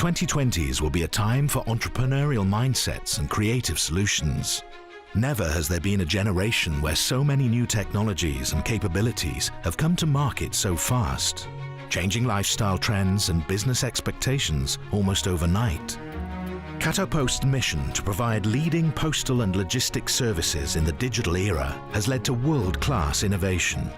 2020s will be a time for entrepreneurial mindsets and creative solutions. Never has there been a generation where so many new technologies and capabilities have come to market so fast, changing lifestyle trends and business expectations almost overnight. Qatar Post's mission to provide leading postal and logistics services in the digital era has led to world-class innovation.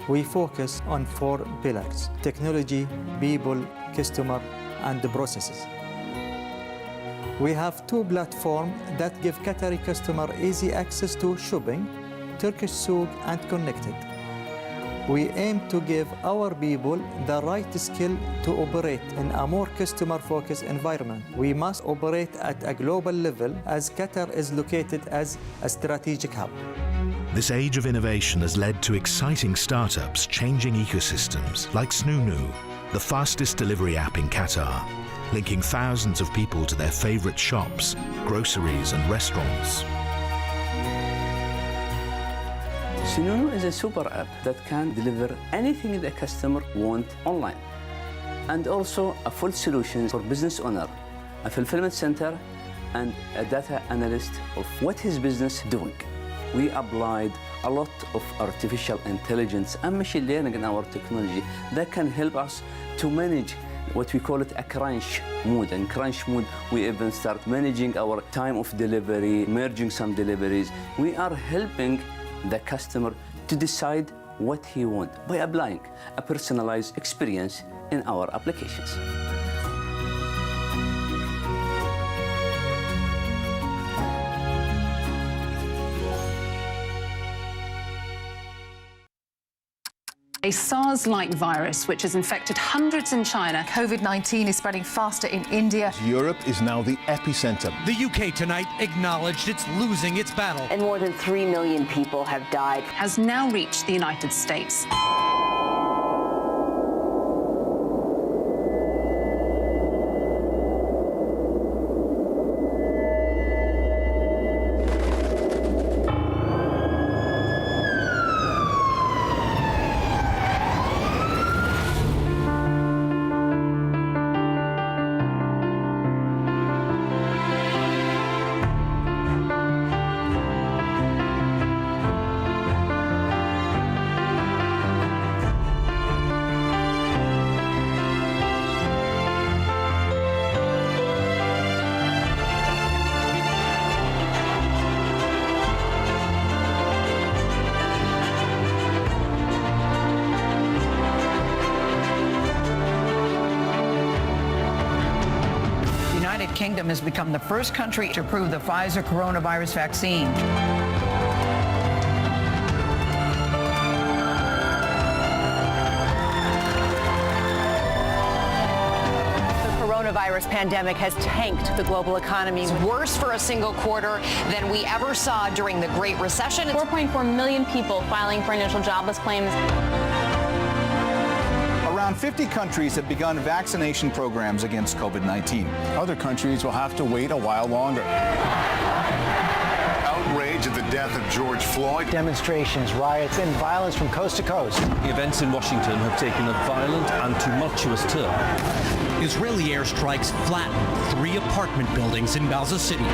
We focus on 4 pillars: technology, people, customer, and the processes. We have 2 platforms that give Qatari customer easy access to shopping, Turkish Souk, and Connected. We aim to give our people the right skill to operate in a more customer-focused environment. We must operate at a global level as Qatar is located as a strategic hub. This age of innovation has led to exciting startups changing ecosystems like Snoonu, the fastest delivery app in Qatar, linking thousands of people to their favorite shops, groceries and restaurants. Snoonu is a super app that can deliver anything the customer wants online, and also a full solution for business owner, a fulfillment center, and a data analyst of what his business doing. We applied a lot of artificial intelligence and machine learning in our technology that can help us to manage what we call it a crunch mode. In crunch mode, we even start managing our time of delivery, merging some deliveries. We are helping the customer to decide what he wants by applying a personalized experience in our applications. A SARS-like virus which has infected hundreds in China. COVID-19 is spreading faster in India. Europe is now the epicenter. The UK tonight acknowledged it's losing its battle. And more than 3 million people have died. Has now reached the United States. The Kingdom has become the first country to approve the Pfizer coronavirus vaccine. The coronavirus pandemic has tanked the global economy. It's worse for a single quarter than we ever saw during the Great Recession. 4.4 million people filing for initial jobless claims. Around 50 countries have begun vaccination programs against COVID-19. Other countries will have to wait a while longer. Outrage at the death of George Floyd. Demonstrations, riots, and violence from coast to coast. The events in Washington have taken a violent and tumultuous turn. Israeli airstrikes flattened 3 apartment buildings in Gaza City.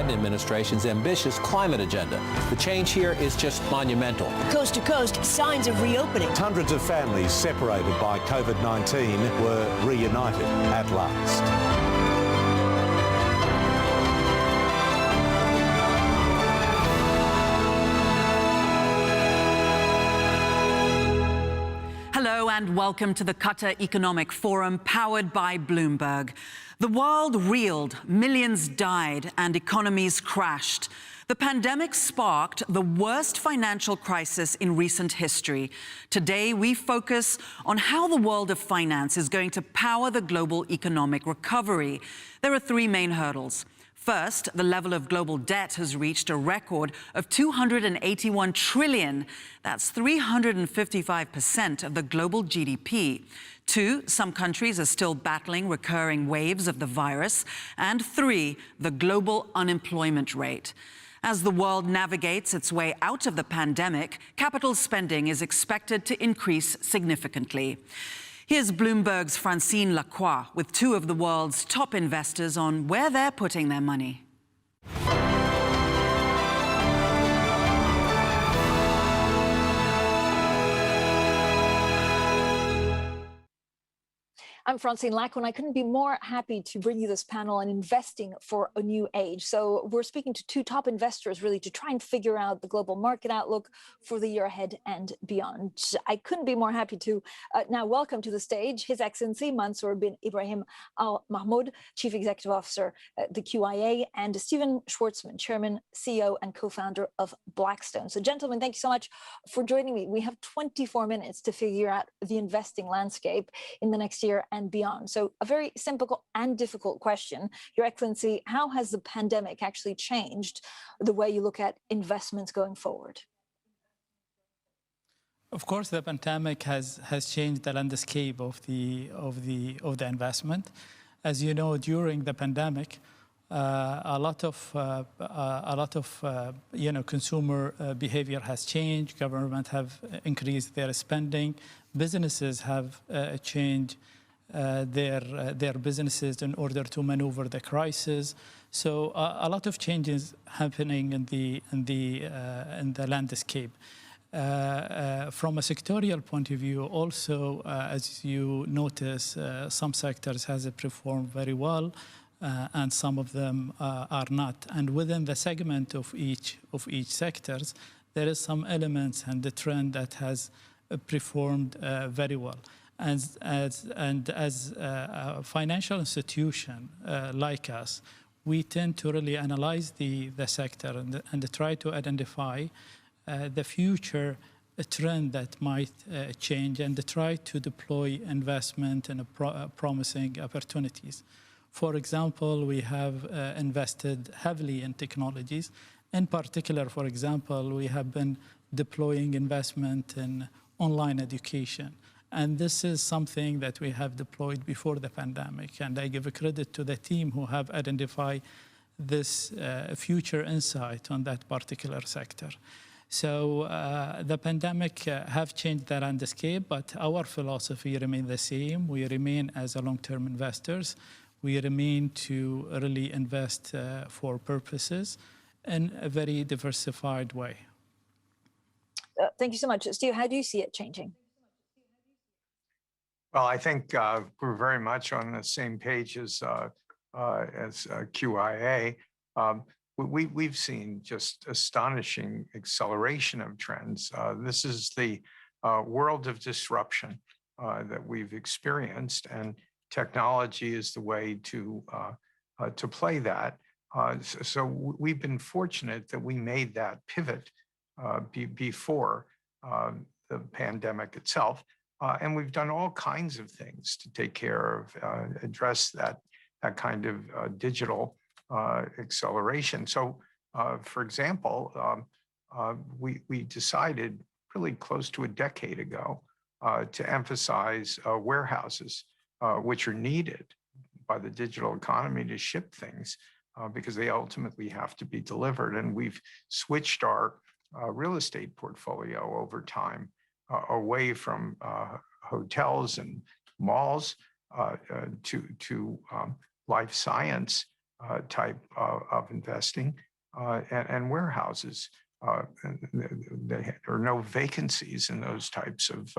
Administration's ambitious climate agenda. The change here is just monumental. Coast to coast, signs of reopening. Hundreds of families separated by COVID-19 were reunited at last. Hello and welcome to the Qatar Economic Forum powered by Bloomberg. The world reeled, millions died, and economies crashed. The pandemic sparked the worst financial crisis in recent history. Today, we focus on how the world of finance is going to power the global economic recovery. There are three main hurdles. First, the level of global debt has reached a record of $281 trillion. That's 355% of the global GDP. Two, some countries are still battling recurring waves of the virus. And three, the global unemployment rate. As the world navigates its way out of the pandemic, capital spending is expected to increase significantly. Here's Bloomberg's Francine Lacroix with two of the world's top investors on where they're putting their money. I'm Francine Lacroix, and I couldn't be more happy to bring you this panel on investing for a new age. So we're speaking to two top investors, really, to try and figure out the global market outlook for the year ahead and beyond. I couldn't be more happy to now welcome to the stage His Excellency Mansour bin Ibrahim Al Mahmoud, Chief Executive Officer at the QIA, and Stephen Schwarzman, Chairman, CEO, and co-founder of Blackstone. So gentlemen, thank you so much for joining me. We have 24 minutes to figure out the investing landscape in the next year and beyond. So a very simple and difficult question. Your Excellency, how has the pandemic actually changed the way you look at investments going forward? Of course, the pandemic has changed the landscape of the investment. As you know, during the pandemic, a lot of consumer behavior has changed. Government have increased their spending. Businesses have changed their businesses in order to maneuver the crisis. So a lot of changes happening in the landscape. From a sectorial point of view, also, as you notice, some sectors has performed very well, and some of them are not. And within the segment of each sectors, there is some elements and the trend that has performed very well. And as a financial institution like us, we tend to really analyze the sector and try to identify the future trend that might change and try to deploy investment in promising opportunities. For example, we have invested heavily in technologies. In particular, for example, we have been deploying investment in online education. And this is something that we have deployed before the pandemic. And I give a credit to the team who have identified this future insight on that particular sector. So the pandemic have changed the landscape, but our philosophy remains the same. We remain as a long-term investors. We remain to really invest for purposes in a very diversified way. Thank you so much. Steve, how do you see it changing? Well, I think we're very much on the same page as QIA. We've seen just astonishing acceleration of trends. This is the world of disruption that we've experienced, and technology is the way to play that. So we've been fortunate that we made that pivot before the pandemic itself. And we've done all kinds of things to take care of, address that kind of digital acceleration. So, for example, we decided really close to a decade ago to emphasize warehouses, which are needed by the digital economy to ship things because they ultimately have to be delivered. And we've switched our real estate portfolio over time away from hotels and malls to life science type of investing and warehouses. There are no vacancies in those types of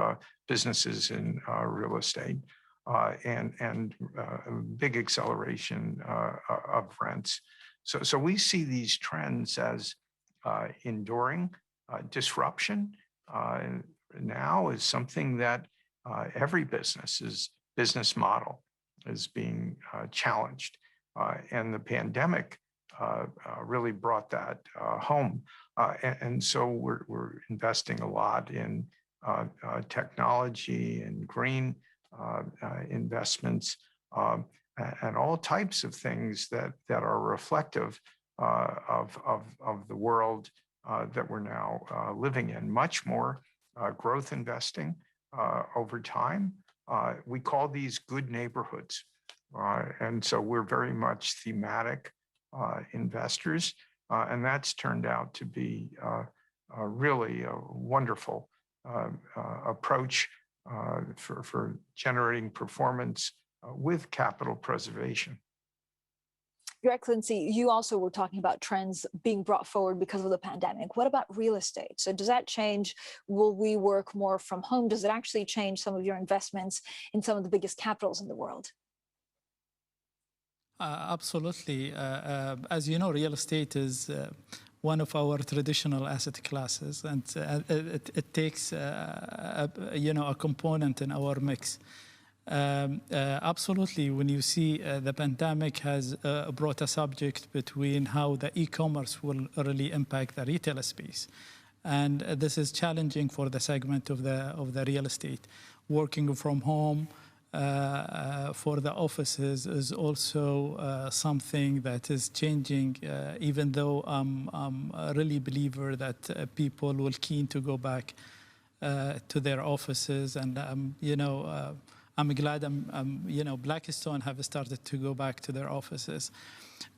businesses in real estate, and big acceleration of rents. So we see these trends as enduring. Disruption now is something that every business model is being challenged. And the pandemic really brought that home. And so we're investing a lot in technology and green investments and all types of things that are reflective of the world that we're now living in. Much more growth investing over time. We call these good neighborhoods. And so we're very much thematic investors. And that's turned out to be really a wonderful approach for generating performance with capital preservation. Your Excellency, you also were talking about trends being brought forward because of the pandemic. What about real estate? So does that change? Will we work more from home? Does it actually change some of your investments in some of the biggest capitals in the world? Absolutely. As you know, real estate is one of our traditional asset classes, and it takes a component in our mix. Absolutely, when you see the pandemic has brought a subject between how the e-commerce will really impact the retail space, and this is challenging for the segment of the real estate. Working from home for the offices is also something that is changing, even though I'm a really believer that people will keen to go back to their offices, and I'm glad Blackstone have started to go back to their offices.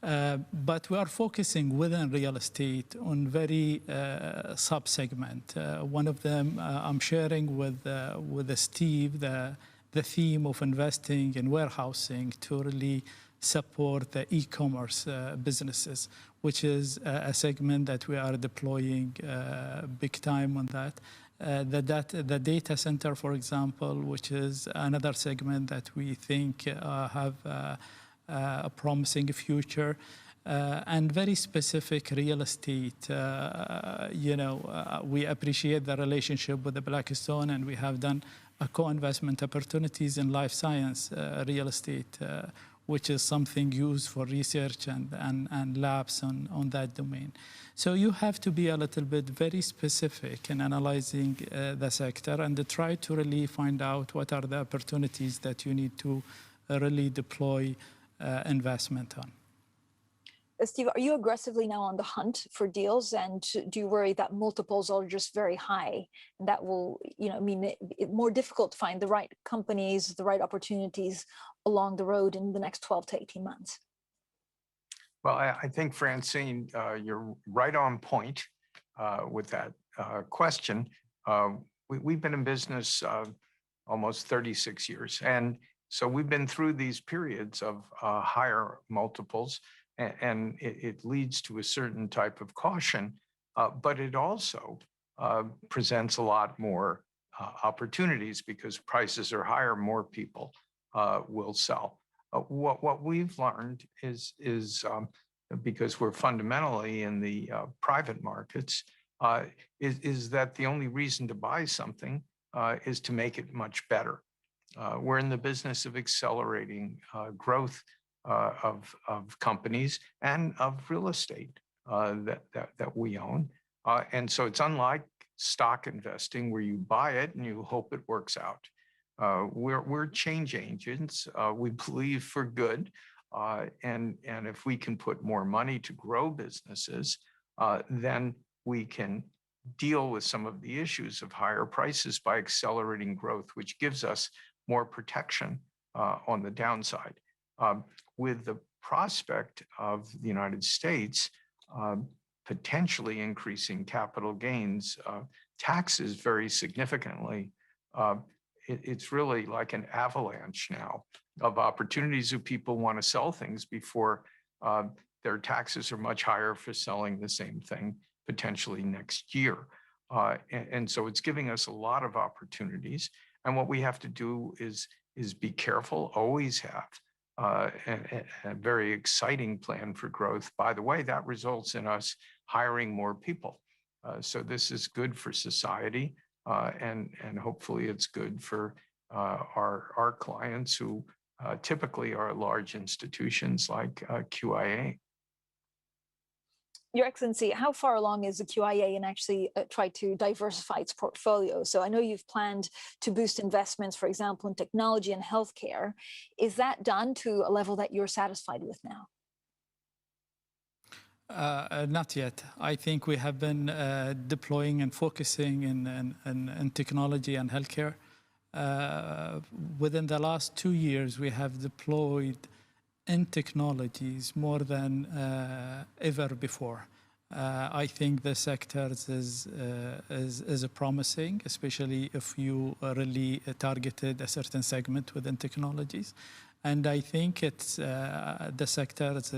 But we are focusing within real estate on very sub-segment. One of them I'm sharing with Steve, the theme of investing in warehousing to really support the e-commerce businesses, which is a segment that we are deploying big time on that. The data center, for example, which is another segment that we think have a promising future, and very specific real estate. We appreciate the relationship with the Blackstone, and we have done a co-investment opportunities in life science real estate, which is something used for research and labs on that domain. So you have to be a little bit very specific in analyzing the sector and to try to really find out what are the opportunities that you need to really deploy investment on. Steve, are you aggressively now on the hunt for deals, and do you worry that multiples are just very high and that will mean it more difficult to find the right companies, the right opportunities along the road in the next 12 to 18 months? Well, I think, Francine, you're right on point with that question. We've been in business almost 36 years. And so we've been through these periods of higher multiples, and it leads to a certain type of caution, but it also presents a lot more opportunities because prices are higher, more people will sell. What we've learned is because we're fundamentally in the private markets, is that the only reason to buy something is to make it much better. We're in the business of accelerating growth of companies and of real estate that we own. And so it's unlike stock investing where you buy it and you hope it works out. We're change agents, we believe for good. And if we can put more money to grow businesses, then we can deal with some of the issues of higher prices by accelerating growth, which gives us more protection on the downside. With the prospect of the United States potentially increasing capital gains taxes very significantly, it's really like an avalanche now of opportunities of people want to sell things before their taxes are much higher for selling the same thing potentially next year. And so it's giving us a lot of opportunities. And what we have to do is be careful, always have a very exciting plan for growth. By the way, that results in us hiring more people. So this is good for society, and hopefully it's good for our clients who typically are large institutions like QIA. Your Excellency, how far along is the QIA in actually try to diversify its portfolio? So I know you've planned to boost investments, for example, in technology and healthcare. Is that done to a level that you're satisfied with now? Not yet. I think we have been deploying and focusing in technology and healthcare. Within the last 2 years, we have deployed in technologies more than ever before. I think the sectors is promising, especially if you really targeted a certain segment within technologies. And I think it's the sectors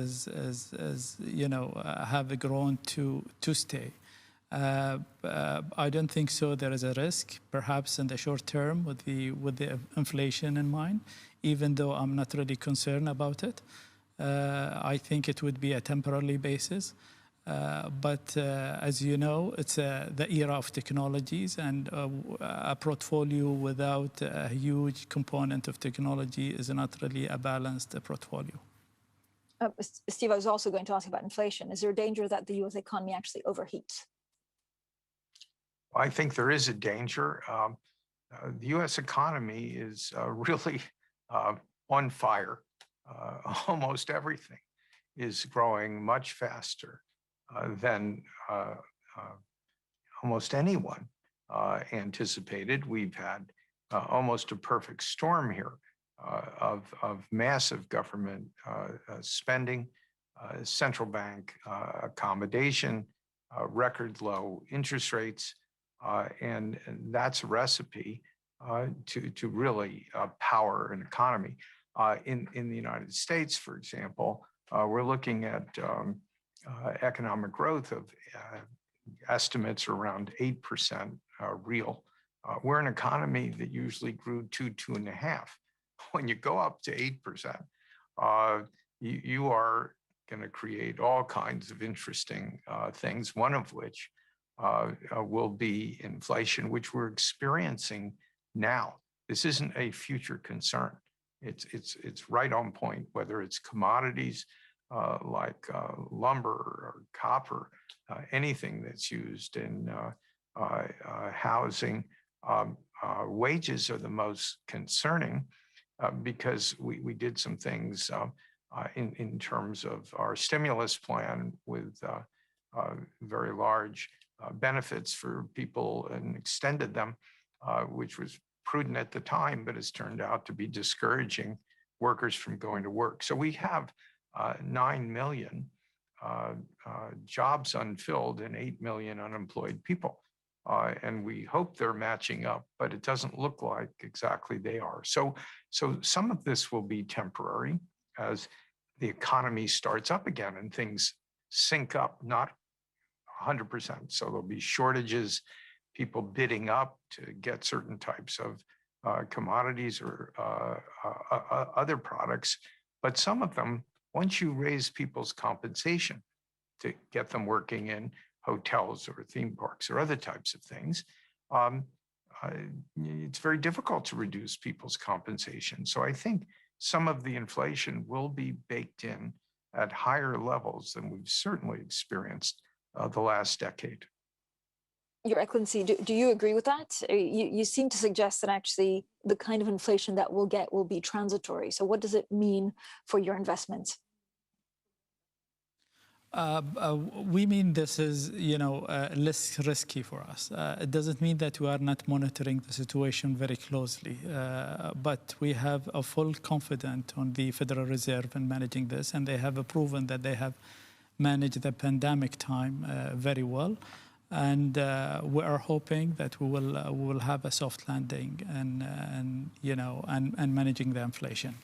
have grown to stay. I don't think so. There is a risk, perhaps in the short term, with the inflation in mind. Even though I'm not really concerned about it, I think it would be a temporary basis. But as you know, it's the era of technologies, and a portfolio without a huge component of technology is not really a balanced portfolio. Steve, I was also going to ask about inflation. Is there a danger that the U.S. economy actually overheats? I think there is a danger. The U.S. economy is really on fire. Almost everything is growing much faster than almost anyone anticipated. We've had almost a perfect storm here of massive government spending, central bank accommodation, record low interest rates, and that's a recipe to really power an economy. In the United States, for example, we're looking at economic growth of estimates around 8% real. We're an economy that usually grew 2.5. When you go up to 8%, you are going to create all kinds of interesting things, one of which will be inflation, which we're experiencing now. This isn't a future concern. It's right on point, whether it's commodities like lumber or copper, anything that's used in housing. Wages are the most concerning because we did some things in terms of our stimulus plan with very large benefits for people and extended them, which was prudent at the time, but has turned out to be discouraging workers from going to work. So we have 9 million jobs unfilled and 8 million unemployed people. And we hope they're matching up, but it doesn't look like exactly they are. So some of this will be temporary as the economy starts up again and things sync up, not 100%. So there'll be shortages, people bidding up to get certain types of commodities or other products. But some of them, once you raise people's compensation to get them working in hotels or theme parks or other types of things, it's very difficult to reduce people's compensation. So I think some of the inflation will be baked in at higher levels than we've certainly experienced the last decade. Your Excellency, do you agree with that? You seem to suggest that actually the kind of inflation that we'll get will be transitory. So what does it mean for your investments? We mean this is, less risky for us. It doesn't mean that we are not monitoring the situation very closely, but we have a full confidence on the Federal Reserve in managing this, and they have proven that they have managed the pandemic time very well. And we are hoping that we will have a soft landing and managing the inflation.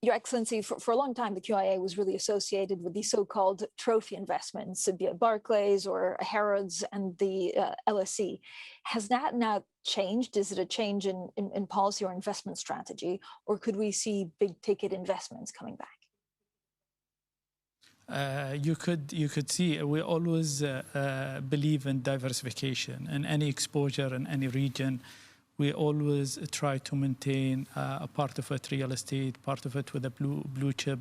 Your Excellency, for a long time, the QIA was really associated with the so-called trophy investments, be it Barclays or Harrods and the LSE. Has that now changed? Is it a change in policy or investment strategy, or could we see big ticket investments coming back? You could see we always believe in diversification, and any exposure in any region we always try to maintain a part of it real estate, part of it with the blue chip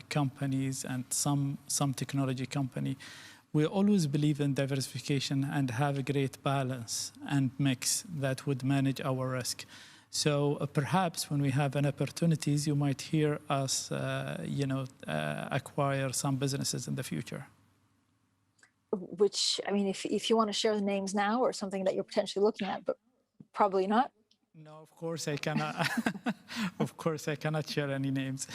companies and some technology company. We always believe in diversification and have a great balance and mix that would manage our risk. So perhaps when we have an opportunities, you might hear us, acquire some businesses in the future. Which, I mean, if you want to share the names now or something that you're potentially looking at, but probably not. No, of course I cannot. Of course I cannot share any names.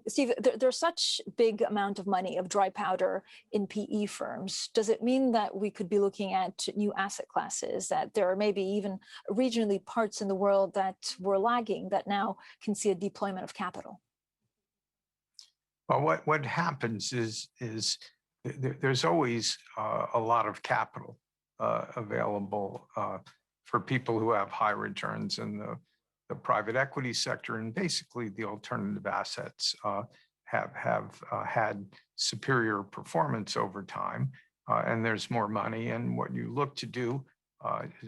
Steve, there's such big amount of money, of dry powder in PE firms. Does it mean that we could be looking at new asset classes, that there are maybe even regionally parts in the world that were lagging that now can see a deployment of capital? Well, what happens is there's always a lot of capital available for people who have high returns in the private equity sector, and basically the alternative assets have had superior performance over time, and there's more money. And what you look to do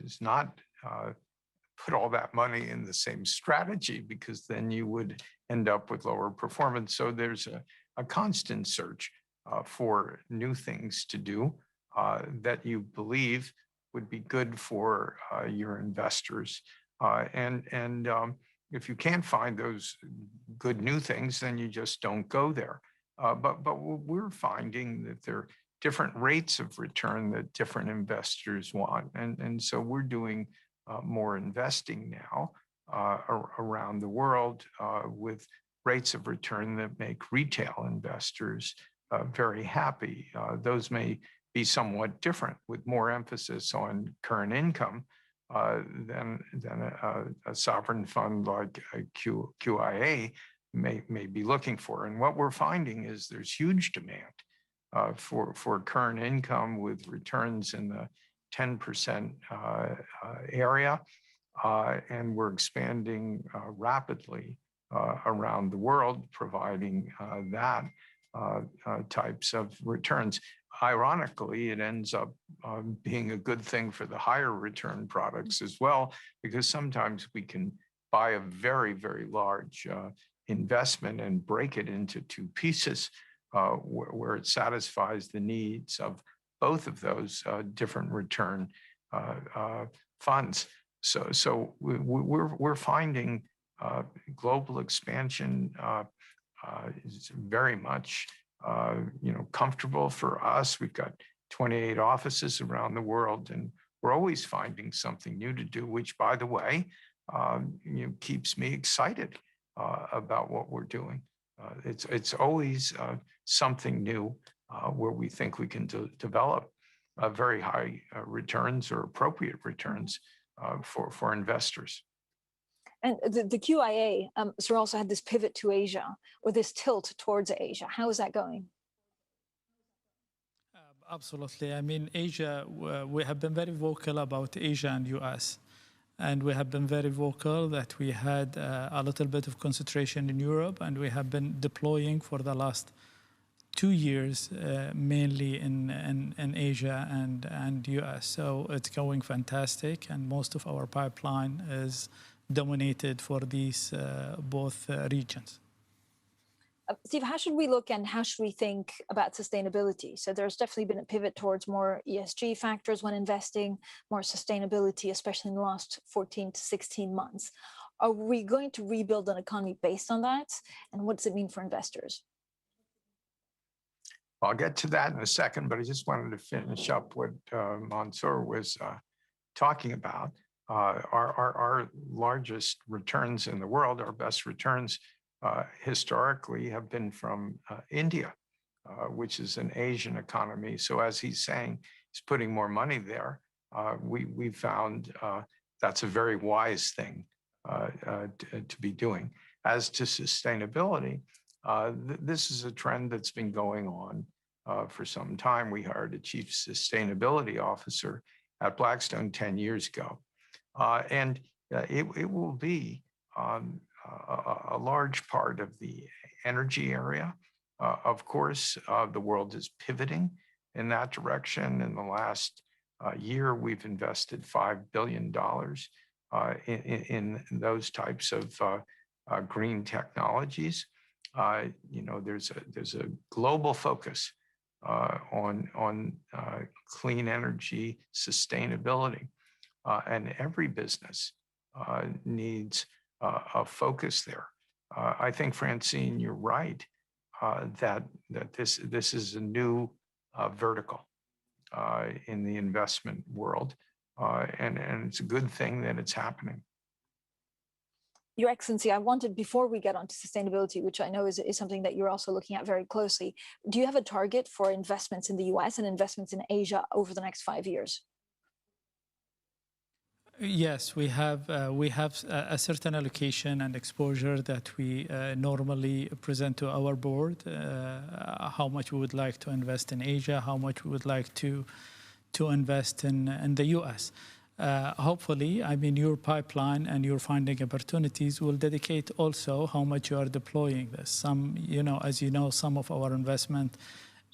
is not put all that money in the same strategy, because then you would end up with lower performance. So there's a constant search for new things to do that you believe would be good for your investors. And if you can't find those good new things, then you just don't go there. But we're finding that there are different rates of return that different investors want. And so we're doing more investing now around the world with rates of return that make retail investors very happy. Those may be somewhat different, with more emphasis on current income than a sovereign fund like QIA may be looking for. And what we're finding is there's huge demand for current income with returns in the 10% area, and we're expanding rapidly around the world, providing that types of returns. Ironically, it ends up being a good thing for the higher return products as well, because sometimes we can buy a very, very large investment and break it into two pieces where it satisfies the needs of both of those different return funds. So we're finding global expansion is very much comfortable for us. We've got 28 offices around the world, and we're always finding something new to do, which, by the way, keeps me excited about what we're doing. It's always something new where we think we can develop very high returns or appropriate returns for investors. And the QIA also had this pivot to Asia, or this tilt towards Asia. How is that going? Absolutely. I mean, Asia, we have been very vocal about Asia and US. And we have been very vocal that we had a little bit of concentration in Europe, and we have been deploying for the last 2 years, mainly in Asia and US. So it's going fantastic, and most of our pipeline is dominated for these both regions. Steve, how should we look and how should we think about sustainability? So there's definitely been a pivot towards more ESG factors when investing, more sustainability, especially in the last 14 to 16 months. Are we going to rebuild an economy based on that? And what does it mean for investors? I'll get to that in a second, but I just wanted to finish up what Mansour was talking about. Our largest returns in the world, our best returns historically have been from India, which is an Asian economy. So as he's saying, he's putting more money there. We found that's a very wise thing to be doing. As to sustainability, this is a trend that's been going on for some time. We hired a chief sustainability officer at Blackstone 10 years ago. And it will be a large part of the energy area. Of course, the world is pivoting in that direction. In the last year, we've invested $5 billion in those types of green technologies. There's a global focus on clean energy sustainability, and every business needs a focus there. I think, Francine, you're right that this is a new vertical in the investment world, and it's a good thing that it's happening. Your Excellency, I wanted, before we get onto sustainability, which I know is something that you're also looking at very closely, do you have a target for investments in the US and investments in Asia over the next 5 years? Yes, we have a certain allocation and exposure that we normally present to our board, how much we would like to invest in Asia, how much we would like to invest in the US. Hopefully, I mean, your pipeline and your finding opportunities will dedicate also how much you are deploying this. Some, as you know, some of our investment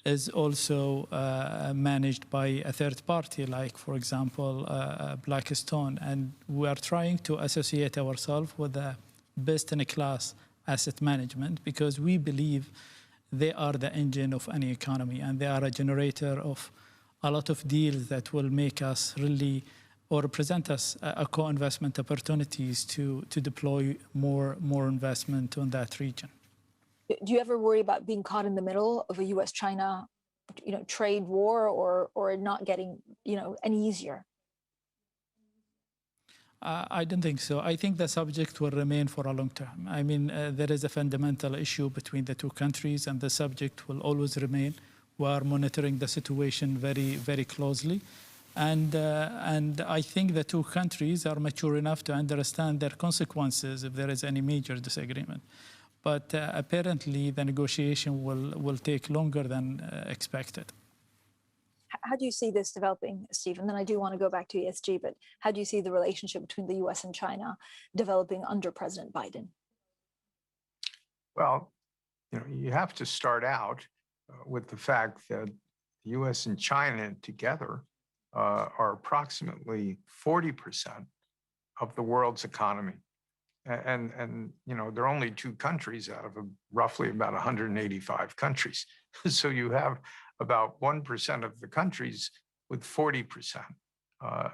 is also managed by a third party, like, for example, Blackstone. And we are trying to associate ourselves with the best-in-class asset management because we believe they are the engine of any economy and they are a generator of a lot of deals that will make us really, or present us a co-investment opportunities to deploy more investment on that region. Do you ever worry about being caught in the middle of a U.S.-China, trade war, or not getting, any easier? I don't think so. I think the subject will remain for a long term. I mean, there is a fundamental issue between the two countries, and the subject will always remain. We are monitoring the situation very, very closely. And I think the two countries are mature enough to understand their consequences if there is any major disagreement. But apparently, the negotiation will take longer than expected. How do you see this developing, Steve? And then I do want to go back to ESG, but how do you see the relationship between the US and China developing under President Biden? Well, you have to start out with the fact that the US and China together are approximately 40% of the world's economy. And there are only two countries out of roughly about 185 countries. So you have about 1% of the countries with 40%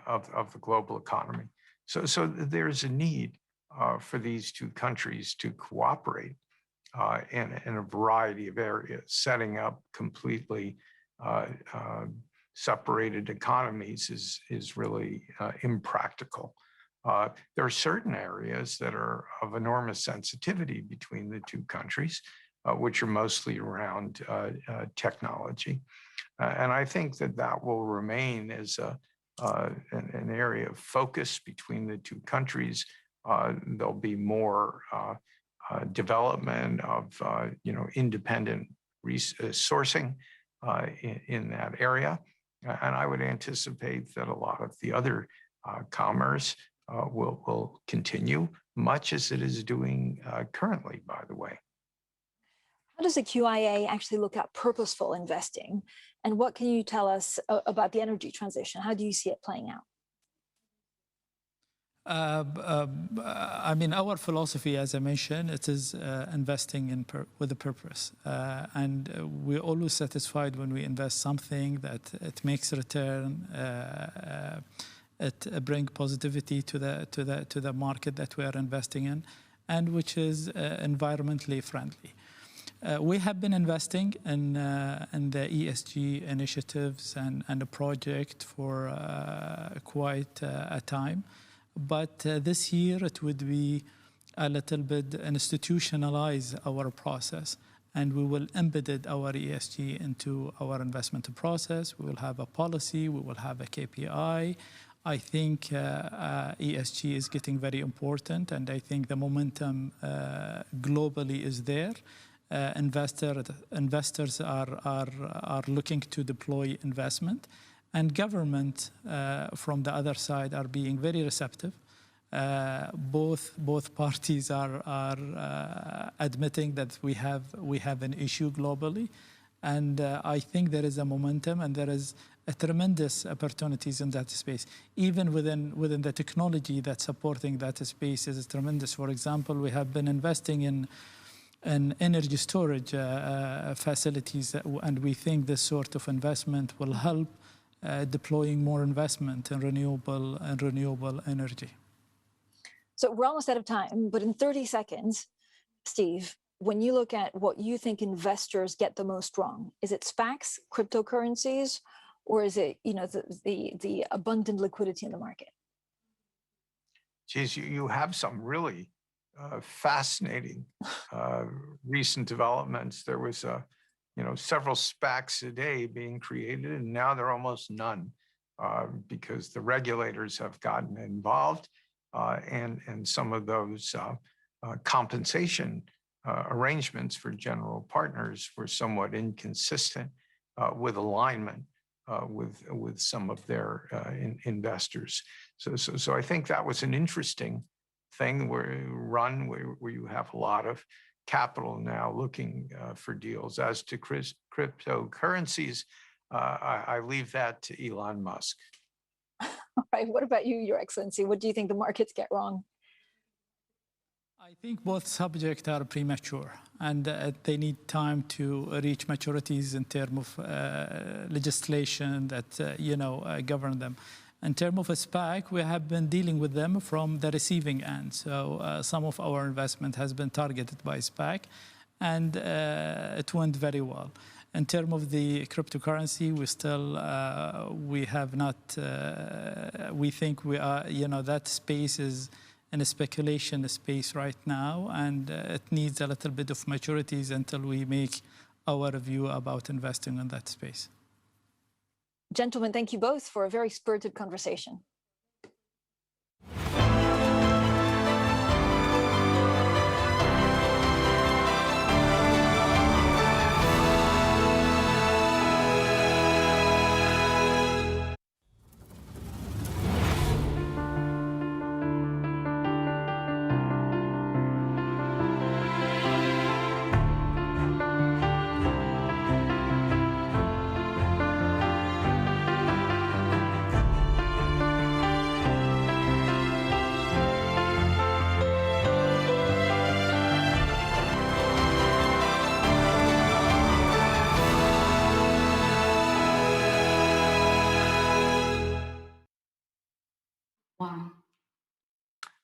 of the global economy. So there's a need for these two countries to cooperate in a variety of areas. Setting up completely separated economies is really impractical. There are certain areas that are of enormous sensitivity between the two countries, which are mostly around technology. And I think that will remain as an area of focus between the two countries. There'll be more development of independent sourcing in that area. And I would anticipate that a lot of the other commerce will continue, much as it is doing currently, by the way. How does the QIA actually look at purposeful investing? And what can you tell us about the energy transition? How do you see it playing out? I mean, our philosophy, as I mentioned, it is investing with a purpose. And we're always satisfied when we invest something that it makes a return, it brings positivity to the market that we are investing in, and which is environmentally friendly. We have been investing in the ESG initiatives and the project for quite a time. But this year, it would be a little bit institutionalize our process, and we will embed our ESG into our investment process. We will have a policy, we will have a KPI. I think ESG is getting very important, and I think the momentum globally is there. Investors are looking to deploy investment, and government from the other side are being very receptive. Both parties are admitting that we have an issue globally, And I think there is a momentum and there is a tremendous opportunities in that space. Even within the technology that's supporting that space is tremendous. For example, we have been investing in energy storage facilities, and we think this sort of investment will help deploying more investment in renewable energy. So we're almost out of time, but in 30 seconds, Steve, when you look at what you think investors get the most wrong, is it SPACs, cryptocurrencies, or is it the abundant liquidity in the market? Geez, you have some really fascinating recent developments. There was several SPACs a day being created, and now there are almost none because the regulators have gotten involved, and some of those compensation arrangements for general partners were somewhat inconsistent with alignment with some of their investors. So I think that was an interesting thing where you have a lot of capital now looking for deals. As to cryptocurrencies, I leave that to Elon Musk. All right, what about you, Your Excellency? What do you think the markets get wrong? I think both subjects are premature, and they need time to reach maturities in terms of legislation that govern them. In terms of a SPAC, we have been dealing with them from the receiving end. So some of our investment has been targeted by SPAC, and it went very well. In terms of the cryptocurrency, we have not. We think we are. That space is in a speculation space right now, and it needs a little bit of maturities until we make our view about investing in that space. Gentlemen, thank you both for a very spirited conversation.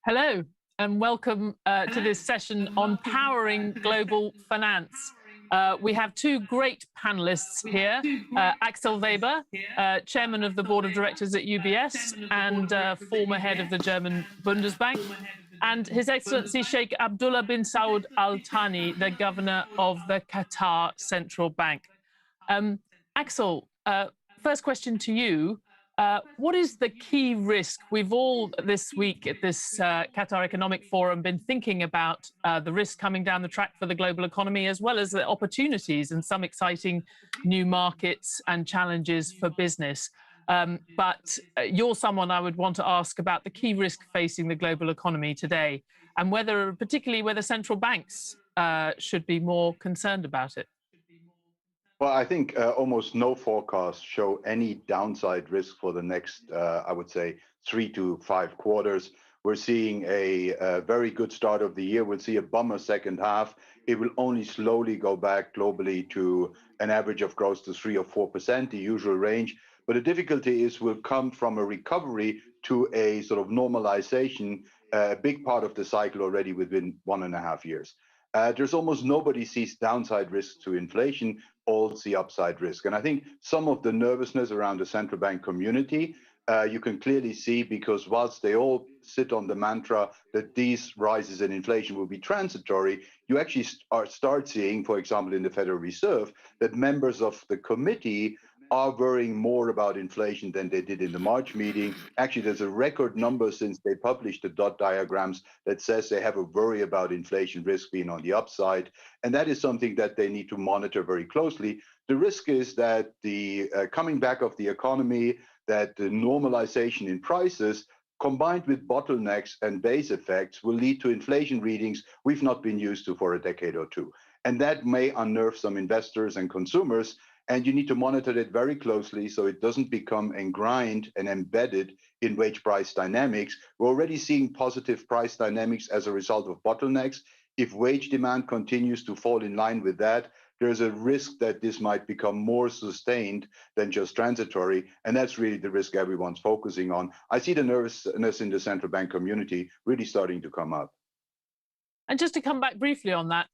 Hello, and welcome to this session on powering global finance. We have two great panelists here, Axel Weber, chairman of the board of directors at UBS and former head of the German Bundesbank, and His Excellency Sheikh Abdullah bin Saud Al Thani, the governor of the Qatar Central Bank. Axel, first question to you. What is the key risk? We've all this week at this Qatar Economic Forum been thinking about the risk coming down the track for the global economy, as well as the opportunities and some exciting new markets and challenges for business. But you're someone I would want to ask about the key risk facing the global economy today, and particularly whether central banks should be more concerned about it. Well, I think almost no forecasts show any downside risk for the next, I would say, 3 to 5 quarters. We're seeing a very good start of the year. We'll see a bummer second half. It will only slowly go back globally to an average of growth to 3 or 4%, the usual range. But the difficulty is we'll come from a recovery to a sort of normalization, a big part of the cycle already within 1.5 years. There's almost nobody sees downside risk to inflation, all see upside risk. And I think some of the nervousness around the central bank community, you can clearly see, because whilst they all sit on the mantra that these rises in inflation will be transitory, you actually start seeing, for example, in the Federal Reserve, that members of the committee are worrying more about inflation than they did in the March meeting. Actually, there's a record number since they published the dot diagrams that says they have a worry about inflation risk being on the upside. And that is something that they need to monitor very closely. The risk is that the coming back of the economy, that the normalization in prices combined with bottlenecks and base effects will lead to inflation readings we've not been used to for a decade or two. And that may unnerve some investors and consumers. And you need to monitor it very closely so it doesn't become ingrained and embedded in wage price dynamics. We're already seeing positive price dynamics as a result of bottlenecks. If wage demand continues to fall in line with that, there's a risk that this might become more sustained than just transitory. And that's really the risk everyone's focusing on. I see the nervousness in the central bank community really starting to come up. And just to come back briefly on that,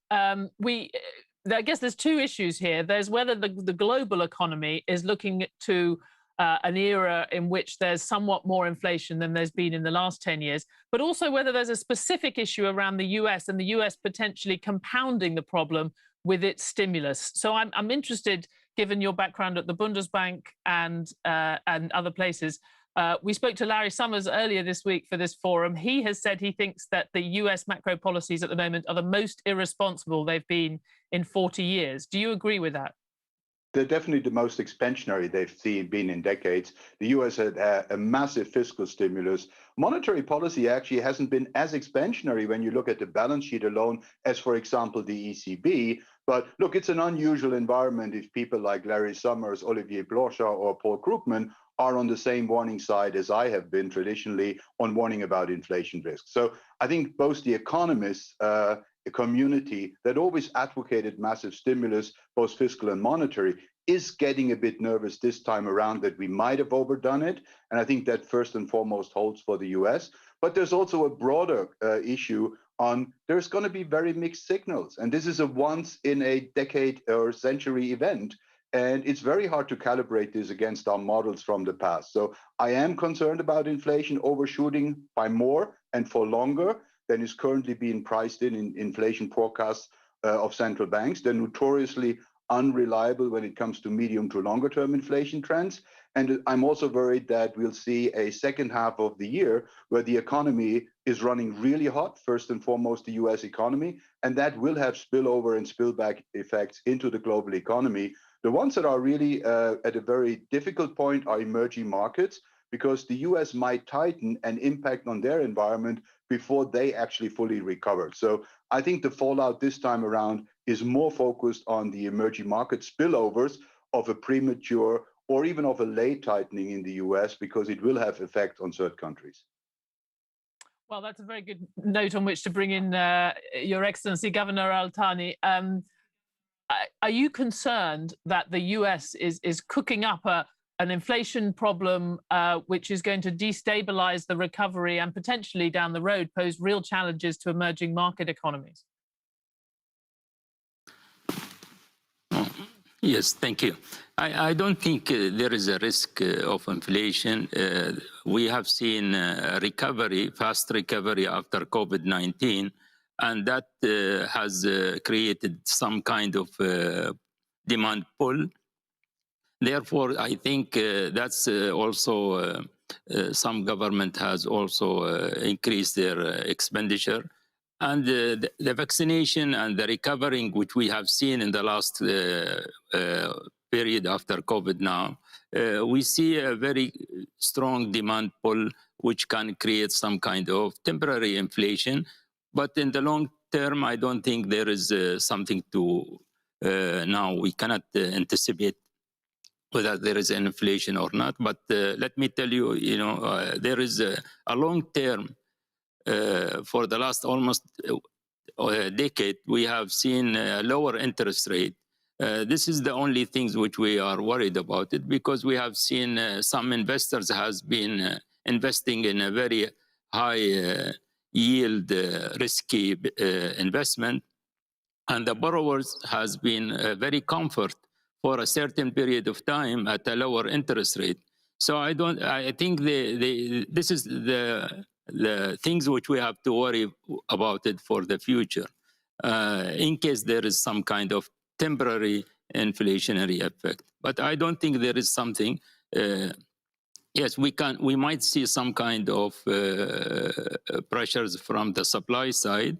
I guess there's two issues here. There's whether the global economy is looking to an era in which there's somewhat more inflation than there's been in the last 10 years, but also whether there's a specific issue around the US and the US potentially compounding the problem with its stimulus. So I'm interested, given your background at the Bundesbank and other places. We spoke to Larry Summers earlier this week for this forum. He has said he thinks that the US macro policies at the moment are the most irresponsible they've been in 40 years. Do you agree with that? They're definitely the most expansionary they've been in decades. The US had a massive fiscal stimulus. Monetary policy actually hasn't been as expansionary when you look at the balance sheet alone as, for example, the ECB. But look, it's an unusual environment if people like Larry Summers, Olivier Blanchard, or Paul Krugman are on the same warning side as I have been traditionally on warning about inflation risk. So I think both the economists, a community that always advocated massive stimulus, both fiscal and monetary, is getting a bit nervous this time around that we might have overdone it. And I think that first and foremost holds for the US. But there's also a broader issue on there's going to be very mixed signals. And this is a once in a decade or century event. And it's very hard to calibrate this against our models from the past. So I am concerned about inflation overshooting by more and for longer than is currently being priced in inflation forecasts of central banks. They're notoriously unreliable when it comes to medium to longer term inflation trends. And I'm also worried that we'll see a second half of the year where the economy is running really hot, first and foremost the US economy, and that will have spillover and spillback effects into the global economy. The ones that are really at a very difficult point are emerging markets, because the US might tighten and impact on their environment before they actually fully recover. So I think the fallout this time around is more focused on the emerging market spillovers of a premature or even of a late tightening in the US, because it will have effect on certain countries. Well, that's a very good note on which to bring in Your Excellency, Governor Al-Thani. Are you concerned that the US is cooking up an inflation problem which is going to destabilize the recovery and potentially down the road pose real challenges to emerging market economies? Yes, thank you. I don't think there is a risk of inflation. We have seen recovery, fast recovery after COVID-19, and that has created some kind of demand pull. Therefore, I think that's also some government has also increased their expenditure. And the vaccination and the recovering, which we have seen in the last period after COVID now, we see a very strong demand pull, which can create some kind of temporary inflation. But in the long term, I don't think there is something to, now we cannot anticipate whether there is an inflation or not. But let me tell you, there is a long term. For the last almost a decade, we have seen a lower interest rate. This is the only things which we are worried about it, because we have seen some investors has been investing in a very high yield, risky investment, and the borrowers has been very comfort for a certain period of time at a lower interest rate. So I think this is the things which we have to worry about it for the future, in case there is some kind of temporary inflationary effect. But I don't think there is something. Yes, we might see some kind of pressures from the supply side,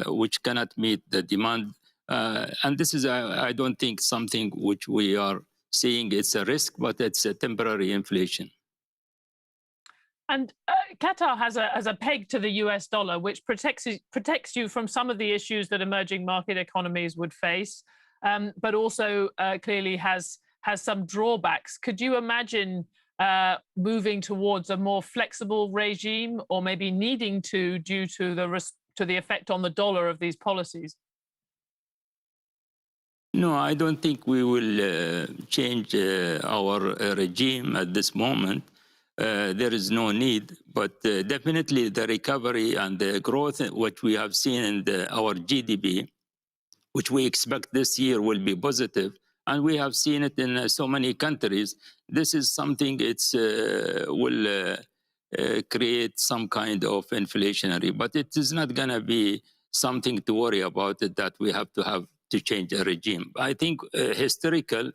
which cannot meet the demand. And this is, I don't think, something which we are seeing it's a risk, but it's a temporary inflation. And Qatar has a peg to the US dollar, which protects you from some of the issues that emerging market economies would face, but also clearly has some drawbacks. Could you imagine moving towards a more flexible regime, or maybe needing to, due to the effect on the dollar of these policies? No, I don't think we will change our regime at this moment. There is no need, but definitely the recovery and the growth, which we have seen in our GDP, which we expect this year will be positive, and we have seen it in so many countries. This is something will create some kind of inflationary, but it is not going to be something to worry about it, that we have to change a regime. I think historical,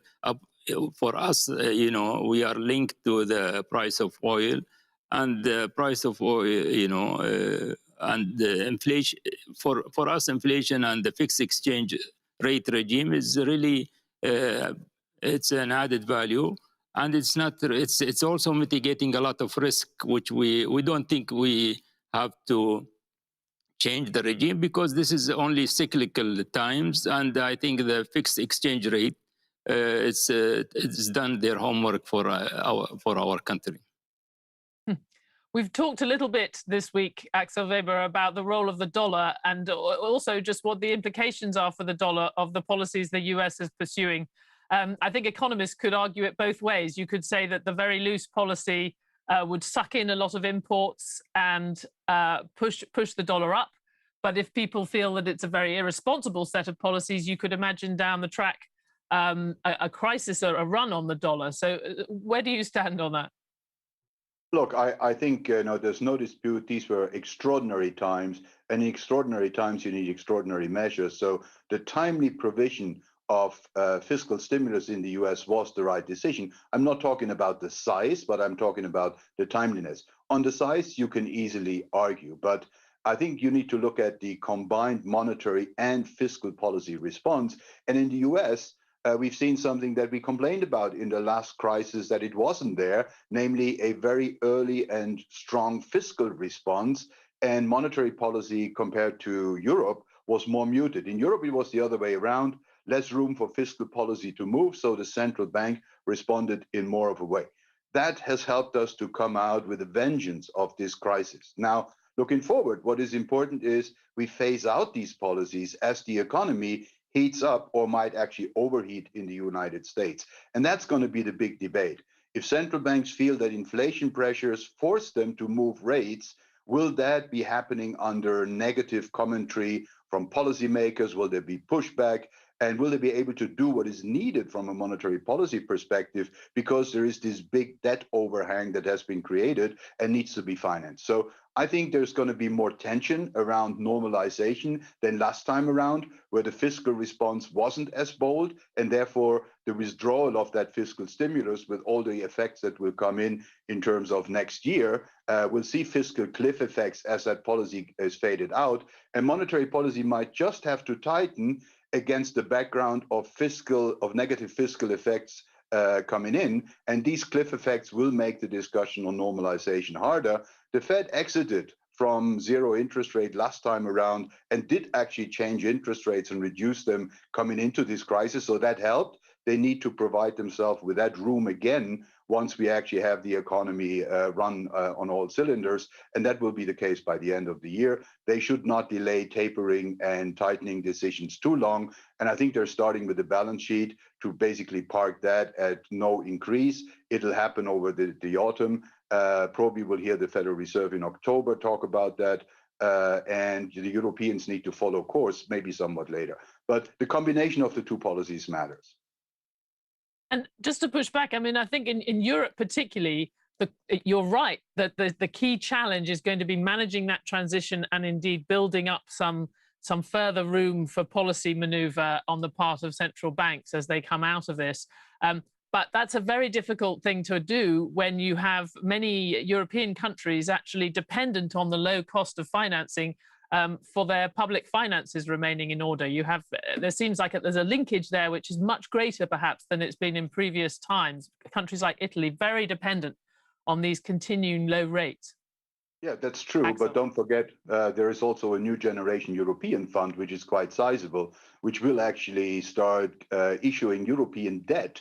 for us, we are linked to the price of oil, and the price of oil, and the inflation. For us, inflation and the fixed exchange rate regime is really it's an added value, and it's also mitigating a lot of risk, which we don't think we have to change the regime, because this is only cyclical times, and I think the fixed exchange rate it's done their homework for our country. We've talked a little bit this week, Axel Weber, about the role of the dollar, and also just what the implications are for the dollar of the policies the US is pursuing. I think economists could argue it both ways. You could say that the very loose policy would suck in a lot of imports and push the dollar up. But if people feel that it's a very irresponsible set of policies, you could imagine down the track a crisis or a run on the dollar. So where do you stand on that? Look, I think there's no dispute. These were extraordinary times, and in extraordinary times you need extraordinary measures. So the timely provision of fiscal stimulus in the US was the right decision. I'm not talking about the size, but I'm talking about the timeliness. On the size, you can easily argue, but I think you need to look at the combined monetary and fiscal policy response. And in the US, we've seen something that we complained about in the last crisis, that it wasn't there, namely a very early and strong fiscal response, and monetary policy compared to Europe was more muted. In Europe, it was the other way around, less room for fiscal policy to move, so the central bank responded in more of a way. That has helped us to come out with a vengeance of this crisis. Now, looking forward, what is important is we phase out these policies as the economy heats up or might actually overheat in the United States. And that's going to be the big debate. If central banks feel that inflation pressures force them to move rates, will that be happening under negative commentary from policymakers? Will there be pushback? And will they be able to do what is needed from a monetary policy perspective, because there is this big debt overhang that has been created and needs to be financed? So I think there's going to be more tension around normalization than last time around, where the fiscal response wasn't as bold, and therefore the withdrawal of that fiscal stimulus, with all the effects that will come in terms of next year, we'll see fiscal cliff effects as that policy is faded out, and monetary policy might just have to tighten against the background of negative fiscal effects coming in, and these cliff effects will make the discussion on normalization harder. The Fed exited from zero interest rate last time around and did actually change interest rates and reduce them coming into this crisis, so that helped. They need to provide themselves with that room again once we actually have the economy run on all cylinders, and that will be the case by the end of the year. They should not delay tapering and tightening decisions too long, and I think they're starting with the balance sheet to basically park that at no increase. It'll happen over the autumn. Probably we'll hear the Federal Reserve in October talk about that, and the Europeans need to follow course, maybe somewhat later. But the combination of the two policies matters. And just to push back, I mean, I think in Europe particularly, you're right that the key challenge is going to be managing that transition and indeed building up some further room for policy maneuver on the part of central banks as they come out of this. But that's a very difficult thing to do when you have many European countries actually dependent on the low cost of financing for their public finances remaining in order. There seems like there's a linkage there which is much greater perhaps than it's been in previous times. Countries like Italy, very dependent on these continuing low rates? Yeah, that's true. Axel. But don't forget, there is also a new generation European fund, which is quite sizable, which will actually start issuing European debt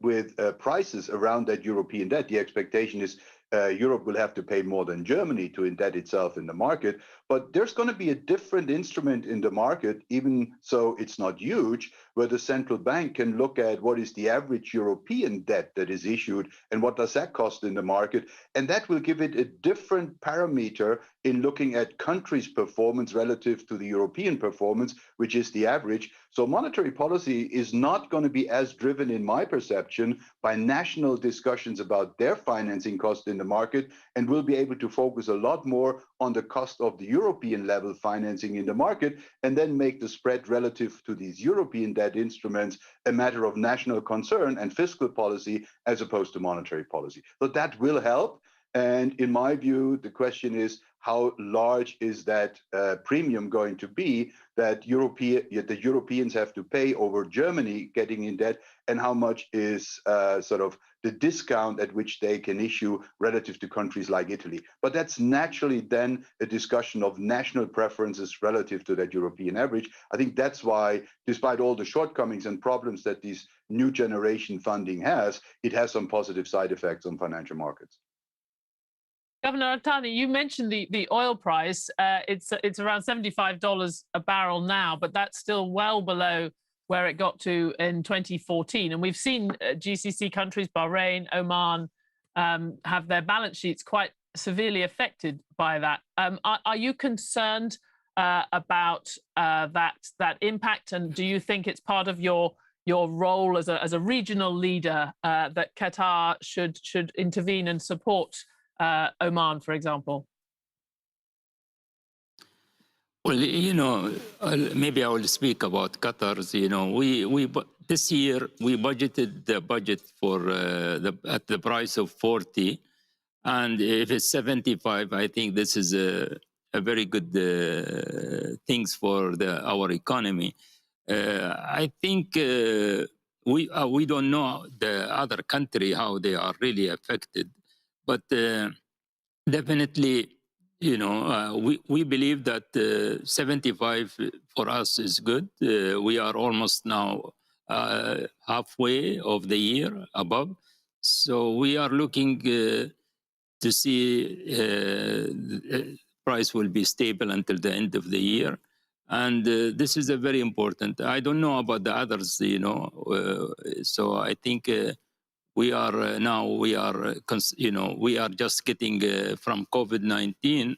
with prices around that European debt. The expectation is Europe will have to pay more than Germany to indebt itself in the market. But there's going to be a different instrument in the market, even so it's not huge, where the central bank can look at what is the average European debt that is issued and what does that cost in the market. And that will give it a different parameter in looking at countries' performance relative to the European performance, which is the average. So monetary policy is not going to be as driven, in my perception, by national discussions about their financing cost in the market, and will be able to focus a lot more on the cost of the European level financing in the market, and then make the spread relative to these European debt instruments a matter of national concern and fiscal policy as opposed to monetary policy. So that will help. And in my view, the question is, how large is that premium going to be that the Europeans have to pay over Germany getting in debt, and how much is sort of the discount at which they can issue relative to countries like Italy. But that's naturally then a discussion of national preferences relative to that European average. I think that's why, despite all the shortcomings and problems that this new generation funding has, it has some positive side effects on financial markets. Governor Altani, you mentioned the oil price. It's around $75 a barrel now, but that's still well below where it got to in 2014. And we've seen GCC countries, Bahrain, Oman, have their balance sheets quite severely affected by that. Are you concerned about that impact? And do you think it's part of your role as a regional leader that Qatar should intervene and support Oman, for example? Well, maybe I will speak about Qatar's. This year we budgeted the budget for at the price of 40, and if it's 75, I think this is a very good things for our economy. I think we don't know the other country how they are really affected. But definitely, we believe that 75 for us is good. We are almost now halfway of the year above. So we are looking to see the price will be stable until the end of the year. And this is a very important. I don't know about the others, so I think we are just getting from COVID-19,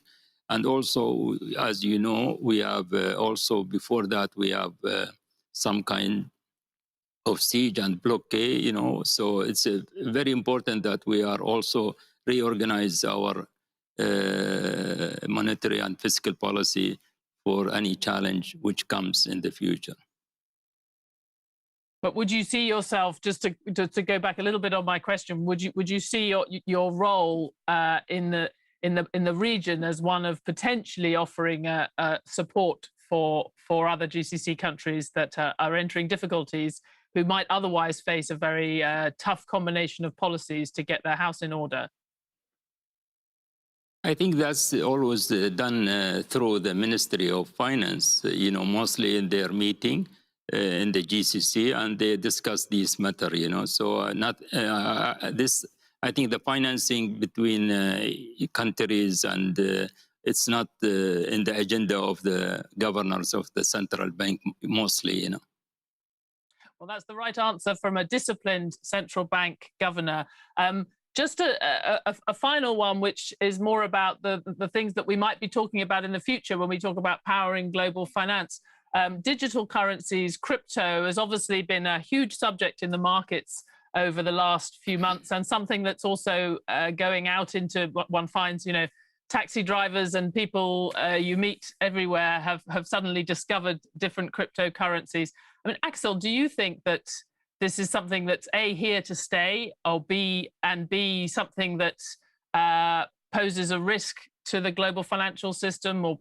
and also, as you know, we have also before that we have some kind of siege and blockade. So it's very important that we are also reorganize our monetary and fiscal policy for any challenge which comes in the future. But would you see yourself, just to go back a little bit on my question, would you see your role in the region as one of potentially offering support for other GCC countries that are entering difficulties, who might otherwise face a very tough combination of policies to get their house in order? I think that's always done through the Ministry of Finance, mostly in their meeting in the GCC, and they discuss this matter, So this, I think the financing between countries, and it's not in the agenda of the governors of the central bank mostly, Well, that's the right answer from a disciplined central bank governor. Just a final one, which is more about the things that we might be talking about in the future when we talk about powering global finance. Digital currencies, crypto has obviously been a huge subject in the markets over the last few months, and something that's also going out into what one finds, taxi drivers and people you meet everywhere have suddenly discovered different cryptocurrencies. I mean, Axel, do you think that this is something that's A, here to stay, or B, something that poses a risk to the global financial system, or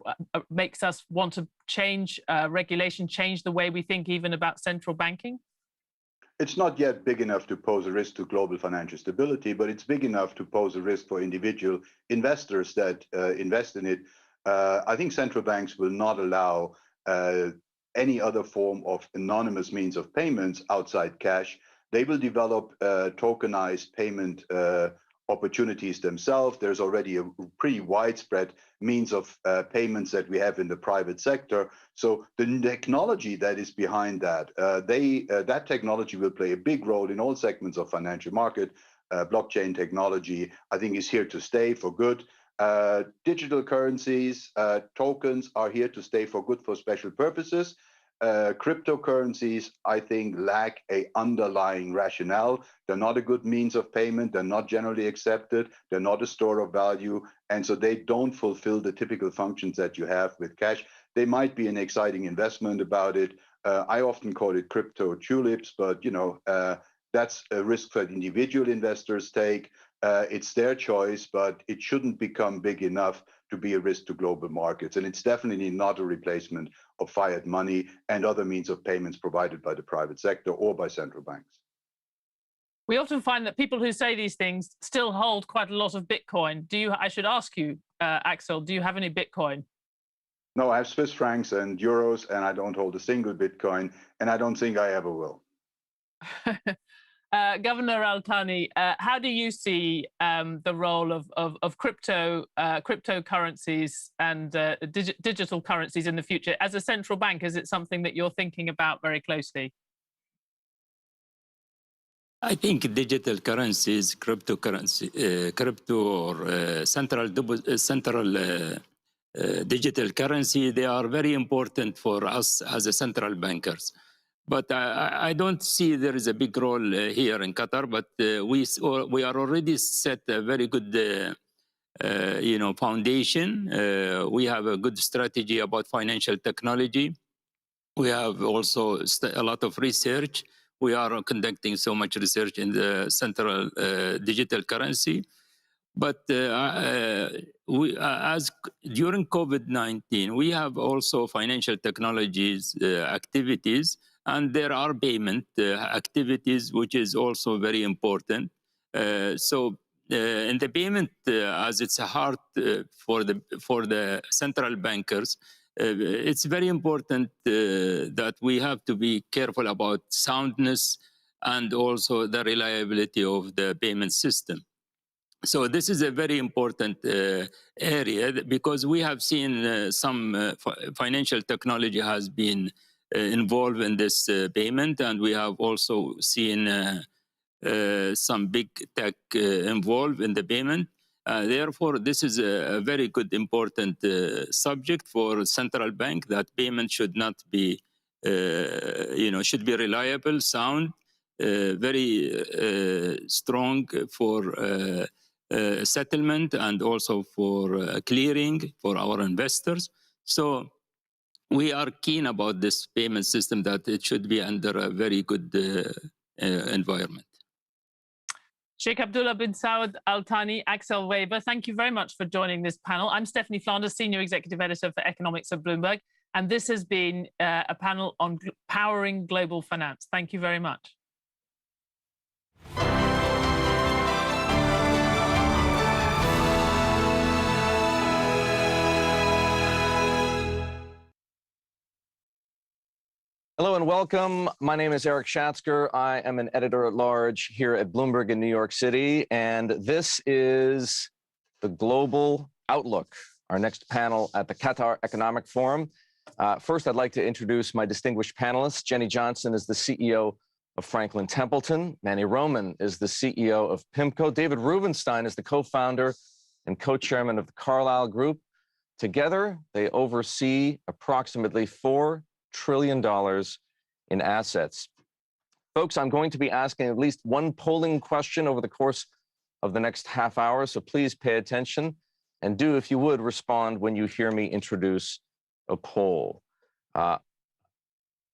makes us want to change regulation, change the way we think even about central banking? it's not yet big enough to pose a risk to global financial stability, but it's big enough to pose a risk for individual investors that invest in it. I think central banks will not allow any other form of anonymous means of payments outside cash. They will develop tokenized payment opportunities themselves. There's already a pretty widespread means of payments that we have in the private sector. So the technology that is behind that, that technology will play a big role in all segments of financial market. Blockchain technology, I think, is here to stay for good. Digital currencies, tokens are here to stay for good for special purposes. Cryptocurrencies, I think, lack an underlying rationale. They're not a good means of payment. They're not generally accepted. They're not a store of value. And so they don't fulfill the typical functions that you have with cash. They might be an exciting investment about it. I often call it crypto tulips, but that's a risk that individual investors take. It's their choice, but it shouldn't become big enough to be a risk to global markets. And it's definitely not a replacement of fiat money and other means of payments provided by the private sector or by central banks. We often find that people who say these things still hold quite a lot of Bitcoin. I should ask you, Axel, do you have any Bitcoin? No, I have Swiss francs and euros, and I don't hold a single Bitcoin, and I don't think I ever will. Governor Al-Thani, how do you see the role of cryptocurrencies and digital currencies in the future? As a central bank, is it something that you're thinking about very closely? I think digital currencies, crypto or central digital currency, they are very important for us as a central bankers. But I don't see there is a big role here in Qatar, but we are already set a very good foundation. We have a good strategy about financial technology. We have also a lot of research. We are conducting so much research in the central digital currency. But as during COVID-19, we have also financial technologies activities, and there are payment activities, which is also very important. So in the payment, as it's hard for the central bankers, it's very important that we have to be careful about soundness and also the reliability of the payment system. So this is a very important area because we have seen some financial technology has been involved in this payment, and we have also seen some big tech involved in the payment. Therefore, this is a very good, important subject for central bank, that payment should not be, should be reliable, sound, very strong for settlement and also for clearing for our investors. So we are keen about this payment system, that it should be under a very good environment. Sheikh Abdullah bin Saud Al Thani, Axel Weber, thank you very much for joining this panel. I'm Stephanie Flanders, Senior Executive Editor for Economics at Bloomberg, and this has been a panel on powering global finance. Thank you very much. Hello and welcome. My name is Eric Schatzker. I am an editor-at-large here at Bloomberg in New York City, and this is the Global Outlook, our next panel at the Qatar Economic Forum. First, I'd like to introduce my distinguished panelists. Jenny Johnson is the CEO of Franklin Templeton. Manny Roman is the CEO of PIMCO. David Rubenstein is the co-founder and co-chairman of the Carlyle Group. Together, they oversee approximately $4 trillion in assets. Folks, I'm going to be asking at least one polling question over the course of the next half hour, so please pay attention and do, if you would, respond when you hear me introduce a poll. I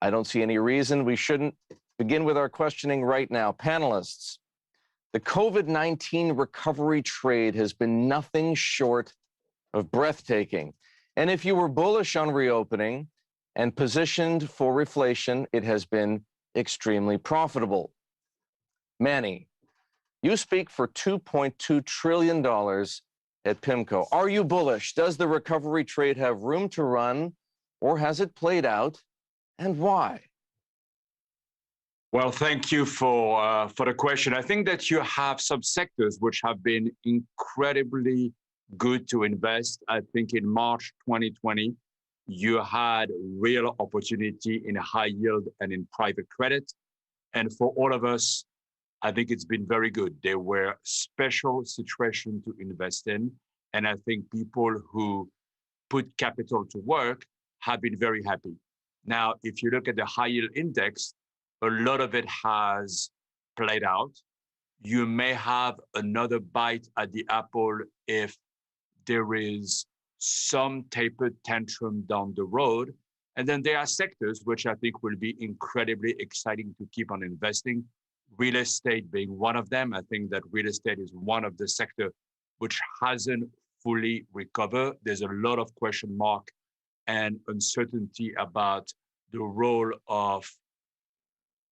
don't see any reason we shouldn't begin with our questioning right now. Panelists, the COVID-19 recovery trade has been nothing short of breathtaking. And if you were bullish on reopening and positioned for reflation, it has been extremely profitable. Manny, you speak for $2.2 trillion at PIMCO. Are you bullish? Does the recovery trade have room to run, or has it played out, and why? Well, thank you for the question. I think that you have some sectors which have been incredibly good to invest. I think in March 2020, you had real opportunity in high yield and in private credit. And for all of us, I think it's been very good. There were special situations to invest in. And I think people who put capital to work have been very happy. Now, if you look at the high yield index, a lot of it has played out. You may have another bite at the apple if there is some tapered tantrum down the road. And then there are sectors which I think will be incredibly exciting to keep on investing. Real estate being one of them. I think that real estate is one of the sectors which hasn't fully recovered. There's a lot of question mark and uncertainty about the role of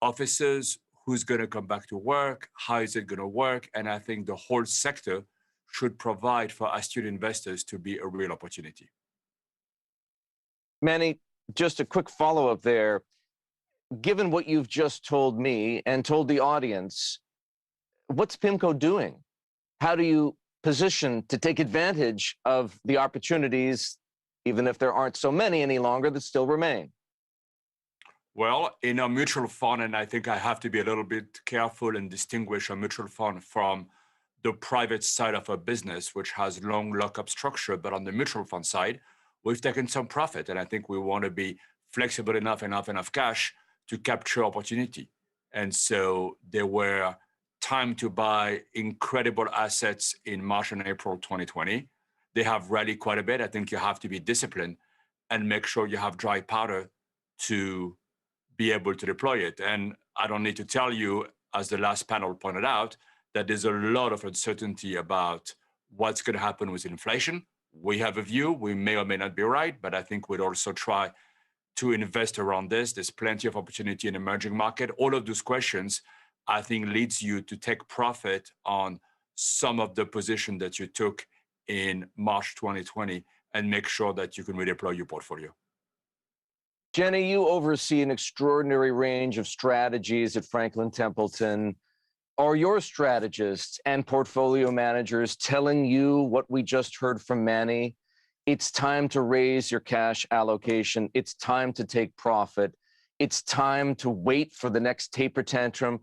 officers, who's going to come back to work, how is it going to work? And I think the whole sector should provide for astute investors to be a real opportunity. Manny, just a quick follow-up there. Given what you've just told me and told the audience, what's PIMCO doing? How do you position to take advantage of the opportunities, even if there aren't so many any longer, that still remain? Well, in a mutual fund, and I think I have to be a little bit careful and distinguish a mutual fund from the private side of a business, which has long lockup structure. But on the mutual fund side, we've taken some profit. And I think we want to be flexible enough and have enough cash to capture opportunity. And so there were time to buy incredible assets in March and April 2020. They have rallied quite a bit. I think you have to be disciplined and make sure you have dry powder to be able to deploy it. And I don't need to tell you, as the last panel pointed out, that there's a lot of uncertainty about what's going to happen with inflation. We have a view, we may or may not be right, but I think we'd also try to invest around this. There's plenty of opportunity in emerging market. All of those questions, I think, leads you to take profit on some of the position that you took in March 2020 and make sure that you can redeploy your portfolio. Jenny, you oversee an extraordinary range of strategies at Franklin Templeton. Are your strategists and portfolio managers telling you what we just heard from Manny? It's time to raise your cash allocation. It's time to take profit. It's time to wait for the next taper tantrum,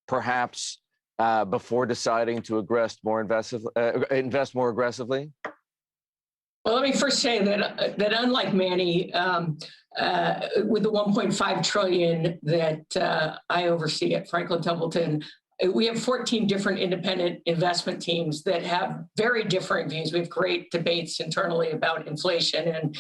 perhaps before deciding to invest more aggressively? Well, let me first say that unlike Manny, with the $1.5 trillion that I oversee at Franklin Templeton, we have 14 different independent investment teams that have very different views. We have great debates internally about inflation, and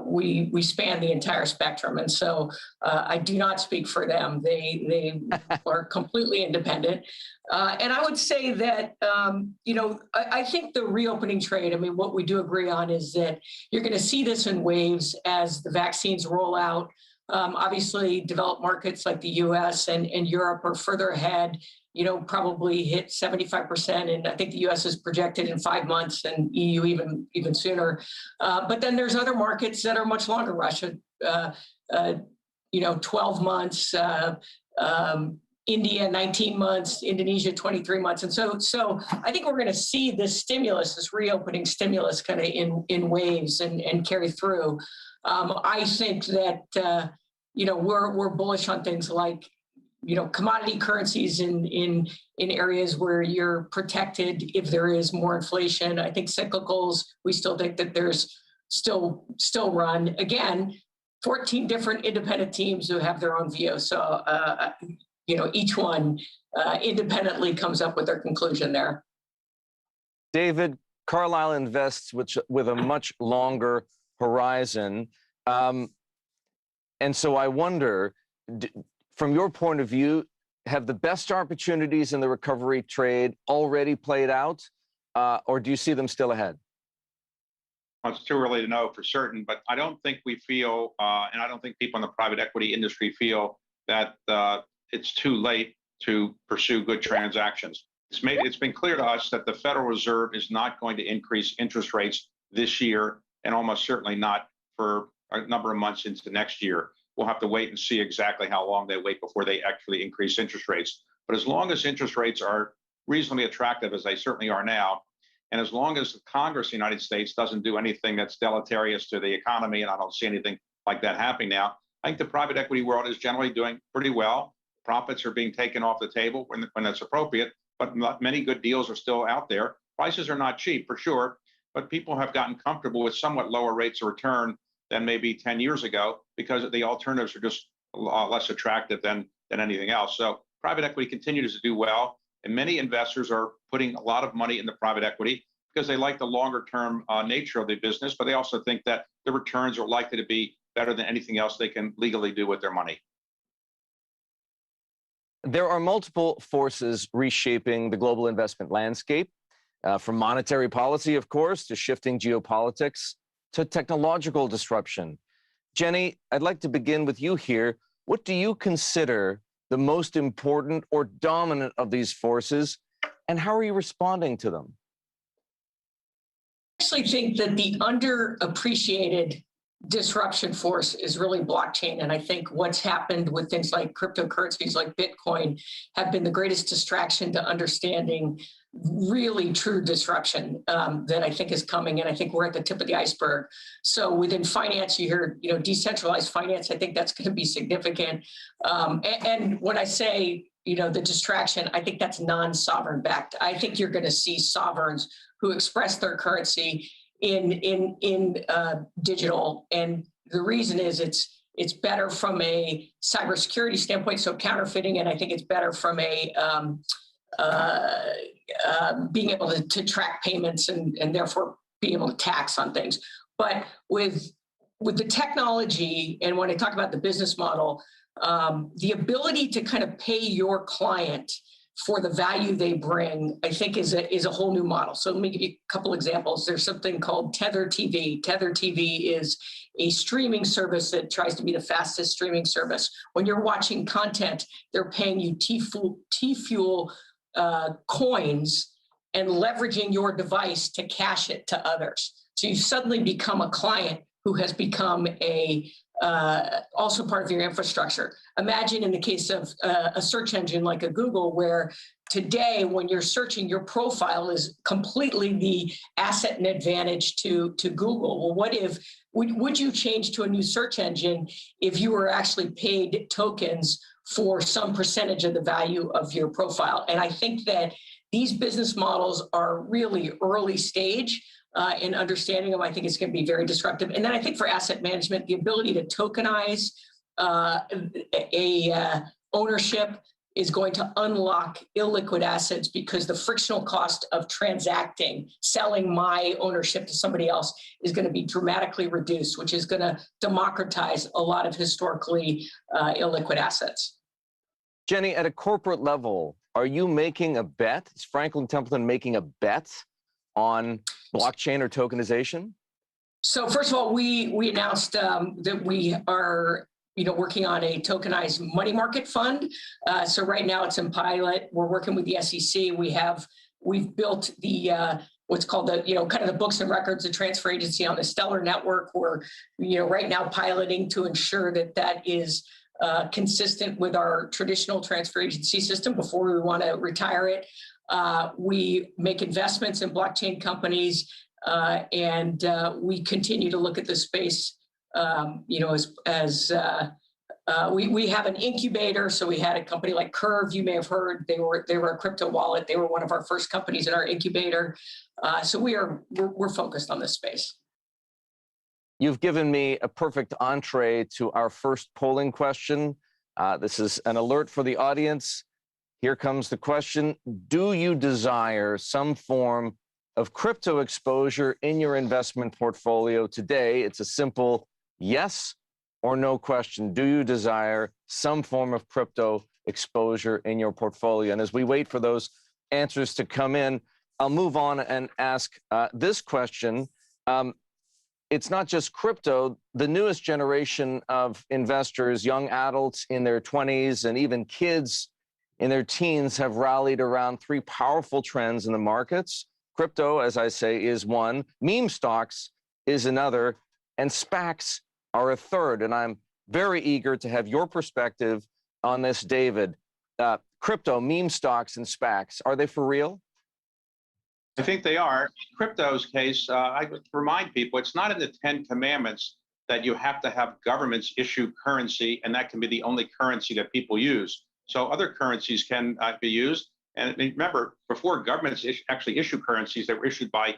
we span the entire spectrum. And so I do not speak for them. They are completely independent. And I would say that, I think the reopening trade, what we do agree on is that you're going to see this in waves as the vaccines roll out. Obviously, developed markets like the US and Europe are further ahead, probably hit 75%. And I think the US is projected in 5 months and EU even sooner. But then there's other markets that are much longer, Russia, 12 months, India, 19 months, Indonesia, 23 months. And so I think we're going to see this stimulus, this reopening stimulus kind of in waves and carry through. I think that, we're bullish on things like, commodity currencies in areas where you're protected if there is more inflation. I think cyclicals, we still think that there's still run. Again, 14 different independent teams who have their own view. So, each one independently comes up with their conclusion there. David, Carlyle invests with a much longer horizon. And so I wonder, from your point of view, have the best opportunities in the recovery trade already played out, or do you see them still ahead? Well, it's too early to know for certain, but I don't think we feel, and I don't think people in the private equity industry feel that it's too late to pursue good transactions. It's been clear to us that the Federal Reserve is not going to increase interest rates this year, and almost certainly not for a number of months into next year. We'll have to wait and see exactly how long they wait before they actually increase interest rates. But as long as interest rates are reasonably attractive, as they certainly are now, and as long as the Congress of the United States doesn't do anything that's deleterious to the economy, and I don't see anything like that happening now, I think the private equity world is generally doing pretty well. Profits are being taken off the table when that's appropriate, but many good deals are still out there. Prices are not cheap, for sure, but people have gotten comfortable with somewhat lower rates of return than maybe 10 years ago because the alternatives are just a lot less attractive than anything else. So private equity continues to do well, and many investors are putting a lot of money into private equity because they like the longer term nature of the business, but they also think that the returns are likely to be better than anything else they can legally do with their money. There are multiple forces reshaping the global investment landscape, from monetary policy, of course, to shifting geopolitics, to technological disruption. Jenny, I'd like to begin with you here. What do you consider the most important or dominant of these forces, and how are you responding to them? I actually think that the underappreciated disruption force is really blockchain. And I think what's happened with things like cryptocurrencies like Bitcoin have been the greatest distraction to understanding really true disruption that I think is coming. And I think we're at the tip of the iceberg. So within finance, you hear, decentralized finance. I think that's going to be significant. And when I say, the distraction, I think that's non-sovereign backed. I think you're going to see sovereigns who express their currency in digital, and the reason is it's better from a cybersecurity standpoint, so counterfeiting, and I think it's better from a being able to track payments and therefore being able to tax on things. But with the technology, and when I talk about the business model, the ability to kind of pay your client for the value they bring, I think is a whole new model. So let me give you a couple examples. There's something called Tether TV. Tether TV is a streaming service that tries to be the fastest streaming service. When you're watching content, they're paying you T-Fuel coins and leveraging your device to cash it to others. So you suddenly become a client who has become also part of your infrastructure. Imagine in the case of a search engine like a Google, where today when you're searching, your profile is completely the asset and advantage to Google. Well, would you change to a new search engine if you were actually paid tokens for some percentage of the value of your profile? And I think that these business models are really early stage. In understanding them, I think it's going to be very disruptive. And then I think for asset management, the ability to tokenize ownership is going to unlock illiquid assets, because the frictional cost of selling my ownership to somebody else is going to be dramatically reduced, which is going to democratize a lot of historically illiquid assets. Jenny, at a corporate level, are you making a bet? Is Franklin Templeton making a bet on blockchain or tokenization? So first of all, we announced that we are working on a tokenized money market fund. So right now it's in pilot. We're working with the SEC. We've built the what's called the kind of the books and records, the transfer agency on the Stellar network. We're right now piloting to ensure that is consistent with our traditional transfer agency system before we want to retire it. We make investments in blockchain companies, and we continue to look at the space. We have an incubator. So we had a company like Curve. You may have heard they were a crypto wallet. They were one of our first companies in our incubator. So we're focused on this space. You've given me a perfect entree to our first polling question. This is an alert for the audience. Here comes the question. Do you desire some form of crypto exposure in your investment portfolio today? It's a simple yes or no question. Do you desire some form of crypto exposure in your portfolio? And as we wait for those answers to come in, I'll move on and ask this question. It's not just crypto. The newest generation of investors, young adults in their 20s and even kids in their teens have rallied around three powerful trends in the markets. Crypto, as I say, is one. Meme stocks is another. And SPACs are a third. And I'm very eager to have your perspective on this, David. Crypto, meme stocks, and SPACs, are they for real? I think they are. In crypto's case, I would remind people it's not in the 10 Commandments that you have to have governments issue currency, and that can be the only currency that people use. So other currencies can be used. And remember, before governments actually issue currencies, they were issued by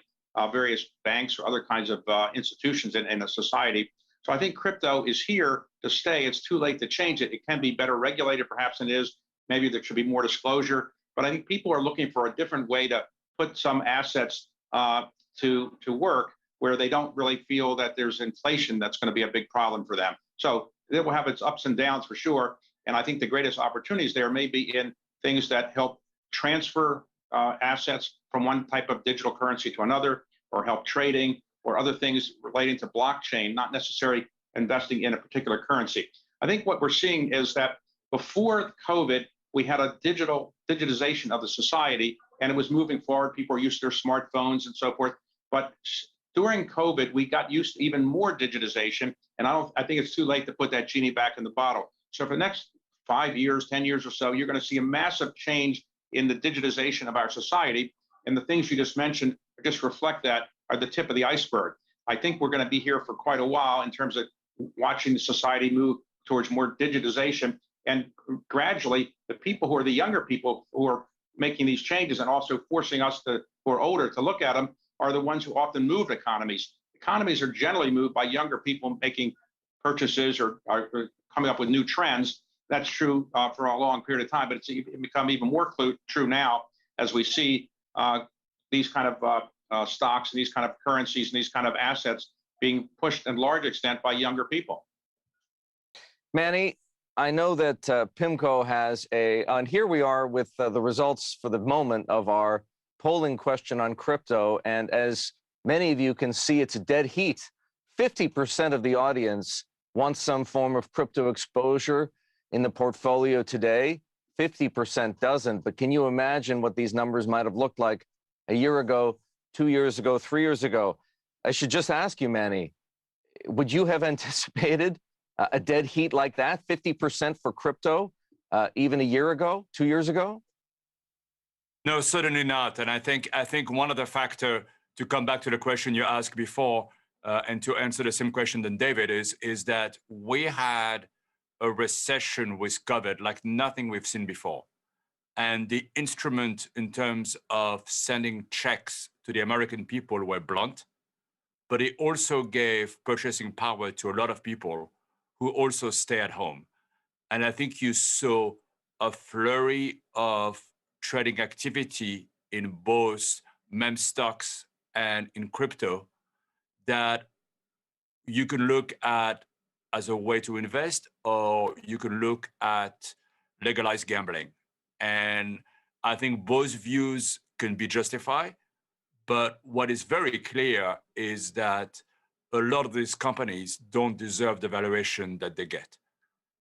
various banks or other kinds of institutions in a society. So I think crypto is here to stay. It's too late to change it. It can be better regulated, perhaps, than it is. Maybe there should be more disclosure. But I think people are looking for a different way to put some assets to work where they don't really feel that there's inflation that's going to be a big problem for them. So it will have its ups and downs for sure. And I think the greatest opportunities there may be in things that help transfer assets from one type of digital currency to another, or help trading, or other things relating to blockchain, not necessarily investing in a particular currency. I think what we're seeing is that before COVID, we had a digitization of the society, and it was moving forward. People were used to their smartphones and so forth. But during COVID, we got used to even more digitization, and I think it's too late to put that genie back in the bottle. So for the next 5 years, 10 years or so, you're going to see a massive change in the digitization of our society. And the things you just mentioned just reflect that, are the tip of the iceberg. I think we're going to be here for quite a while in terms of watching the society move towards more digitization. And gradually, the people who are the younger people who are making these changes and also forcing us who are older to look at them are the ones who often move economies. Economies are generally moved by younger people making purchases or coming up with new trends. That's true for a long period of time, but it's become even more true now as we see these kind of stocks and these kind of currencies and these kind of assets being pushed in large extent by younger people. Manny, I know that PIMCO has and here we are with the results for the moment of our polling question on crypto. And as many of you can see, it's a dead heat. 50% of the audience wants some form of crypto exposure in the portfolio today. 50% doesn't. But can you imagine what these numbers might have looked like a year ago, 2 years ago, 3 years ago? I should just ask you, Manny, would you have anticipated a dead heat like that, 50% for crypto, even a year ago, 2 years ago? No, certainly not. And I think one of the factors, to come back to the question you asked before, and to answer the same question than David, is that we had a recession with COVID like nothing we've seen before. And the instrument in terms of sending checks to the American people were blunt, but it also gave purchasing power to a lot of people who also stay at home. And I think you saw a flurry of trading activity in both meme stocks and in crypto that you can look at as a way to invest, or you can look at legalized gambling. And I think both views can be justified. But what is very clear is that a lot of these companies don't deserve the valuation that they get.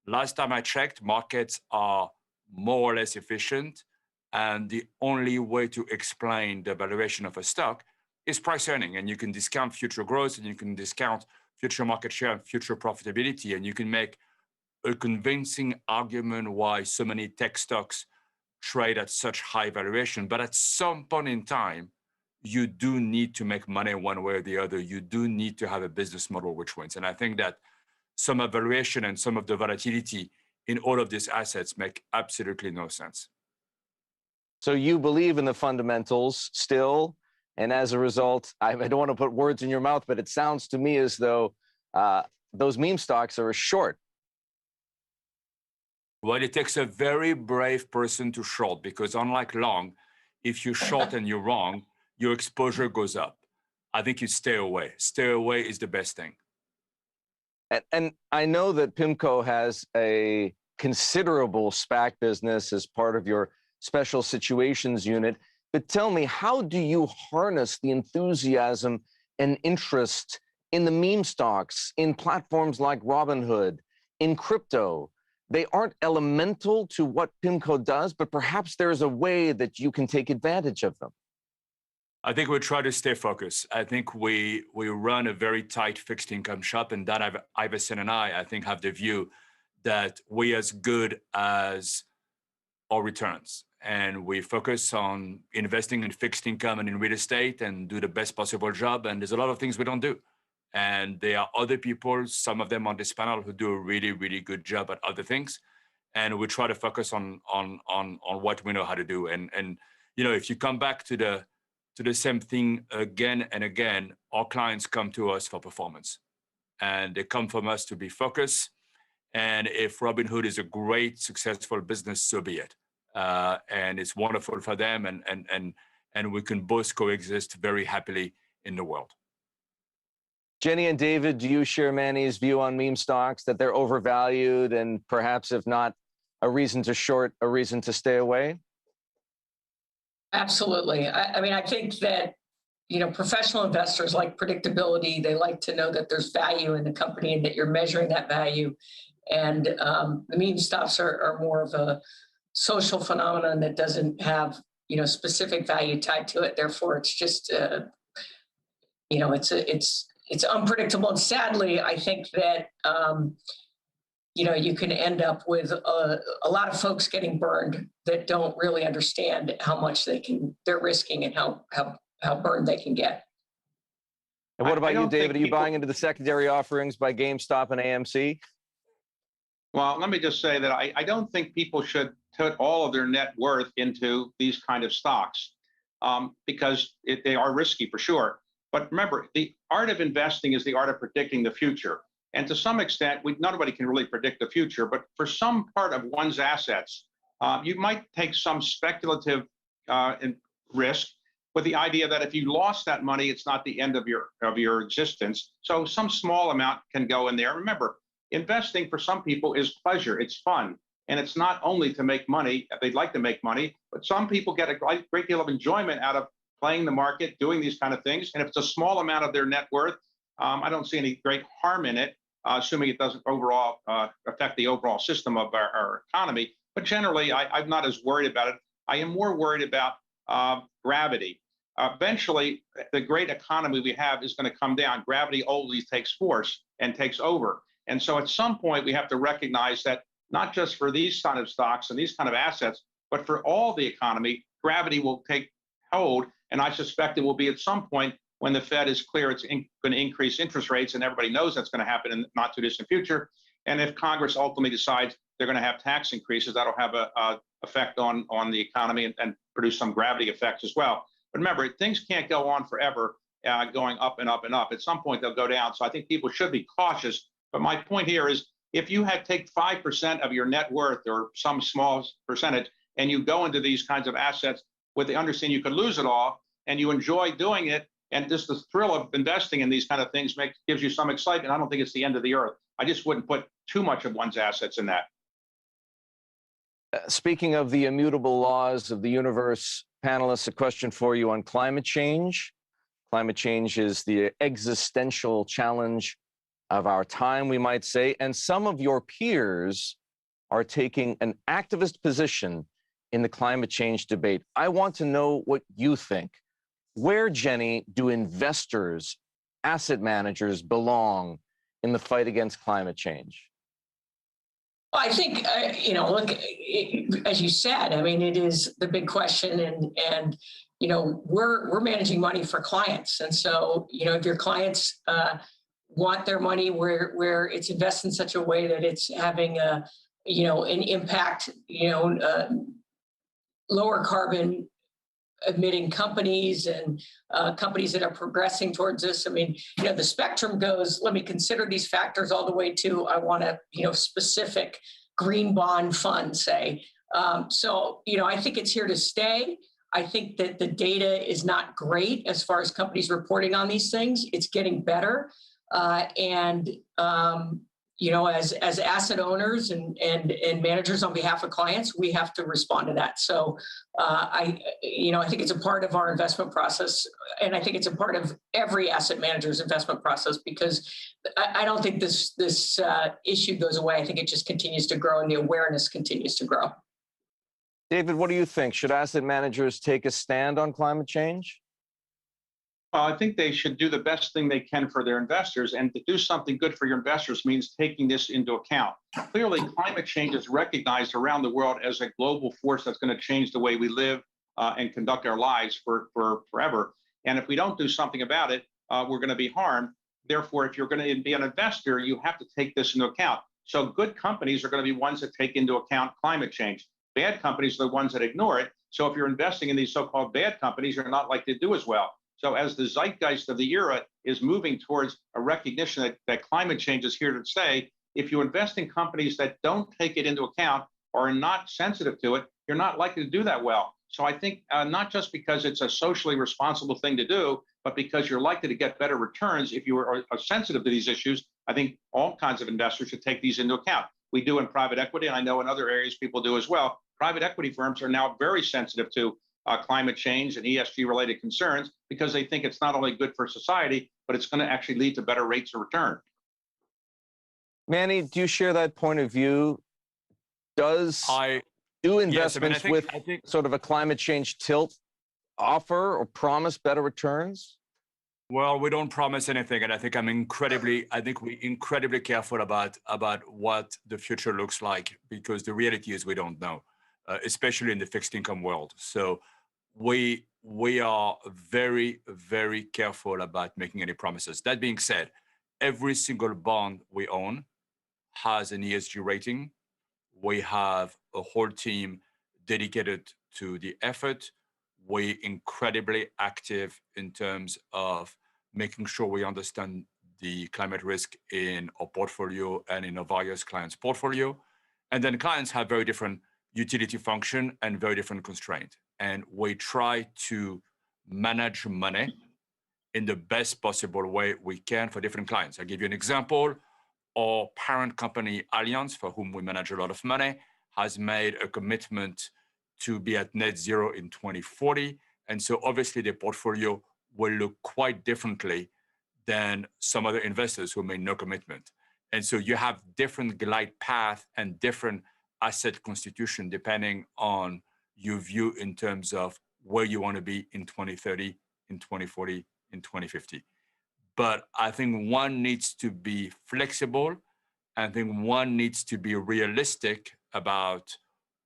Last time I checked, markets are more or less efficient. And the only way to explain the valuation of a stock is price earning. And you can discount future growth, and you can discount future market share and future profitability. And you can make a convincing argument why so many tech stocks trade at such high valuation. But at some point in time, you do need to make money one way or the other. You do need to have a business model which wins. And I think that some evaluation and some of the volatility in all of these assets make absolutely no sense. So you believe in the fundamentals still, and as a result, I don't want to put words in your mouth, but it sounds to me as though those meme stocks are a short. Well, it takes a very brave person to short, because unlike long, if you short and you're wrong, your exposure goes up. I think you stay away. Stay away is the best thing. And I know that PIMCO has a considerable SPAC business as part of your special situations unit. But tell me, how do you harness the enthusiasm and interest in the meme stocks, in platforms like Robinhood, in crypto, they aren't elemental to what PIMCO does, but perhaps there's a way that you can take advantage of them. I think we try to stay focused. I think we run a very tight fixed income shop, and Dan Iverson and I think, have the view that we as good as our returns. And we focus on investing in fixed income and in real estate and do the best possible job. And there's a lot of things we don't do. And there are other people, some of them on this panel, who do a really, really good job at other things. And we try to focus on what we know how to do. And you know, if you come back to the same thing again and again, our clients come to us for performance. And they come from us to be focused. And if Robinhood is a great, successful business, so be it. And it's wonderful for them, and we can both coexist very happily in the world. Jenny and David, do you share Manny's view on meme stocks, that they're overvalued and perhaps, if not a reason to short, a reason to stay away? Absolutely. I mean, I think that, you know, professional investors like predictability. They like to know that there's value in the company and that you're measuring that value. And the meme stocks are more of a social phenomenon that doesn't have, you know, specific value tied to it. Therefore, it's just, you know, it's unpredictable. And sadly, I think that, you know, you can end up with a lot of folks getting burned that don't really understand how much they're risking and how burned they can get. And what about you, David? Are you buying into the secondary offerings by GameStop and AMC? Well, let me just say that I don't think people should put all of their net worth into these kind of stocks because they are risky for sure. But remember, the art of investing is the art of predicting the future. And to some extent, nobody can really predict the future, but for some part of one's assets, you might take some speculative risk with the idea that if you lost that money, it's not the end of your existence. So some small amount can go in there. Remember, investing for some people is pleasure, it's fun. And it's not only to make money, they'd like to make money, but some people get a great deal of enjoyment out of playing the market, doing these kind of things. And if it's a small amount of their net worth, I don't see any great harm in it, assuming it doesn't overall affect the overall system of our economy. But generally, I'm not as worried about it. I am more worried about gravity. Eventually, the great economy we have is going to come down. Gravity always takes force and takes over. And so at some point, we have to recognize that not just for these kind of stocks and these kind of assets, but for all the economy, gravity will take hold. And I suspect it will be at some point when the Fed is clear it's going to increase interest rates, and everybody knows that's going to happen in the not too distant future. And if Congress ultimately decides they're going to have tax increases, that'll have a effect on the economy and produce some gravity effects as well. But remember, things can't go on forever going up and up and up. At some point, they'll go down. So I think people should be cautious. But my point here is, if you take 5% of your net worth or some small percentage, and you go into these kinds of assets with the understanding you could lose it all, and you enjoy doing it, and just the thrill of investing in these kind of things gives you some excitement, I don't think it's the end of the earth. I just wouldn't put too much of one's assets in that. Speaking of the immutable laws of the universe, panelists, a question for you on climate change. Climate change is the existential challenge of our time, we might say, and some of your peers are taking an activist position in the climate change debate. I want to know what you think. Where, Jenny, do investors, asset managers belong in the fight against climate change? Well, I think, you know, look, as you said, I mean, it is the big question, and you know, we're managing money for clients. And so, you know, if your clients want their money where it's invested in such a way that it's having a, you know, an impact, you know, lower carbon emitting companies and companies that are progressing towards this. I mean, you know, the spectrum goes, let me consider these factors all the way to, I want a, you know, specific green bond fund, say. So, you know, I think it's here to stay. I think that the data is not great as far as companies reporting on these things. It's getting better. And as asset owners and managers on behalf of clients, we have to respond to that. So I think it's a part of our investment process, and I think it's a part of every asset manager's investment process, because I don't think this issue goes away. I think it just continues to grow, and the awareness continues to grow. David, what do you think? Should asset managers take a stand on climate change? Well, I think they should do the best thing they can for their investors, and to do something good for your investors means taking this into account. Clearly, climate change is recognized around the world as a global force that's going to change the way we live and conduct our lives for forever. And if we don't do something about it, we're going to be harmed. Therefore, if you're going to be an investor, you have to take this into account. So good companies are going to be ones that take into account climate change. Bad companies are the ones that ignore it. So if you're investing in these so-called bad companies, you're not likely to do as well. So as the zeitgeist of the era is moving towards a recognition that climate change is here to stay, if you invest in companies that don't take it into account or are not sensitive to it, you're not likely to do that well. So I think not just because it's a socially responsible thing to do, but because you're likely to get better returns if you are sensitive to these issues, I think all kinds of investors should take these into account. We do in private equity, and I know in other areas people do as well. Private equity firms are now very sensitive to climate change and ESG-related concerns, because they think it's not only good for society, but it's going to actually lead to better rates of return. Manny, do you share that point of view? Do investments with sort of a climate change tilt offer or promise better returns? Well, we don't promise anything, and I think we're incredibly careful about what the future looks like, because the reality is we don't know, especially in the fixed income world. So we are very, very careful about making any promises. That being said, every single bond we own has an ESG rating. We have a whole team dedicated to the effort. We're incredibly active in terms of making sure we understand the climate risk in our portfolio and in our various clients' portfolio. And then clients have very different utility function and very different constraint. And we try to manage money in the best possible way we can for different clients. I'll give you an example. Our parent company, Allianz, for whom we manage a lot of money, has made a commitment to be at net zero in 2040. And so obviously the portfolio will look quite differently than some other investors who made no commitment. And so you have different glide path and different asset constitution depending on your view in terms of where you want to be in 2030, in 2040, in 2050. But I think one needs to be flexible. I think one needs to be realistic about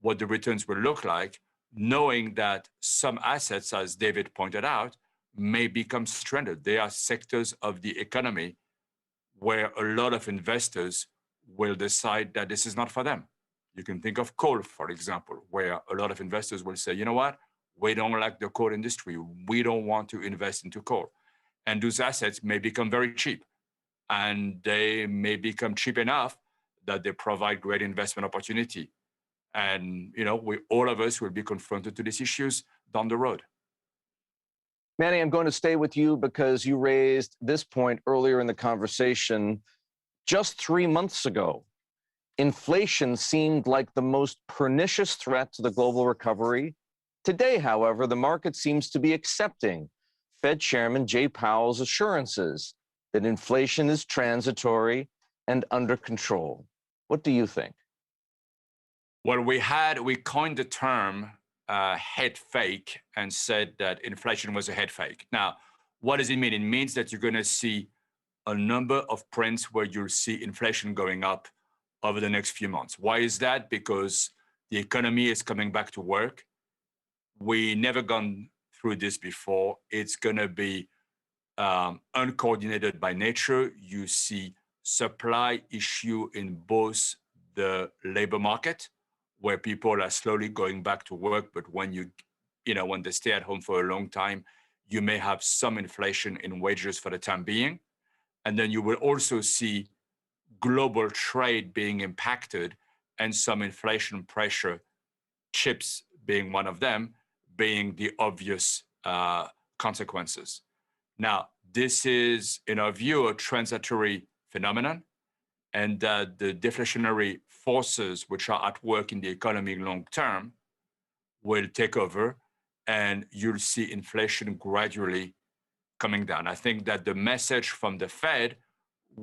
what the returns will look like, knowing that some assets, as David pointed out, may become stranded. There are sectors of the economy where a lot of investors will decide that this is not for them. You can think of coal, for example, where a lot of investors will say, you know what, we don't like the coal industry. We don't want to invest into coal. And those assets may become very cheap. And they may become cheap enough that they provide great investment opportunity. And, all of us will be confronted to these issues down the road. Manny, I'm going to stay with you because you raised this point earlier in the conversation. Just 3 months ago, inflation seemed like the most pernicious threat to the global recovery. Today, however, the market seems to be accepting Fed Chairman Jay Powell's assurances that inflation is transitory and under control. What do you think? Well, we coined the term head fake and said that inflation was a head fake. Now, what does it mean? It means that you're going to see a number of prints where you'll see inflation going up over the next few months. Why is that? Because the economy is coming back to work. We never gone through this before. It's going to be uncoordinated by nature. You see supply issue in both the labor market, where people are slowly going back to work, but when when they stay at home for a long time, you may have some inflation in wages for the time being. And then you will also see global trade being impacted and some inflation pressure, chips being one of them, being the obvious consequences. Now, this is, in our view, a transitory phenomenon. and that the deflationary forces which are at work in the economy long term will take over, and you'll see inflation gradually coming down. I think that the message from the Fed,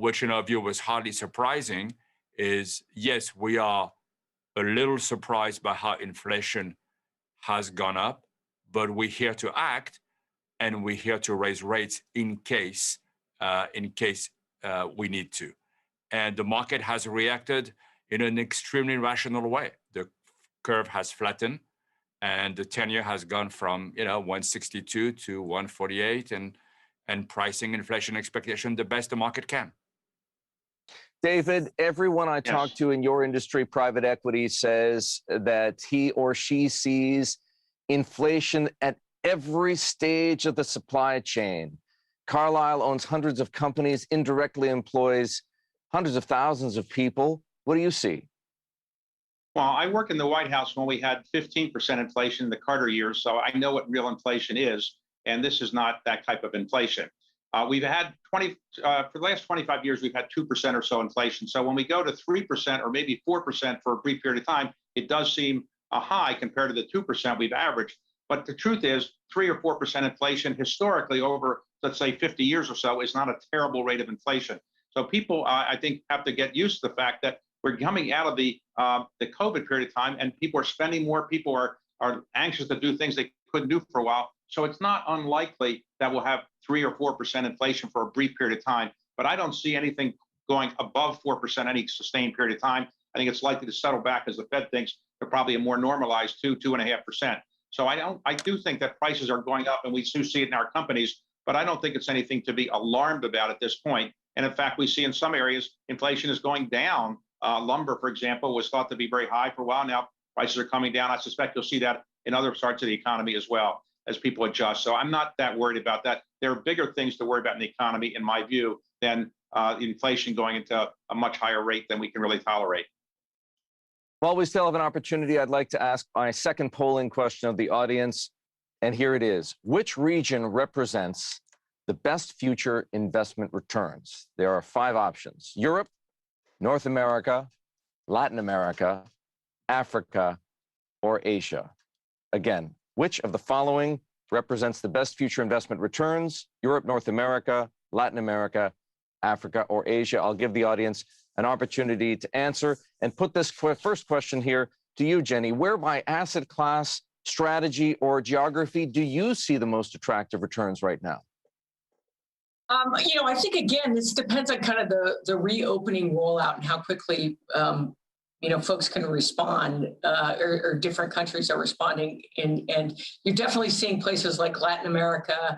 which in our view was hardly surprising, is yes, we are a little surprised by how inflation has gone up, but we're here to act, and we're here to raise rates in case we need to. And the market has reacted in an extremely rational way. The curve has flattened, and the 10-year has gone from 162 to 148, and pricing inflation expectation the best the market can. David, everyone I talk to in your industry, private equity, says that he or she sees inflation at every stage of the supply chain. Carlyle owns hundreds of companies, indirectly employs hundreds of thousands of people. What do you see? Well, I work in the White House when we had 15% inflation in the Carter years, so I know what real inflation is, and this is not that type of inflation. We've had for the last 25 years, we've had 2% or so inflation. So when we go to 3% or maybe 4% for a brief period of time, it does seem a high compared to the 2% we've averaged. But the truth is, 3 or 4% inflation historically over, let's say, 50 years or so is not a terrible rate of inflation. So people, I think, have to get used to the fact that we're coming out of the COVID period of time, and people are spending more. People are anxious to do things they couldn't do for a while. So it's not unlikely that we'll have 3 or 4% inflation for a brief period of time. But I don't see anything going above 4% any sustained period of time. I think it's likely to settle back, as the Fed thinks, to probably a more normalized 2.5%. So I do think that prices are going up, and we do see it in our companies, but I don't think it's anything to be alarmed about at this point. And in fact, we see in some areas inflation is going down. Lumber, for example, was thought to be very high for a while. Now prices are coming down. I suspect you'll see that in other parts of the economy as well as people adjust. So I'm not that worried about that. There are bigger things to worry about in the economy, in my view, than inflation going into a much higher rate than we can really tolerate. While we still have an opportunity, I'd like to ask my second polling question of the audience, and here it is. Which region represents the best future investment returns? There are 5 options: Europe, North America, Latin America, Africa, or Asia. Again, which of the following represents the best future investment returns? Europe, North America, Latin America, Africa, or Asia? I'll give the audience an opportunity to answer, and put this first question here to you, Jenny. Where by asset class, strategy, or geography do you see the most attractive returns right now? I think, again, this depends on kind of the reopening rollout and how quickly, folks can respond, or different countries are responding. And you're definitely seeing places like Latin America,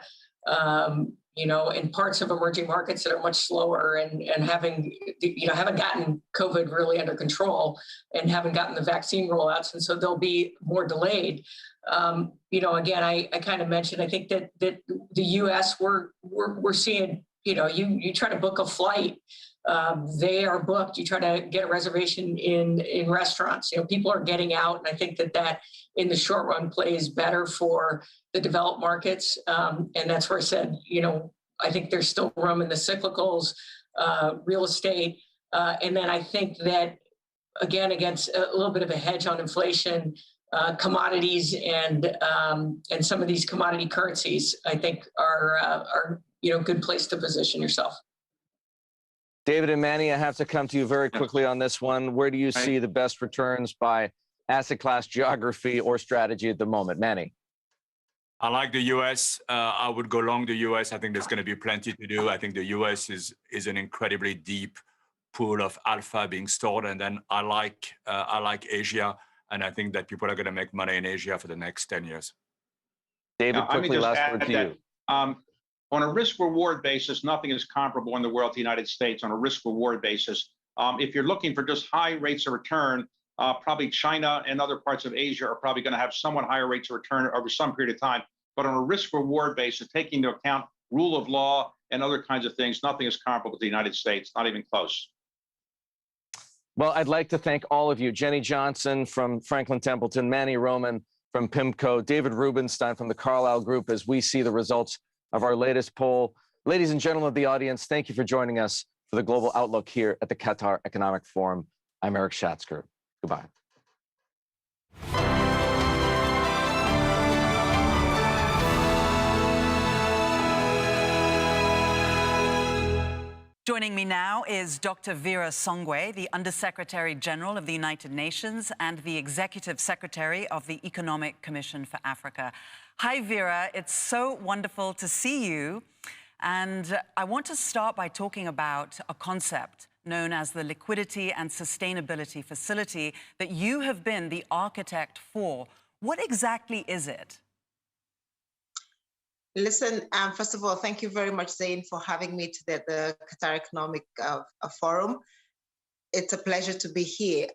in parts of emerging markets that are much slower and haven't gotten COVID really under control and haven't gotten the vaccine rollouts. And so they'll be more delayed. Again, I kind of mentioned, I think that the U.S. we're seeing, you try to book a flight, they are booked. You try to get a reservation in restaurants. People are getting out, and I think that in the short run plays better for the developed markets. And that's where I said, I think there's still room in the cyclicals, real estate, and then I think that, again, against a little bit of a hedge on inflation, commodities and some of these commodity currencies, I think are good place to position yourself. David and Manny, I have to come to you very quickly on this one. Where do you see the best returns by asset class, geography, or strategy at the moment? Manny. I like the U.S. I would go long the U.S. I think there's going to be plenty to do. I think the U.S. is an incredibly deep pool of alpha being stored. And then I like Asia, and I think that people are going to make money in Asia for the next 10 years. David, quickly, last word to you. On a risk-reward basis, nothing is comparable in the world to the United States on a risk-reward basis. If you're looking for just high rates of return, probably China and other parts of Asia are probably going to have somewhat higher rates of return over some period of time. But on a risk-reward basis, taking into account rule of law and other kinds of things, nothing is comparable to the United States, not even close. Well, I'd like to thank all of you. Jenny Johnson from Franklin Templeton, Manny Roman from PIMCO, David Rubenstein from the Carlyle Group, as we see the results of our latest poll. Ladies and gentlemen of the audience, thank you for joining us For the Global Outlook here at the Qatar Economic Forum, I'm Eric Schatzker. Goodbye. Joining me now is Dr. Vera Songwe, the Undersecretary General of the United Nations and the Executive Secretary of the Economic Commission for Africa. Hi, Vera. It's so wonderful to see you. And I want to start by talking about a concept known as the Liquidity and Sustainability Facility that you have been the architect for. What exactly is it? Listen, first of all, thank you very much, Zain, for having me today at the Qatar Economic Forum. It's a pleasure to be here.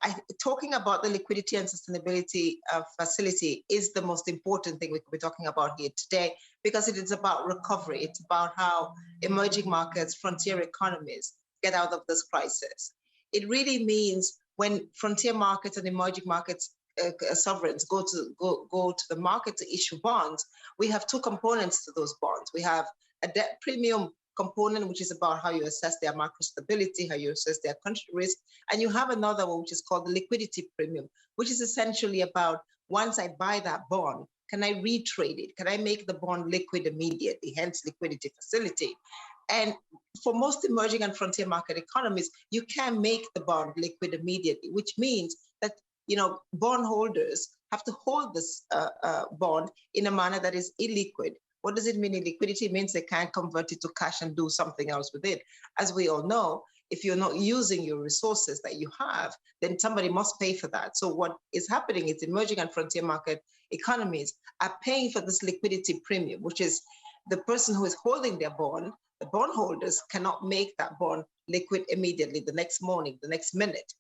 Talking about the Liquidity and Sustainability Facility is the most important thing we could be talking about here today, because it is about recovery. It's about how emerging markets, frontier economies get out of this crisis. It really means when frontier markets and emerging markets sovereigns go to the market to issue bonds, we have two components to those bonds. We have a debt premium component, which is about how you assess their macro stability, how you assess their country risk. And you have another one, which is called the liquidity premium, which is essentially about, once I buy that bond, can I retrade it? Can I make the bond liquid immediately, hence liquidity facility? And for most emerging and frontier market economies, you can make the bond liquid immediately, which means that bondholders have to hold this bond in a manner that is illiquid. What does it mean, illiquidity? It means they can't convert it to cash and do something else with it. As we all know, if you're not using your resources that you have, then somebody must pay for that. So what is happening is emerging and frontier market economies are paying for this liquidity premium, which is the person who is holding their bond. The bondholders cannot make that bond liquid immediately, the next morning, the next minute.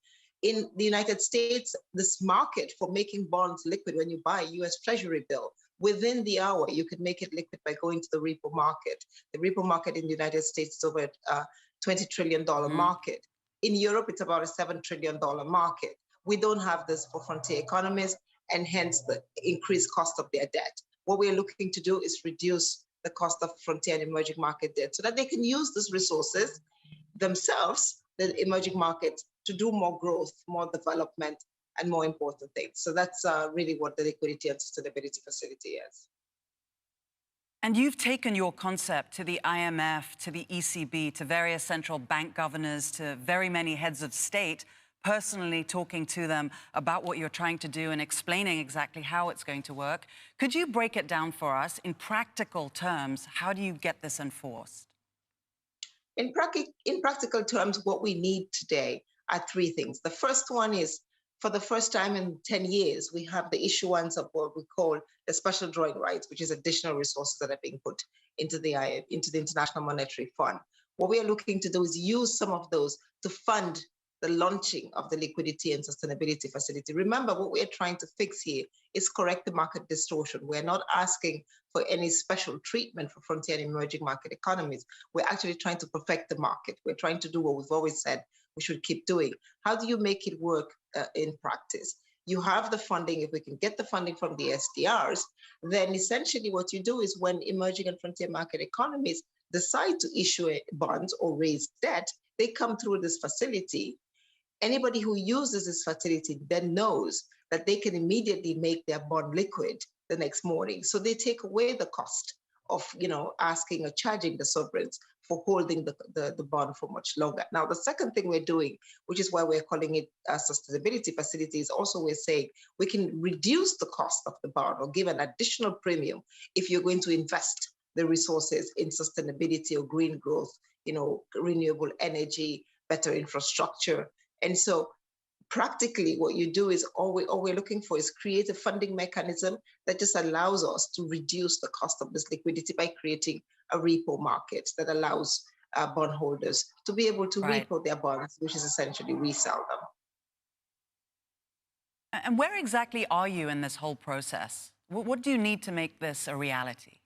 In the United States, this market for making bonds liquid, when you buy a US Treasury bill, within the hour, you can make it liquid by going to the repo market. The repo market in the United States is over a $20 trillion market. In Europe, it's about a $7 trillion market. We don't have this for frontier economies, and hence the increased cost of their debt. What we're looking to do is reduce the cost of frontier and emerging market debt so that they can use these resources themselves, the emerging markets, to do more growth, more development, and more important things. So that's really what the Liquidity and Sustainability Facility is. And you've taken your concept to the IMF, to the ECB, to various central bank governors, to very many heads of state, personally talking to them about what you're trying to do and explaining exactly how it's going to work. Could you break it down for us in practical terms? How do you get this enforced? In practical terms, what we need today are three things. The first one is, for the first time in 10 years, we have the issuance of what we call the special drawing rights, which is additional resources that are being put into the International Monetary Fund. What we are looking to do is use some of those to fund the launching of the Liquidity and Sustainability Facility. Remember, what we are trying to fix here is correct the market distortion. We're not asking for any special treatment for frontier and emerging market economies. We're actually trying to perfect the market. We're trying to do what we've always said we should keep doing. How do you make it work in practice? You have the funding. If we can get the funding from the SDRs, then essentially what you do is, when emerging and frontier market economies decide to issue bonds or raise debt, they come through this facility. Anybody who uses this facility then knows that they can immediately make their bond liquid the next morning. So they take away the cost of asking or charging the sovereigns for holding the bond for much longer. Now, the second thing we're doing, which is why we're calling it a sustainability facility, is also we're saying we can reduce the cost of the bond or give an additional premium if you're going to invest the resources in sustainability or green growth, renewable energy, better infrastructure. And so practically what you do is all we're looking for is create a funding mechanism that just allows us to reduce the cost of this liquidity by creating a repo market that allows bondholders to be able to repo their bonds, which is essentially resell them. And where exactly are you in this whole process? What do you need to make this a reality?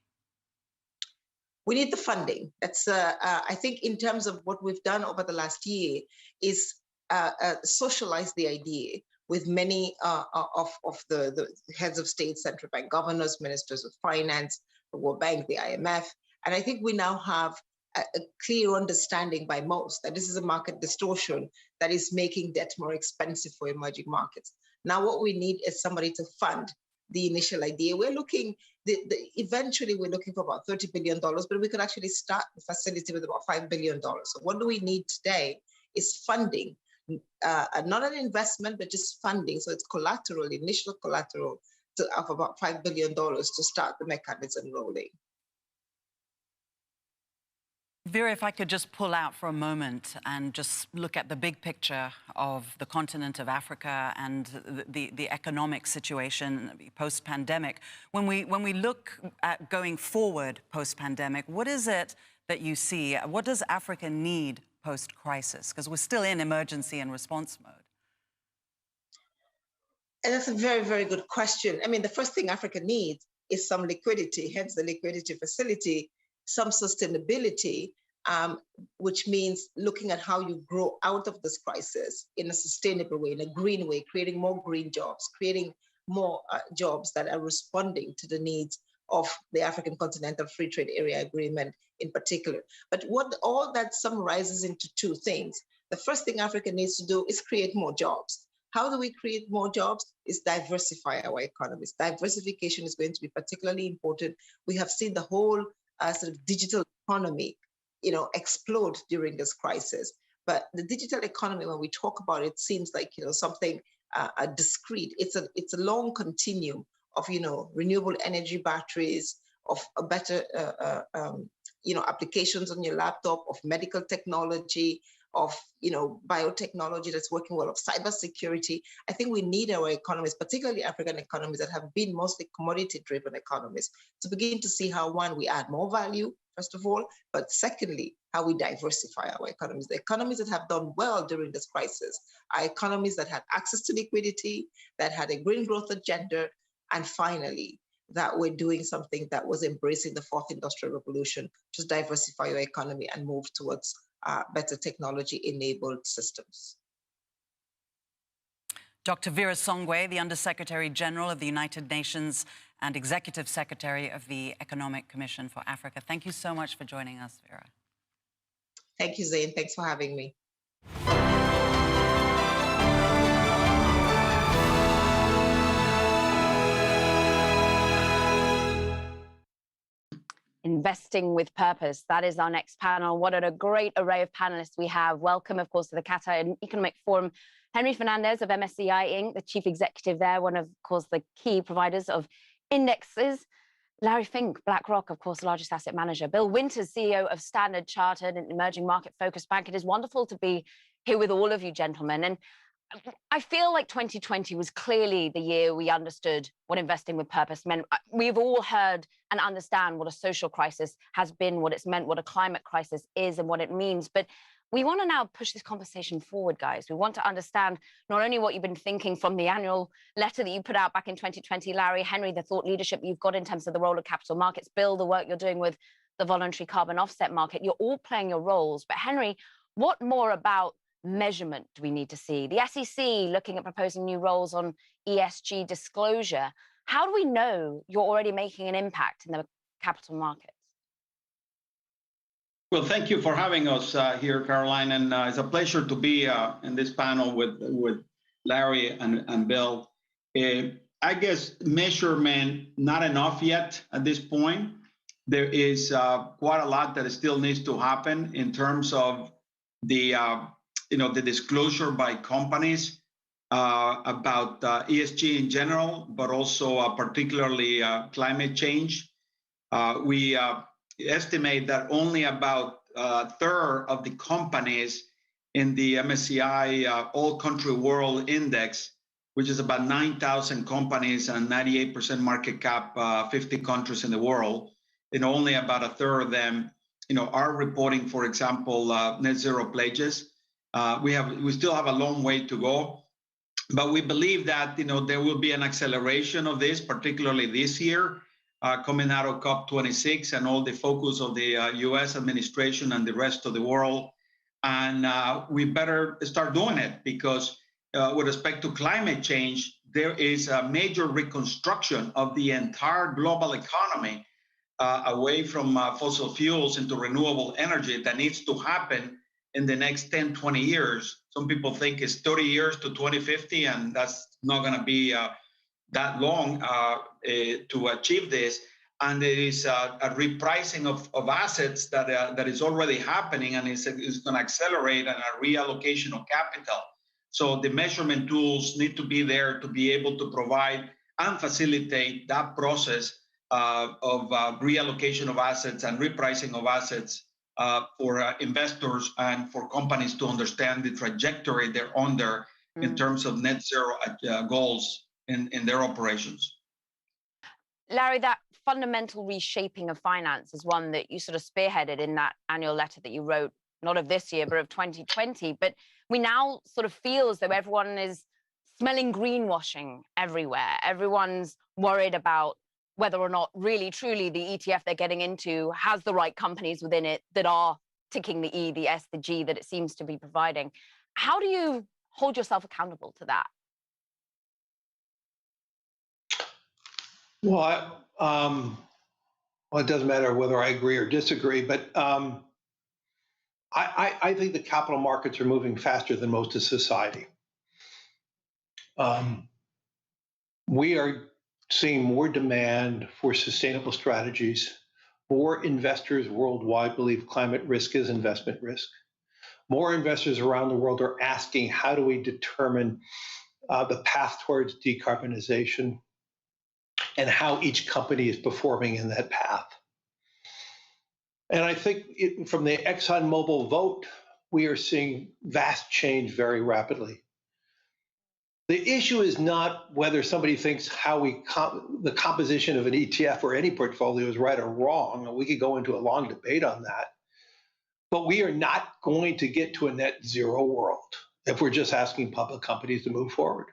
We need the funding. That's, I think, in terms of what we've done over the last year is socialize the idea with many of the heads of state, central bank governors, ministers of finance, the World Bank, the IMF. And I think we now have a clear understanding by most that this is a market distortion that is making debt more expensive for emerging markets. Now, what we need is somebody to fund the initial idea. We're looking, eventually we're looking for about $30 billion, but we could actually start the facility with about $5 billion. So what do we need today is funding, not an investment, but just funding. So it's collateral, initial collateral of about $5 billion to start the mechanism rolling. Vera, if I could just pull out for a moment and just look at the big picture of the continent of Africa and the economic situation post-pandemic. When we look at going forward post-pandemic, what is it that you see? What does Africa need post-crisis? Because we're still in emergency and response mode. And that's a very, very good question. I mean, the first thing Africa needs is some liquidity, hence the liquidity facility, some sustainability, which means looking at how you grow out of this crisis in a sustainable way, in a green way, creating more green jobs, creating more jobs that are responding to the needs of the African Continental Free Trade Area Agreement in particular. But what all that summarizes into two things. The first thing Africa needs to do is create more jobs. How do we create more jobs? Is diversify our economies. Diversification is going to be particularly important. We have seen the whole sort of digital economy, explode during this crisis. But the digital economy, when we talk about it, seems like something discrete. It's a long continuum of renewable energy batteries, of a better applications on your laptop, of medical technology, of biotechnology that's working well, of cybersecurity. I think we need our economies, particularly African economies that have been mostly commodity-driven economies, to begin to see how, one, we add more value, first of all, but secondly, how we diversify our economies. The economies that have done well during this crisis are economies that had access to liquidity, that had a green growth agenda, and finally, that we're doing something that was embracing the fourth industrial revolution, just diversify your economy and move towards better technology-enabled systems. Dr. Vera Songwe, the Undersecretary General of the United Nations and Executive Secretary of the Economic Commission for Africa. Thank you so much for joining us, Vera. Thank you, Zain. Thanks for having me. Investing with purpose. That is our next panel. What a great array of panelists we have. Welcome, of course, to the Qatar Economic Forum, Henry Fernandez of MSCI Inc., the chief executive there, one of course, the key providers of indexes. Larry Fink, Blackrock, of course, the largest asset manager. Bill Winters, CEO of Standard Chartered, an emerging market-focused bank. It is wonderful to be here with all of you, gentlemen. And I feel like 2020 was clearly the year we understood what investing with purpose meant. We've all heard and understand what a social crisis has been, what it's meant, what a climate crisis is, and what it means. But we want to now push this conversation forward, guys. We want to understand not only what you've been thinking from the annual letter that you put out back in 2020, Larry, Henry, the thought leadership you've got in terms of the role of capital markets, Bill, the work you're doing with the voluntary carbon offset market. You're all playing your roles. But Henry, what more about measurement do we need to see? The SEC looking at proposing new roles on ESG disclosure. How do we know you're already making an impact in the capital markets? Well, thank you for having us here, Caroline, and it's a pleasure to be in this panel with Larry and Bill. I guess measurement, not enough yet at this point. There is quite a lot that still needs to happen in terms of the the disclosure by companies about ESG in general, but also particularly climate change. We estimate that only about a third of the companies in the MSCI All Country World Index, which is about 9,000 companies and 98% market cap, 50 countries in the world, and only about a third of them, are reporting, for example, net zero pledges. We still have a long way to go, but we believe that there will be an acceleration of this, particularly this year, coming out of COP26 and all the focus of the U.S. administration and the rest of the world. And we better start doing it because with respect to climate change, there is a major reconstruction of the entire global economy away from fossil fuels into renewable energy that needs to happen in the next 10, 20 years. Some people think it's 30 years to 2050, and that's not going to be that long to achieve this. And there is a repricing of assets that is already happening, and is going to accelerate, and a reallocation of capital. So the measurement tools need to be there to be able to provide and facilitate that process of reallocation of assets and repricing of assets for investors and for companies to understand the trajectory they're on there in terms of net zero goals in their operations. Larry, that fundamental reshaping of finance is one that you sort of spearheaded in that annual letter that you wrote, not of this year, but of 2020. But we now sort of feel as though everyone is smelling greenwashing everywhere. Everyone's worried about whether or not really, truly the ETF they're getting into has the right companies within it that are ticking the E, the S, the G that it seems to be providing. How do you hold yourself accountable to that? Well, it doesn't matter whether I agree or disagree, but I think the capital markets are moving faster than most of society. We are seeing more demand for sustainable strategies. More investors worldwide believe climate risk is investment risk. More investors around the world are asking, how do we determine the path towards decarbonization and how each company is performing in that path? And I think from the ExxonMobil vote, we are seeing vast change very rapidly. The issue is not whether somebody thinks how the composition of an ETF or any portfolio is right or wrong. We could go into a long debate on that. But we are not going to get to a net zero world if we're just asking public companies to move forward.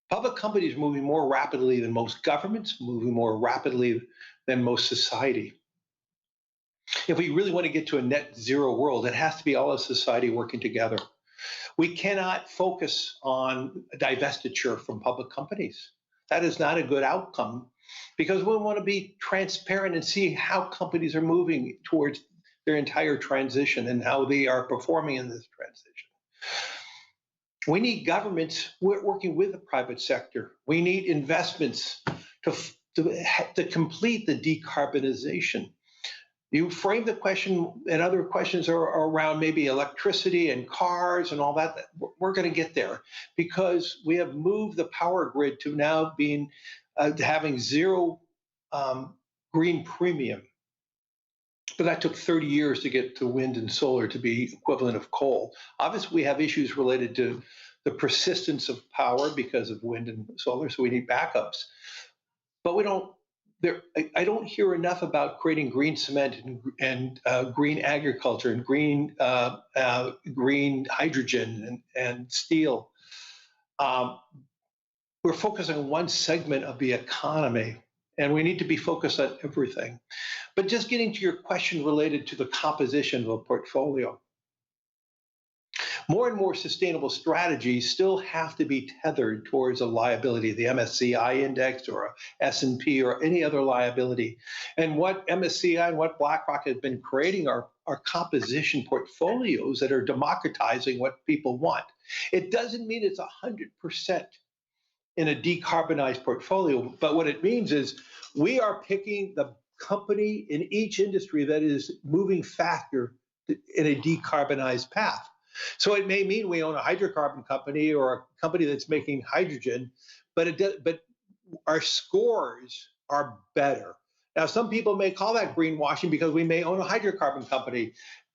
Public companies are moving more rapidly than most governments, moving more rapidly than most society. If we really want to get to a net zero world, it has to be all of society working together. We cannot focus on divestiture from public companies. That is not a good outcome, because we want to be transparent and see how companies are moving towards their entire transition and how they are performing in this transition. We need governments working with the private sector. We need investments to complete the decarbonization. You frame the question, and other questions are around maybe electricity and cars and all that. We're going to get there because we have moved the power grid to now being having zero green premium. But that took 30 years to get to wind and solar to be equivalent of coal. Obviously, we have issues related to the persistence of power because of wind and solar, so we need backups. But we don't. I don't hear enough about creating green cement and green agriculture and green hydrogen and steel. We're focusing on one segment of the economy, and we need to be focused on everything. But just getting to your question related to the composition of a portfolio. More and more sustainable strategies still have to be tethered towards a liability, the MSCI index or a S&P or any other liability. And what MSCI and what Blackrock has been creating are composition portfolios that are democratizing what people want. It doesn't mean it's 100% in a decarbonized portfolio, but what it means is we are picking the company in each industry that is moving faster in a decarbonized path. So it may mean we own a hydrocarbon company or a company that's making hydrogen, but our scores are better. Now, some people may call that greenwashing because we may own a hydrocarbon company.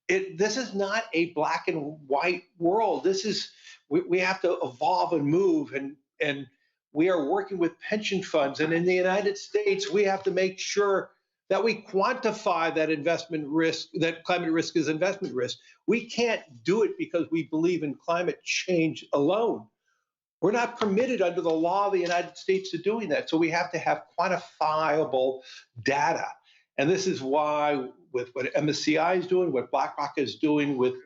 This is not a black and white world. This is we have to evolve and move, and we are working with pension funds. And in the United States, we have to make sure that we quantify that investment risk, that climate risk is investment risk. We can't do it because we believe in climate change alone. We're not permitted under the law of the United States to doing that. So we have to have quantifiable data. And this is why with what MSCI is doing, what Blackrock is doing with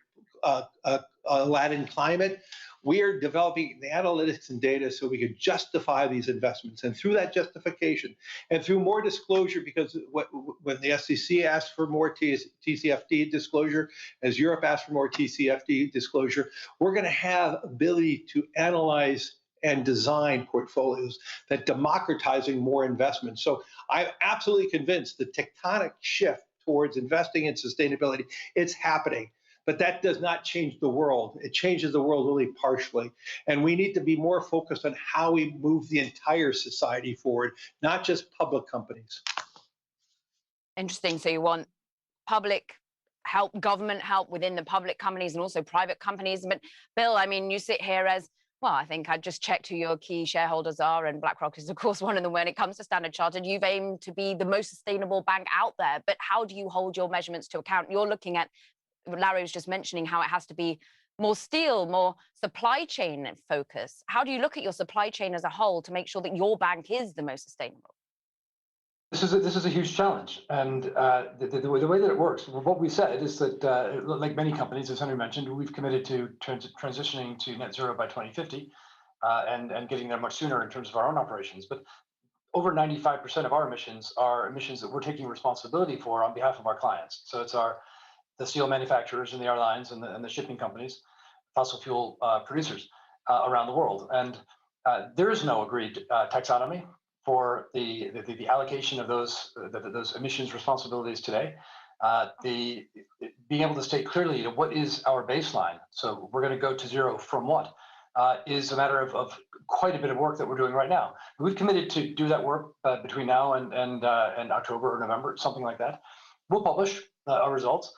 Aladdin Climate, We are developing the analytics and data so we can justify these investments. And through that justification and through more disclosure, because when the SEC asked for more TCFD disclosure, as Europe asked for more TCFD disclosure, we're going to have ability to analyze and design portfolios that democratizing more investment. So I'm absolutely convinced the tectonic shift towards investing in sustainability, it's happening. But that does not change the world. It changes the world really partially. And we need to be more focused on how we move the entire society forward, not just public companies. Interesting. So you want public help, government help within the public companies and also private companies. But Bill, I mean, you sit here as, well, I think I just checked who your key shareholders are, and Blackrock is, of course, one of them when it comes to Standard Chartered. You've aimed to be the most sustainable bank out there. But how do you hold your measurements to account? You're looking at, Larry was just mentioning how it has to be more steel, more supply chain focus. How do you look at your supply chain as a whole to make sure that your bank is the most sustainable? This is a huge challenge, and the way that it works, what we said is that, like many companies, as Henry mentioned, we've committed to transitioning to net zero by 2050, and getting there much sooner in terms of our own operations. But over 95% of our emissions are emissions that we're taking responsibility for on behalf of our clients. So it's the steel manufacturers and the airlines and the shipping companies, fossil fuel producers around the world, and there is no agreed taxonomy for the allocation of those emissions responsibilities today. Being able to state clearly what is our baseline, so we're going to go to zero from what, is a matter of quite a bit of work that we're doing right now. We've committed to do that work between now and October or November, something like that. We'll publish our results.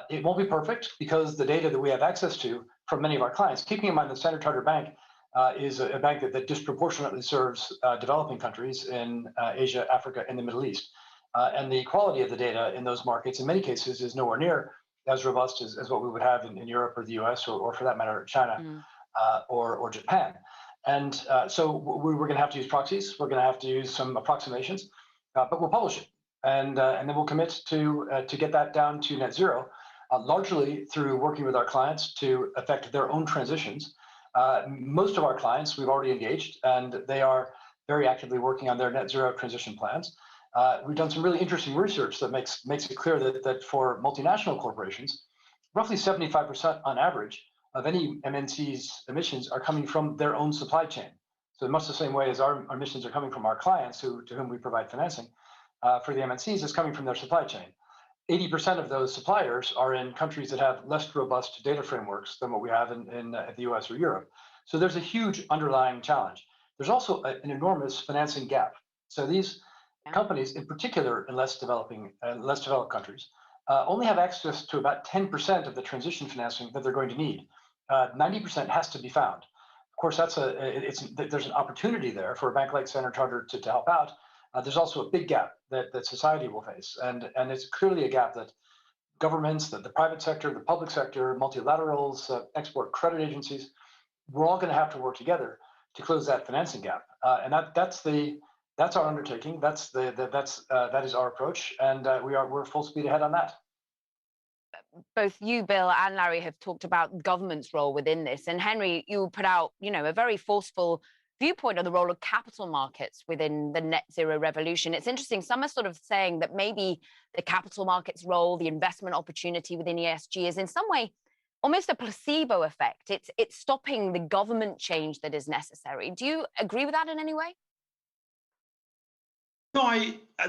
It won't be perfect because the data that we have access to from many of our clients, keeping in mind the Standard Chartered Bank is a bank that disproportionately serves developing countries in Asia, Africa, and the Middle East. And the quality of the data in those markets, in many cases, is nowhere near as robust as what we would have in Europe or the US, or for that matter, China or Japan. And so we're going to have to use proxies. We're going to have to use some approximations, but we'll publish it. And then we'll commit to get that down to net zero, largely through working with our clients to affect their own transitions. Most of our clients we've already engaged, and they are very actively working on their net zero transition plans. We've done some really interesting research that makes it clear that for multinational corporations, roughly 75% on average of any MNC's emissions are coming from their own supply chain. So in much the same way as our emissions are coming from our clients to whom we provide financing, for the MNCs is coming from their supply chain. 80% of those suppliers are in countries that have less robust data frameworks than what we have in the US or Europe. So there's a huge underlying challenge. There's also an enormous financing gap. So these companies, in particular in less developed countries, only have access to about 10% of the transition financing that they're going to need. 90% has to be found. Of course, there's an opportunity there for a bank like Standard Chartered to help out. There's also a big gap that society will face, and it's clearly a gap that governments, the private sector, the public sector, multilaterals, export credit agencies, we're all going to have to work together to close that financing gap, and that's our undertaking. That is our approach, and we're full speed ahead on that. Both you, Bill, and Larry have talked about government's role within this, and Henry, you put out a very forceful viewpoint on the role of capital markets within the net zero revolution. It's interesting. Some are sort of saying that maybe the capital markets role, the investment opportunity within ESG is in some way almost a placebo effect. It's stopping the government change that is necessary. Do you agree with that in any way? No,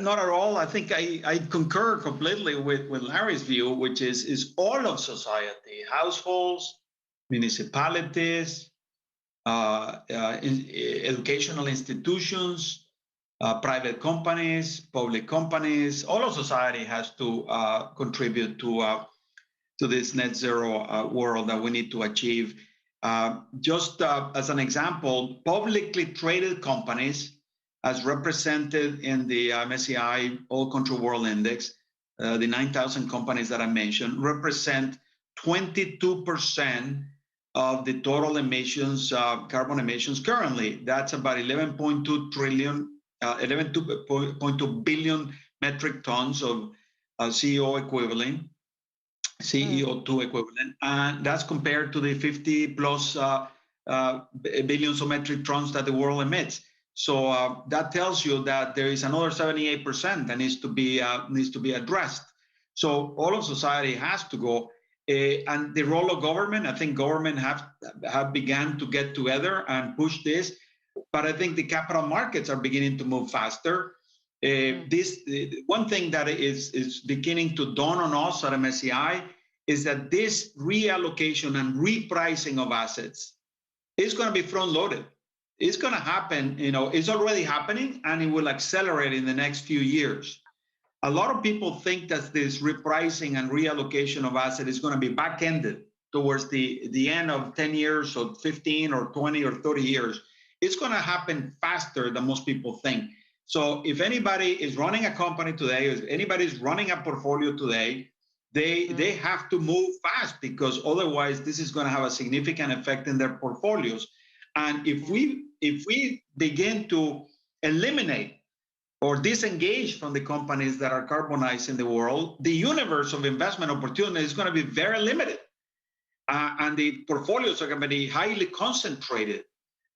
not at all. I think I concur completely with Larry's view, which is all of society, households, municipalities, educational institutions, private companies, public companies, all of society has to contribute to this net zero world that we need to achieve. Just as an example, publicly traded companies, as represented in the MSCI All Country World Index, the 9,000 companies that I mentioned, represent 22% of the total emissions, carbon emissions currently. That's about 11.2 billion metric tons of CO2 equivalent, and that's compared to the 50 plus billions of metric tons that the world emits. So that tells you that there is another 78% that needs to be addressed. So all of society has to go. And the role of government, I think government have begun to get together and push this, but I think the capital markets are beginning to move faster. One thing that is beginning to dawn on us at MSCI is that this reallocation and repricing of assets is going to be front-loaded. It's going to happen, it's already happening, and it will accelerate in the next few years. A lot of people think that this repricing and reallocation of assets is going to be back-ended towards the end of 10 years or 15 or 20 or 30 years. It's going to happen faster than most people think. So if anybody is running a company today, if anybody is running a portfolio today, they have to move fast, because otherwise this is going to have a significant effect in their portfolios. And if we begin to eliminate or disengage from the companies that are carbonized in the world, the universe of investment opportunity is going to be very limited. And the portfolios are going to be highly concentrated.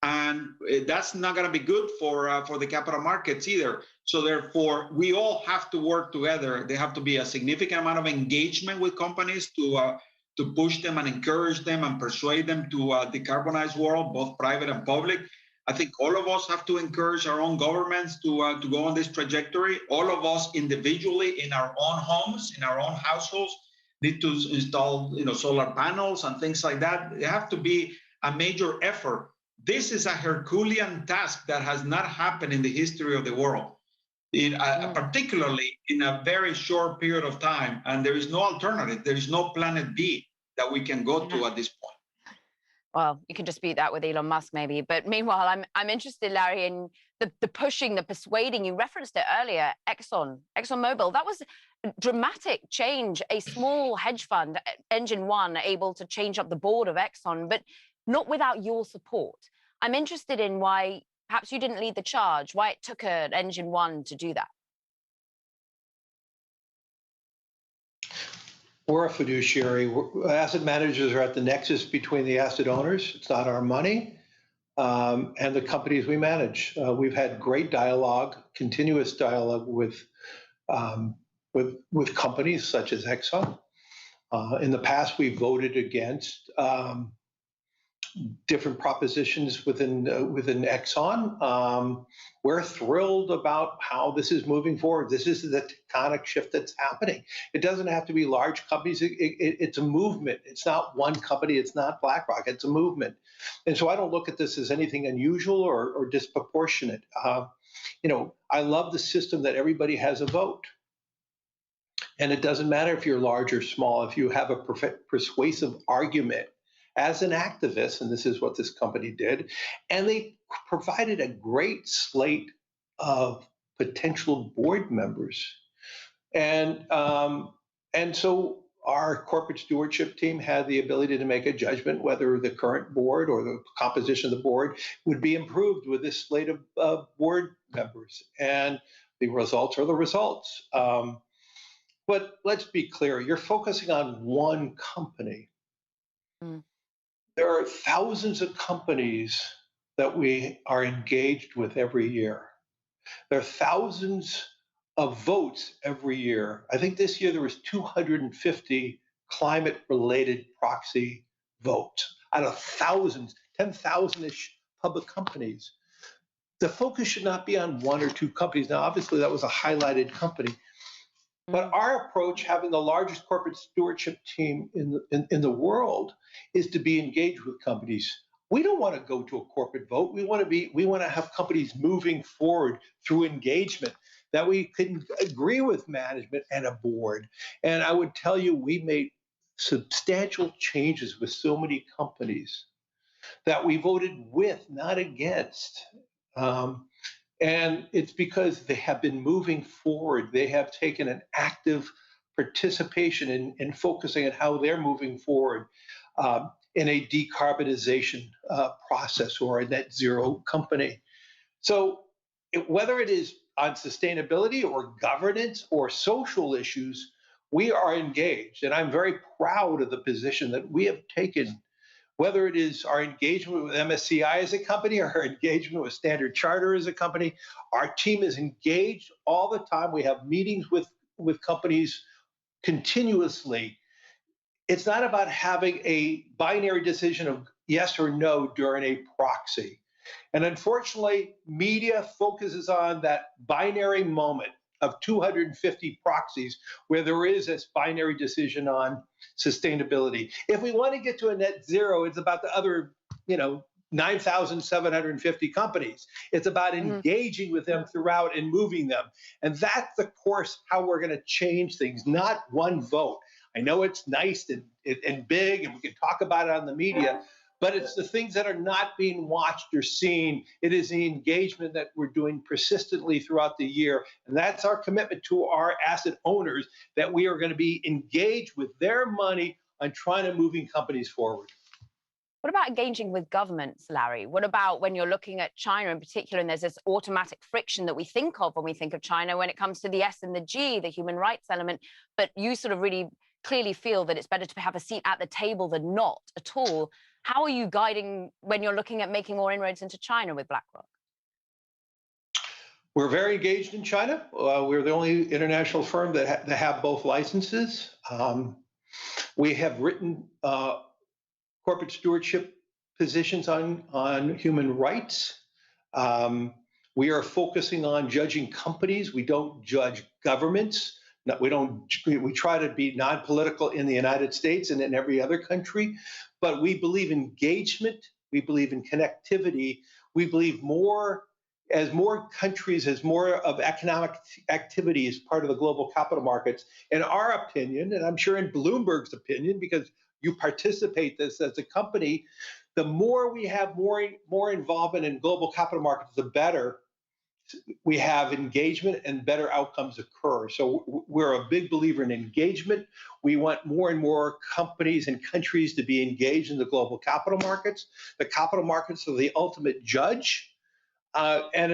And that's not going to be good for the capital markets either. So therefore, we all have to work together. There have to be a significant amount of engagement with companies to push them and encourage them and persuade them to decarbonize world, both private and public. I think all of us have to encourage our own governments to go on this trajectory. All of us individually in our own homes, in our own households, need to install solar panels and things like that. There have to be a major effort. This is a Herculean task that has not happened in the history of the world, particularly in a very short period of time. And there is no alternative. There is no planet B that we can go to at this point. Well, you can dispute that with Elon Musk, maybe. But meanwhile, I'm interested, Larry, in the pushing, the persuading. You referenced it earlier, ExxonMobil. That was a dramatic change. A small hedge fund, Engine One, able to change up the board of Exxon, but not without your support. I'm interested in why perhaps you didn't lead the charge, why it took an Engine One to do that. We're a fiduciary. Asset managers are at the nexus between the asset owners. It's not our money, and the companies we manage. We've had great dialogue, continuous dialogue with companies such as Exxon. In the past, we voted against different propositions within Exxon. We're thrilled about how this is moving forward. This is the tectonic shift that's happening. It doesn't have to be large companies. It's a movement. It's not one company. It's not Blackrock. It's a movement. And so I don't look at this as anything unusual or disproportionate. I love the system that everybody has a vote. And it doesn't matter if you're large or small. If you have a persuasive argument as an activist, and this is what this company did, and they provided a great slate of potential board members. And so our corporate stewardship team had the ability to make a judgment whether the current board or the composition of the board would be improved with this slate of board members. And the results are the results. But let's be clear, you're focusing on one company. There are thousands of companies that we are engaged with every year. There are thousands of votes every year. I think this year there was 250 climate-related proxy votes out of thousands, 10,000-ish public companies. The focus should not be on one or two companies. Now, obviously, that was a highlighted company. But our approach, having the largest corporate stewardship team in the world, is to be engaged with companies. We don't want to go to a corporate vote. We want to have companies moving forward through engagement, that we can agree with management and a board. And I would tell you, we made substantial changes with so many companies that we voted with, not against. And it's because they have been moving forward. They have taken an active participation in focusing on how they're moving forward in a decarbonization process or a net zero company. So whether it is on sustainability or governance or social issues, we are engaged. And I'm very proud of the position that we have taken whether it is our engagement with MSCI as a company or our engagement with Standard Chartered as a company, our team is engaged all the time. We have meetings with companies continuously. It's not about having a binary decision of yes or no during a proxy. And unfortunately, media focuses on that binary moment of 250 proxies where there is this binary decision on sustainability. If we want to get to a net zero, it's about the other, 9,750 companies. It's about engaging with them throughout and moving them. And that's the course how we're going to change things, not one vote. I know it's nice and big, and we can talk about it on the media, but it's the things that are not being watched or seen. It is the engagement that we're doing persistently throughout the year. And that's our commitment to our asset owners, that we are going to be engaged with their money on trying to moving companies forward. What about engaging with governments, Larry? What about when you're looking at China in particular, and there's this automatic friction that we think of when we think of China when it comes to the S and the G, the human rights element, but you sort of really clearly feel that it's better to have a seat at the table than not at all. How are you guiding when you're looking at making more inroads into China with Blackrock? We're very engaged in China. We're the only international firm that have both licenses. We have written corporate stewardship positions on human rights. We are focusing on judging companies. We don't judge governments. We try to be non-political in the United States and in every other country, but we believe in engagement. We believe in connectivity. We believe as more countries, as more of economic activity is part of the global capital markets, in our opinion, and I'm sure in Bloomberg's opinion, because you participate this as a company, the more we have more involvement in global capital markets, the better we have engagement and better outcomes occur. So we're a big believer in engagement. We want more and more companies and countries to be engaged in the global capital markets. The capital markets are the ultimate judge, and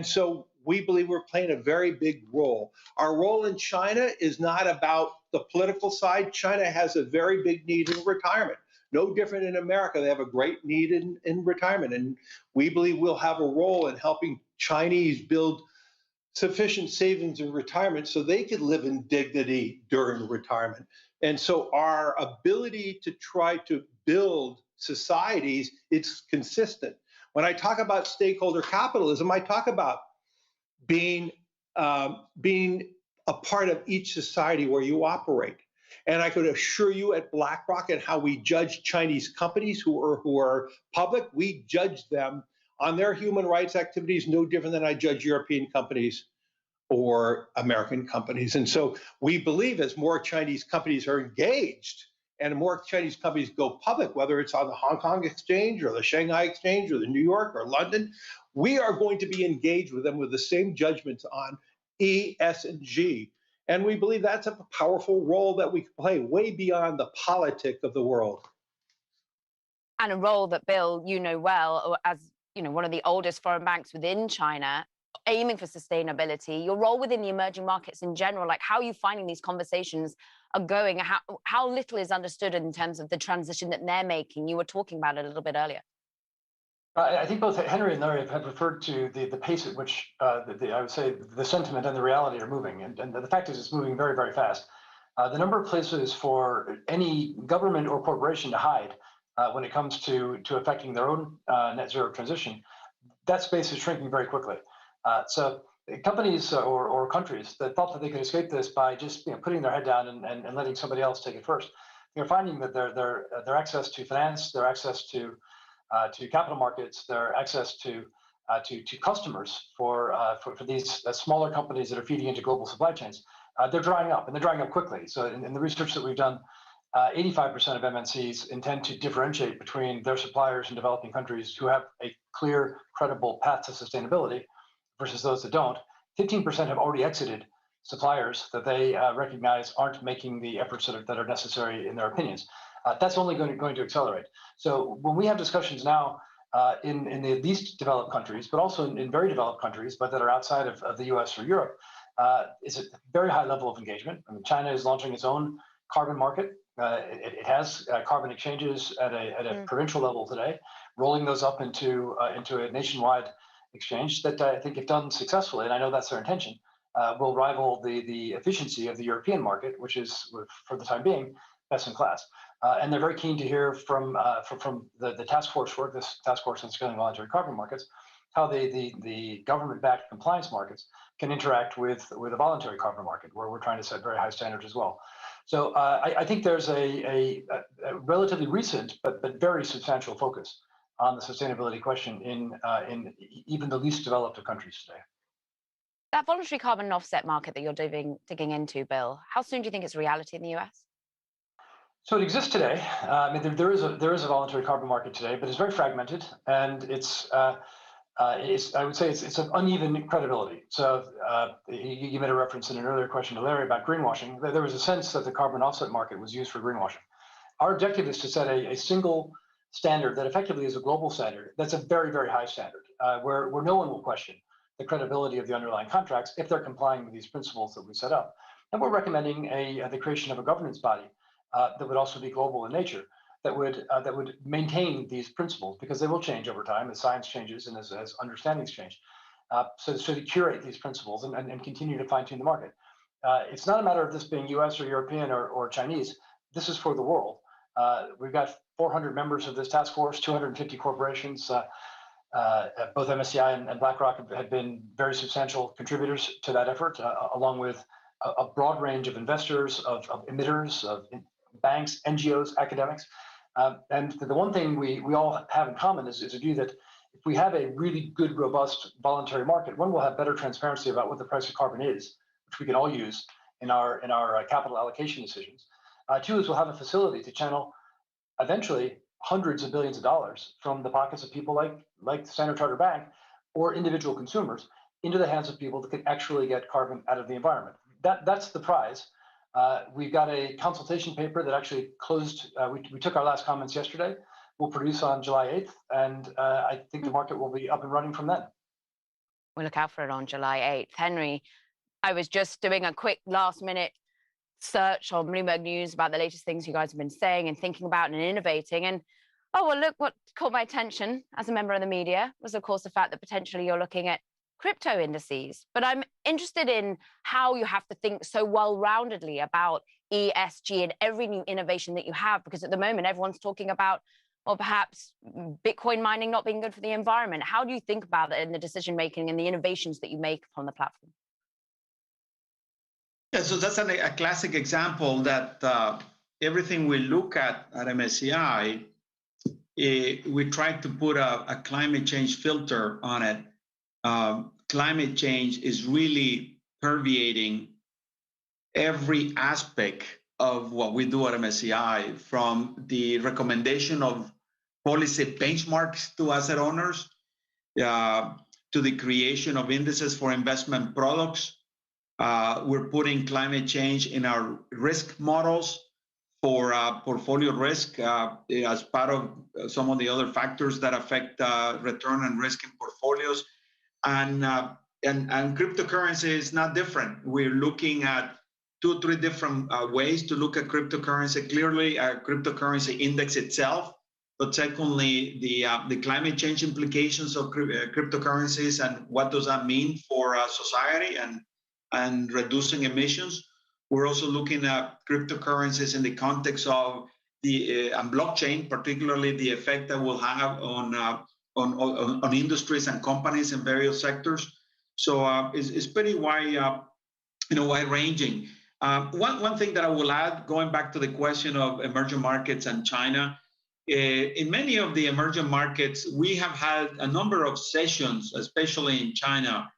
so we believe we're playing a very big role. Our role in China is not about the political side. China has a very big need in retirement. No different in America. They have a great need in retirement. And we believe we'll have a role in helping Chinese build sufficient savings in retirement so they could live in dignity during retirement. And so our ability to try to build societies, it's consistent. When I talk about stakeholder capitalism, I talk about being a part of each society where you operate. And I could assure you at Blackrock and how we judge Chinese companies who are public, we judge them on their human rights activities no different than I judge European companies or American companies. And so we believe as more Chinese companies are engaged and more Chinese companies go public, whether it's on the Hong Kong Exchange or the Shanghai Exchange or the New York or London, we are going to be engaged with them with the same judgments on E, S, and G. And we believe that's a powerful role that we can play way beyond the politic of the world. And a role that, Bill, you know well, as one of the oldest foreign banks within China, aiming for sustainability, your role within the emerging markets in general, like how are you finding these conversations are going? How little is understood in terms of the transition that they're making? You were talking about it a little bit earlier. I think both Henry and Larry have referred to the pace at which I would say the sentiment and the reality are moving. And the fact is it's moving very, very fast. The number of places for any government or corporation to hide when it comes to affecting their own net zero transition, that space is shrinking very quickly. So companies or countries that thought that they could escape this by just putting their head down and letting somebody else take it first, they're finding that their access to finance, their access to capital markets, their access to customers for these smaller companies that are feeding into global supply chains, they're drying up, and they're drying up quickly. So in the research that we've done, 85% of MNCs intend to differentiate between their suppliers in developing countries who have a clear, credible path to sustainability versus those that don't. 15% have already exited suppliers that they recognize aren't making the efforts that are necessary in their opinions. That's only going to accelerate. So when we have discussions now in the least developed countries, but also in very developed countries, but that are outside of the US or Europe, is a very high level of engagement. I mean, China is launching its own carbon market It has carbon exchanges at a provincial level today, rolling those up into a nationwide exchange that I think, if done successfully, and I know that's their intention, will rival the efficiency of the European market, which is, for the time being, best in class. And they're very keen to hear from the task force work, this task force on scaling voluntary carbon markets, how the government-backed compliance markets can interact with a voluntary carbon market, where we're trying to set very high standards as well. So I think there's a relatively recent but very substantial focus on the sustainability question in even the least developed of countries today. That voluntary carbon offset market that you're digging into, Bill, how soon do you think it's reality in the US? So it exists today. I mean, there is a voluntary carbon market today, but it's very fragmented, and it's I would say it's an uneven credibility. So you made a reference in an earlier question to Larry about greenwashing. There was a sense that the carbon offset market was used for greenwashing. Our objective is to set a single standard that effectively is a global standard. That's a very, very high standard, where no one will question the credibility of the underlying contracts if they're complying with these principles that we set up. And we're recommending the creation of a governance body that would also be global in nature, that would maintain these principles, because they will change over time as science changes and as understandings change. So to curate these principles and continue to fine-tune the market. It's not a matter of this being US or European or Chinese. This is for the world. We've got 400 members of this task force, 250 corporations. Both MSCI and Blackrock have been very substantial contributors to that effort, along with a broad range of investors, of emitters, of banks, NGOs, academics. And the one thing we all have in common is a view that if we have a really good, robust voluntary market, one will have better transparency about what the price of carbon is, which we can all use in our capital allocation decisions. Two is we'll have a facility to channel eventually hundreds of billions of dollars from the pockets of people like the Standard Chartered Bank or individual consumers into the hands of people that can actually get carbon out of the environment. That's the prize. We've got a consultation paper that actually closed. We took our last comments yesterday. We'll produce on July 8th, and I think the market will be up and running from then. We'll look out for it on July 8th. Henry, I was just doing a quick last-minute search on Bloomberg News about the latest things you guys have been saying and thinking about and innovating. And, oh, well, look, what caught my attention as a member of the media was, of course, the fact that potentially you're looking at crypto indices. But I'm interested in how you have to think so well-roundedly about ESG and every new innovation that you have, because at the moment, everyone's talking about, well, perhaps Bitcoin mining not being good for the environment. How do you think about it in the decision-making and the innovations that you make upon the platform? Yeah, so that's a classic example that everything we look at MSCI, we try to put a climate change filter on it. Climate change is really permeating every aspect of what we do at MSCI, from the recommendation of policy benchmarks to asset owners, to the creation of indices for investment products. We're putting climate change in our risk models for portfolio risk as part of some of the other factors that affect return and risk in portfolios. And cryptocurrency is not different. We're looking at 2 or 3 different ways to look at cryptocurrency. Clearly, cryptocurrency index itself, but secondly, the climate change implications of cryptocurrencies and what does that mean for society and reducing emissions. We're also looking at cryptocurrencies in the context of the and blockchain, particularly the effect that will have on industries and companies in various sectors. So it's pretty wide-ranging. One thing that I will add, going back to the question of emerging markets and China, in many of the emerging markets, we have had a number of sessions, especially in China,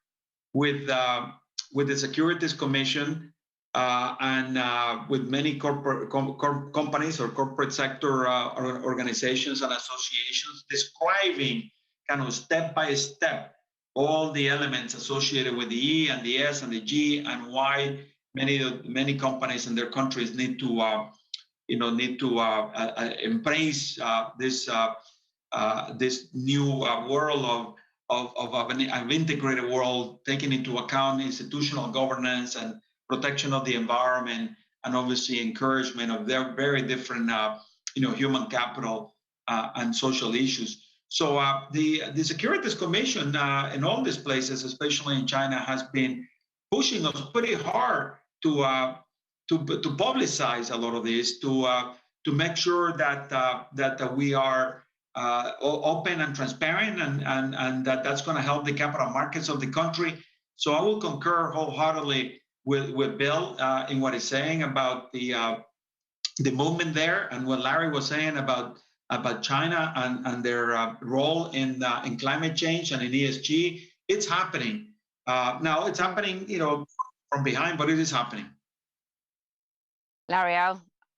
with the Securities Commission and with many corporate companies or corporate sector organizations and associations, describing kind of step by step all the elements associated with the E and the S and the G, and why many companies in their countries need to embrace this new world of an integrated world, taking into account institutional governance and protection of the environment and obviously encouragement of their very different, human capital and social issues. So the Securities Commission in all these places, especially in China, has been pushing us pretty hard to publicize a lot of this, to make sure that we are open and transparent, and that's going to help the capital markets of the country. So I will concur wholeheartedly with Bill in what he's saying about the movement there, and what Larry was saying about China and their role in climate change and in ESG. It's happening. Now it's happening, from behind, but it is happening. Larry,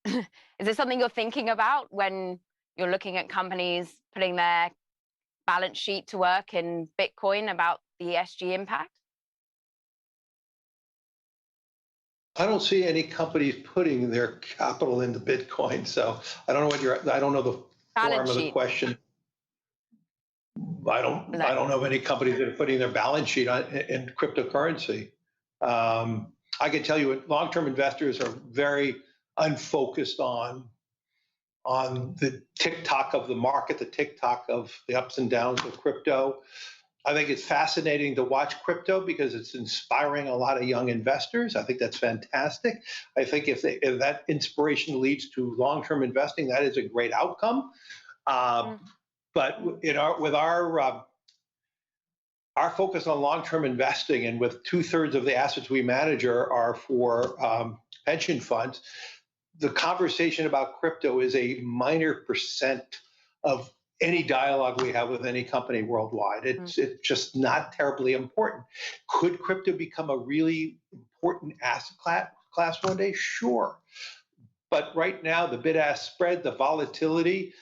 is it something you're thinking about when you're looking at companies putting their balance sheet to work in Bitcoin about the ESG impact? I don't see any companies putting their capital into Bitcoin, so I don't know I don't know the form of the question. I don't know of any companies that are putting their balance sheet in cryptocurrency. I can tell you, long-term investors are very unfocused on the tick-tock of the market, the tick-tock of the ups and downs of crypto. I think it's fascinating to watch crypto because it's inspiring a lot of young investors. I think that's fantastic. I think if that inspiration leads to long-term investing, that is a great outcome. But with our focus on long-term investing, and with 2/3 of the assets we manage are for pension funds, the conversation about crypto is a minor percent of any dialogue we have with any company worldwide. It's just not terribly important. Could crypto become a really important asset class one day? Sure. But right now, the bid-ask spread, the volatility,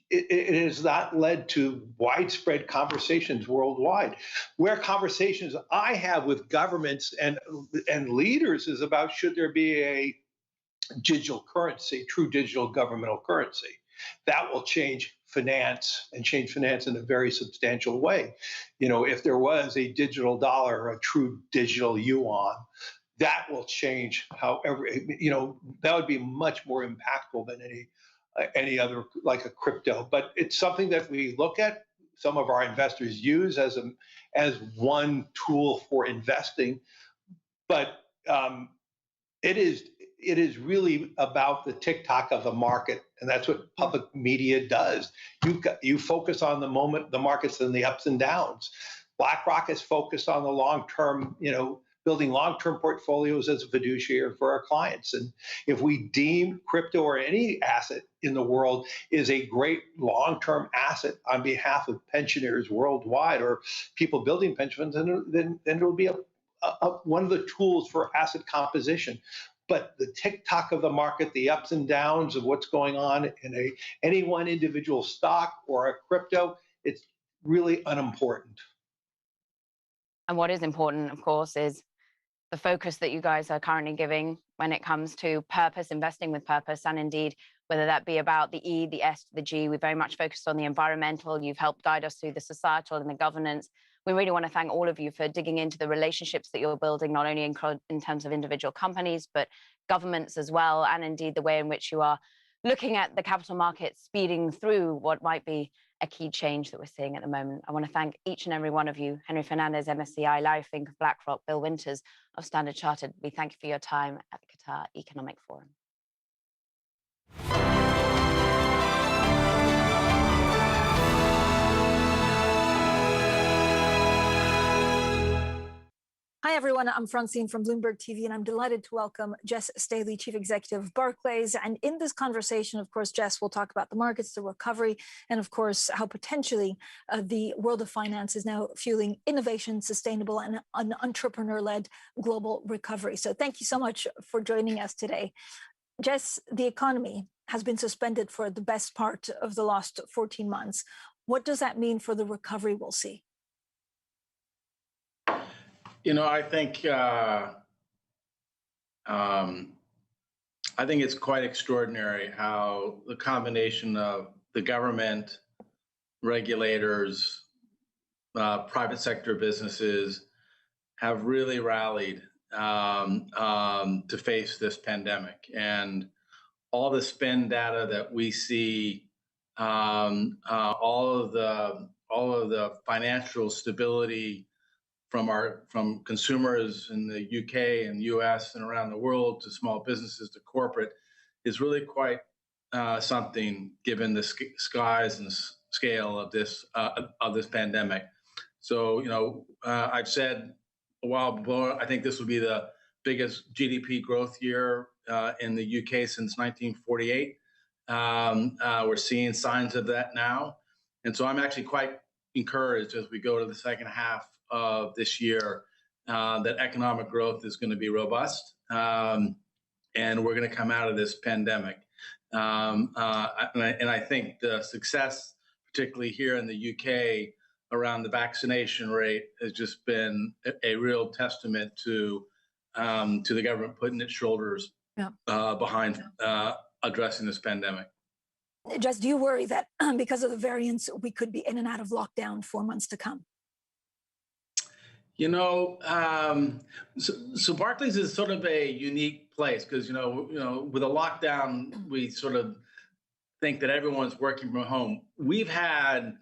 it has not led to widespread conversations worldwide. Where conversations I have with governments and leaders is about, should there be a digital currency, true digital governmental currency? That will change finance in a very substantial way. If there was a digital dollar, a true digital yuan, that will change however, that would be much more impactful than any other, like a crypto. But it's something that we look at, some of our investors use as one tool for investing. But it is really about the tick-tock of the market, and that's what public media does. You focus on the moment, the markets, and the ups and downs. BlackRock is focused on the long-term, building long-term portfolios as a fiduciary for our clients. And if we deem crypto or any asset in the world is a great long-term asset on behalf of pensioners worldwide, or people building pension funds, then it'll be one of the tools for asset composition. But the tick-tock of the market, the ups and downs of what's going on in any one individual stock or a crypto, it's really unimportant. And what is important, of course, is the focus that you guys are currently giving when it comes to purpose, investing with purpose, and indeed, whether that be about the E, the S, the G. We very much focused on the environmental. You've helped guide us through the societal and the governance. We really want to thank all of you for digging into the relationships that you're building, not only in terms of individual companies, but governments as well, and indeed the way in which you are looking at the capital markets speeding through what might be a key change that we're seeing at the moment. I want to thank each and every one of you, Henry Fernandez, MSCI, Larry Fink of Blackrock, Bill Winters of Standard Chartered. We thank you for your time at the Qatar Economic Forum. Hi, everyone. I'm Francine from Bloomberg TV, and I'm delighted to welcome Jess Staley, Chief Executive of Barclays. And in this conversation, of course, Jess will talk about the markets, the recovery, and of course, how potentially the world of finance is now fueling innovation, sustainable, and an entrepreneur-led global recovery. So thank you so much for joining us today. Jess, the economy has been suspended for the best part of the last 14 months. What does that mean for the recovery we'll see? I think it's quite extraordinary how the combination of the government, regulators, private sector businesses have really rallied to face this pandemic. And all the spend data that we see, all of the financial stability from consumers in the UK and US and around the world to small businesses to corporate is really quite something, given the size and scale of this pandemic. So, I've said a while before, I think this will be the biggest GDP growth year in the UK since 1948. We're seeing signs of that now. And so I'm actually quite encouraged as we go to the second half of this year that economic growth is going to be robust, and we're going to come out of this pandemic. And I think the success, particularly here in the UK, around the vaccination rate has just been a real testament to the government putting its shoulders behind addressing this pandemic. Jess, do you worry that because of the variants, we could be in and out of lockdown for months to come? So Barclays is sort of a unique place because, with a lockdown, we sort of think that everyone's working from home. We've had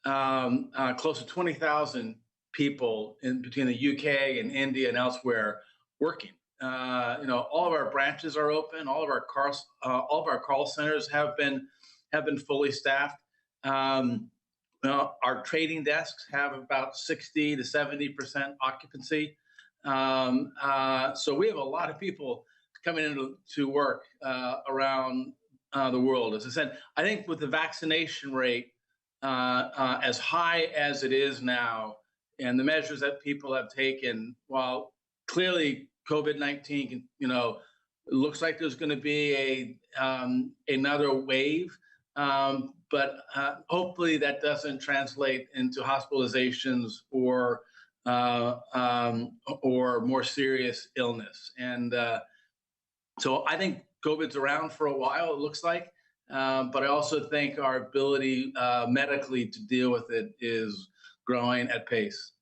close to 20,000 people in between the UK and India and elsewhere working. All of our branches are open. All of our call centers have been fully staffed. Our trading desks have about 60 to 70% occupancy. So we have a lot of people coming into work around the world. As I said, I think with the vaccination rate as high as it is now, and the measures that people have taken, while clearly COVID-19, it looks like there's going to be another wave. But hopefully that doesn't translate into hospitalizations or more serious illness. And so I think COVID's around for a while, it looks like. But I also think our ability medically to deal with it is growing at pace.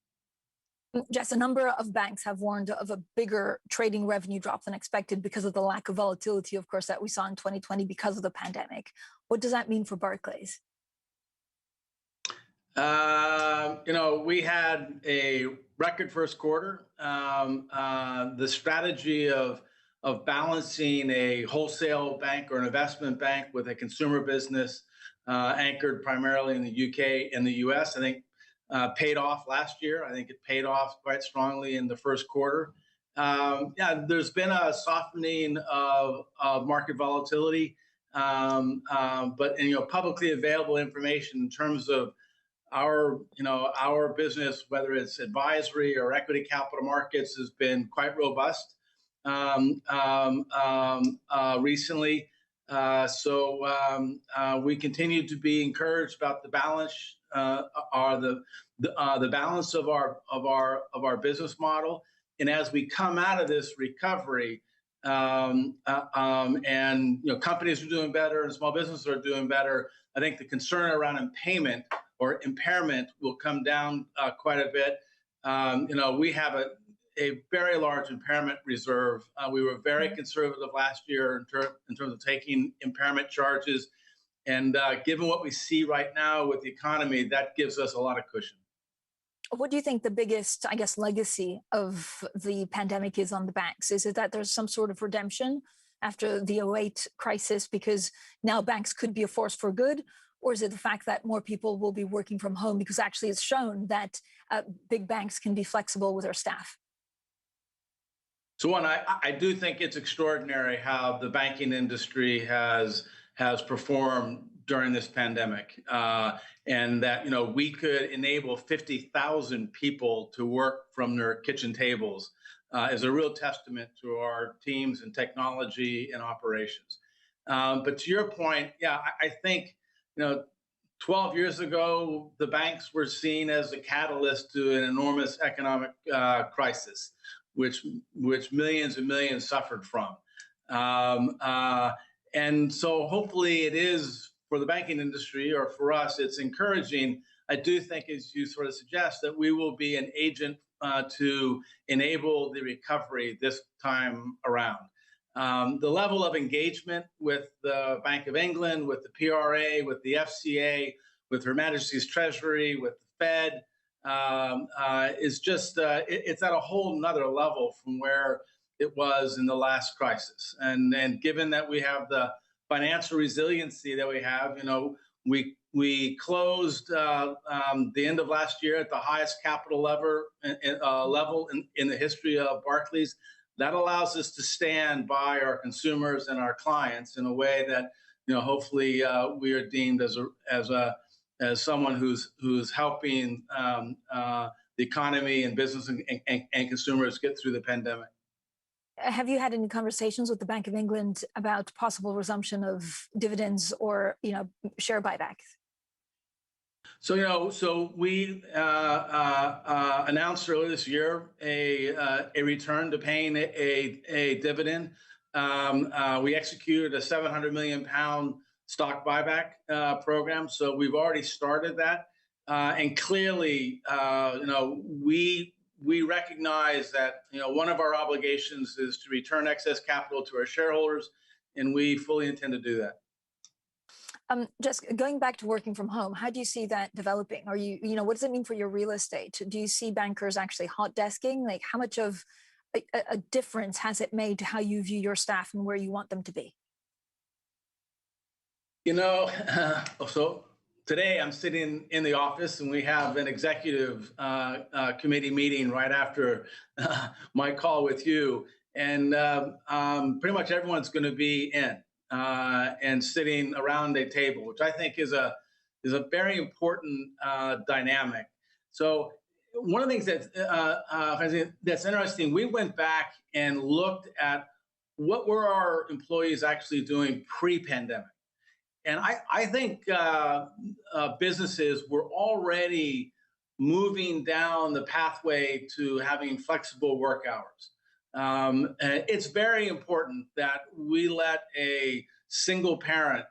Jess, a number of banks have warned of a bigger trading revenue drop than expected because of the lack of volatility, of course, that we saw in 2020 because of the pandemic. What does that mean for Barclays? We had a record first quarter. The strategy of balancing a wholesale bank or an investment bank with a consumer business anchored primarily in the UK and the US, I think paid off last year. I think it paid off quite strongly in the first quarter. There's been a softening of market volatility, but publicly available information in terms of our business, whether it's advisory or equity capital markets, has been quite robust recently. So we continue to be encouraged about the balance, the balance of our business model. And as we come out of this recovery, and companies are doing better and small businesses are doing better, I think the concern around impairment will come down quite a bit. We have a very large impairment reserve. We were very conservative last year in terms of taking impairment charges. And given what we see right now with the economy, that gives us a lot of cushion. What do you think the biggest, legacy of the pandemic is on the banks? Is it that there's some sort of redemption after the 2008 crisis because now banks could be a force for good? Or is it the fact that more people will be working from home because actually it's shown that big banks can be flexible with their staff? So I do think it's extraordinary how the banking industry has performed during this pandemic, and that we could enable 50,000 people to work from their kitchen tables is a real testament to our teams in technology and operations. But to your point, I think 12 years ago the banks were seen as a catalyst to an enormous economic crisis, which millions and millions suffered from. And so hopefully it is for the banking industry, or for us, it's encouraging. I do think, as you sort of suggest, that we will be an agent to enable the recovery this time around. The level of engagement with the Bank of England, with the PRA, with the FCA, with Her Majesty's Treasury, with the Fed, is just, it's at a whole nother level from where it was in the last crisis. And given that we have the financial resiliency that we have, we closed the end of last year at the highest capital level in the history of Barclays. That allows us to stand by our consumers and our clients in a way that, hopefully we are deemed as someone who's helping the economy and business and consumers get through the pandemic. Have you had any conversations with the Bank of England about possible resumption of dividends or, share buybacks? So we announced earlier this year a return to paying a dividend. We executed a £700 million stock buyback program. So we've already started that. And clearly, we recognize that, one of our obligations is to return excess capital to our shareholders, and we fully intend to do that. Just going back to working from home, how do you see that developing? Are what does it mean for your real estate? Do you see bankers actually hot desking? Like, how much of a difference has it made to how you view your staff and where you want them to be? So today I'm sitting in the office and we have an executive committee meeting right after my call with you. And pretty much everyone's going to be in and sitting around a table, which I think is a very important dynamic. So one of the things that's interesting, we went back and looked at what were our employees actually doing pre-pandemic. And I think businesses were already moving down the pathway to having flexible work hours. It's very important that we let a single parent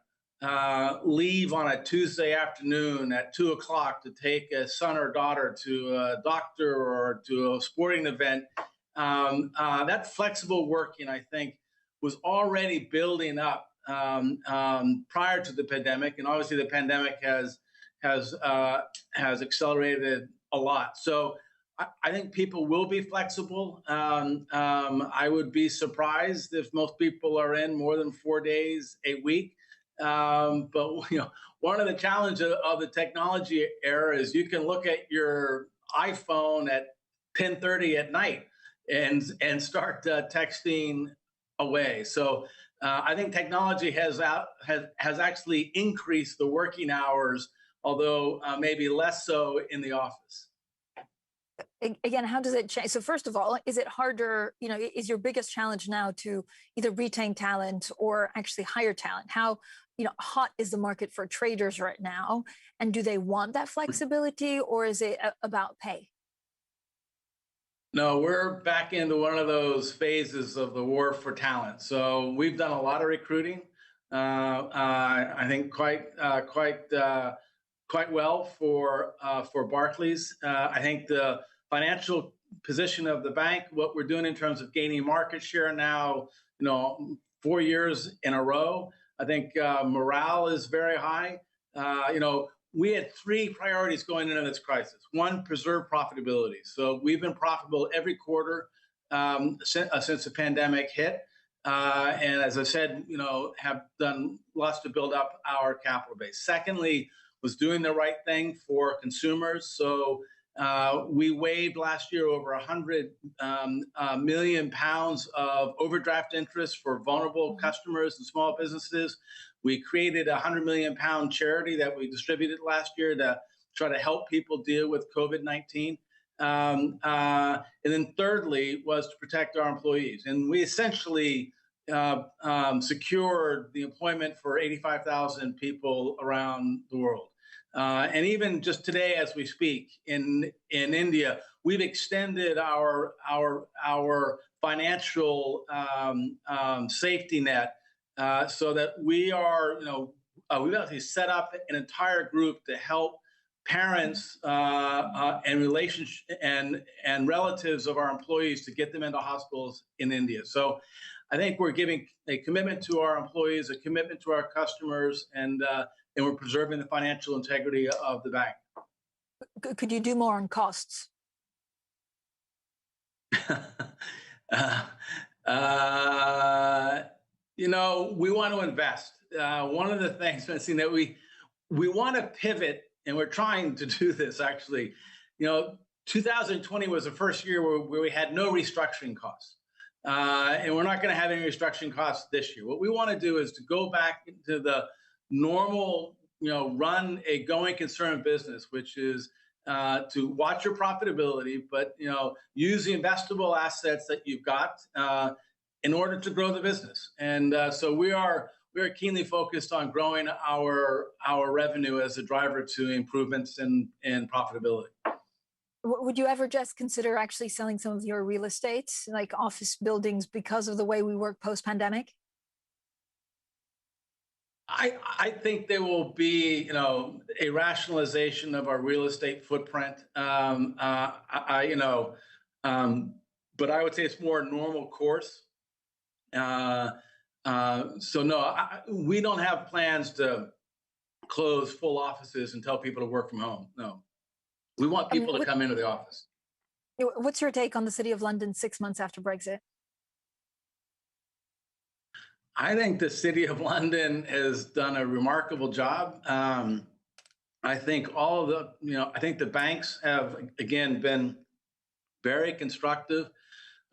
leave on a Tuesday afternoon at 2 o'clock to take a son or daughter to a doctor or to a sporting event. That flexible working, I think, was already building up prior to the pandemic, and obviously the pandemic has accelerated a lot. So I think people will be flexible. I would be surprised if most people are in more than 4 days a week. But one of the challenges of the technology era is you can look at your iPhone at 10:30 at night and start texting away. So I think technology has actually increased the working hours, although maybe less so in the office. Again, how does it change? So first of all, is it harder, is your biggest challenge now to either retain talent or actually hire talent? How, hot is the market for traders right now? And do they want that flexibility, or is it about pay? No, we're back into one of those phases of the war for talent. So we've done a lot of recruiting. I think quite well for Barclays. I think the financial position of the bank, what we're doing in terms of gaining market share now, 4 years in a row. I think morale is very high. We had 3 priorities going into this crisis. One, preserve profitability. So we've been profitable every quarter since the pandemic hit. And as I said, have done lots to build up our capital base. Secondly, was doing the right thing for consumers. So we waived last year over 100 million pounds of overdraft interest for vulnerable customers and small businesses. We created a £100 million charity that we distributed last year to try to help people deal with COVID-19. And then thirdly was to protect our employees. And we essentially secured the employment for 85,000 people around the world. And even just today, as we speak, in India, we've extended our financial safety net so that we are, we've actually set up an entire group to help parents and relationship and relatives of our employees to get them into hospitals in India. So I think we're giving a commitment to our employees, a commitment to our customers, and we're preserving the financial integrity of the bank. Could you do more on costs? You know, we want to invest. One of the things, Francine, that we want to pivot, and we're trying to do this actually. You know, 2020 was the first year where we had no restructuring costs. And we're not going to have any restructuring costs this year. What we want to do is to go back into the normal, you know, run a going concern business, which is to watch your profitability, but, you know, use the investable assets that you've got in order to grow the business. And so we are keenly focused on growing our revenue as a driver to improvements in profitability. Would you ever just consider actually selling some of your real estate, like office buildings, because of the way we work post-pandemic? I think there will be, you know, a rationalization of our real estate footprint. But I would say it's more normal course. So no, we don't have plans to close full offices and tell people to work from home. No. We want people to come into the office. What's your take on the City of London 6 months after Brexit? I think the City of London has done a remarkable job. I think all of the, you know, I think the banks have, again, been very constructive.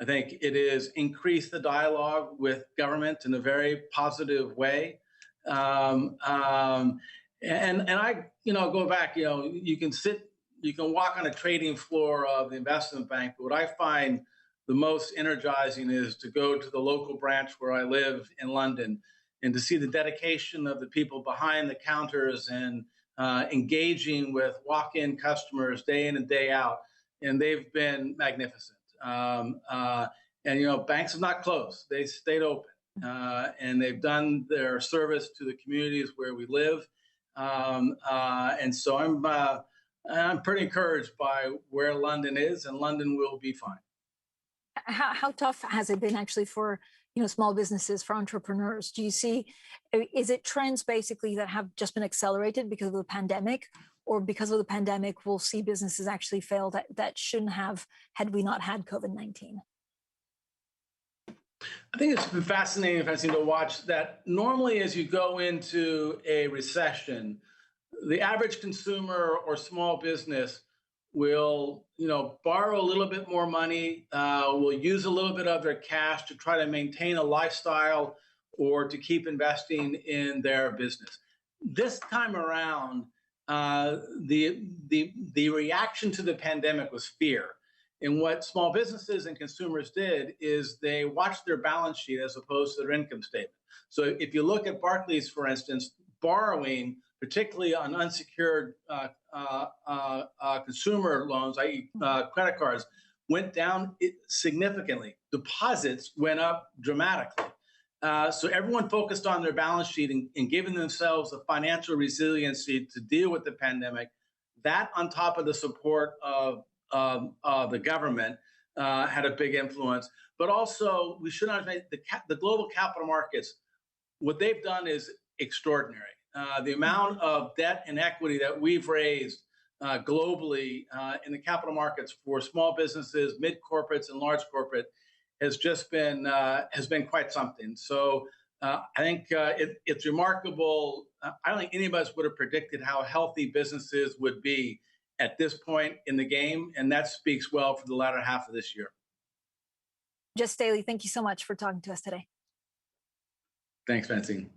I think it has increased the dialogue with government in a very positive way. And I, you know, go back, you know, you can walk on a trading floor of the investment bank, but what I find the most energizing is to go to the local branch where I live in London and to see the dedication of the people behind the counters and engaging with walk-in customers day in and day out. And they've been magnificent. And, you know, banks have not closed. They stayed open. And they've done their service to the communities where we live. And so I'm pretty encouraged by where London is, and London will be fine. How tough has it been actually for, you know, small businesses, for entrepreneurs? Do you see, is it trends basically that have just been accelerated because of the pandemic, or because of the pandemic we'll see businesses actually fail that shouldn't have had we not had COVID-19? I think it's been fascinating, Francine, to watch that. Normally, as you go into a recession, the average consumer or small business will, you know, borrow a little bit more money, will use a little bit of their cash to try to maintain a lifestyle or to keep investing in their business. This time around, the reaction to the pandemic was fear. And what small businesses and consumers did is they watched their balance sheet as opposed to their income statement. So if you look at Barclays, for instance, borrowing, particularly on unsecured consumer loans, i.e. Credit cards, went down significantly. Deposits went up dramatically. So everyone focused on their balance sheet and giving themselves the financial resiliency to deal with the pandemic. That, on top of the support of the government, had a big influence. But also, we should not admit the global capital markets, what they've done is extraordinary. The amount of debt and equity that we've raised globally in the capital markets for small businesses, mid corporates, and large corporate has just been quite something. So I think it's remarkable. I don't think any of us would have predicted how healthy businesses would be at this point in the game, and that speaks well for the latter half of this year. Jess Staley, thank you so much for talking to us today. Thanks, Francine.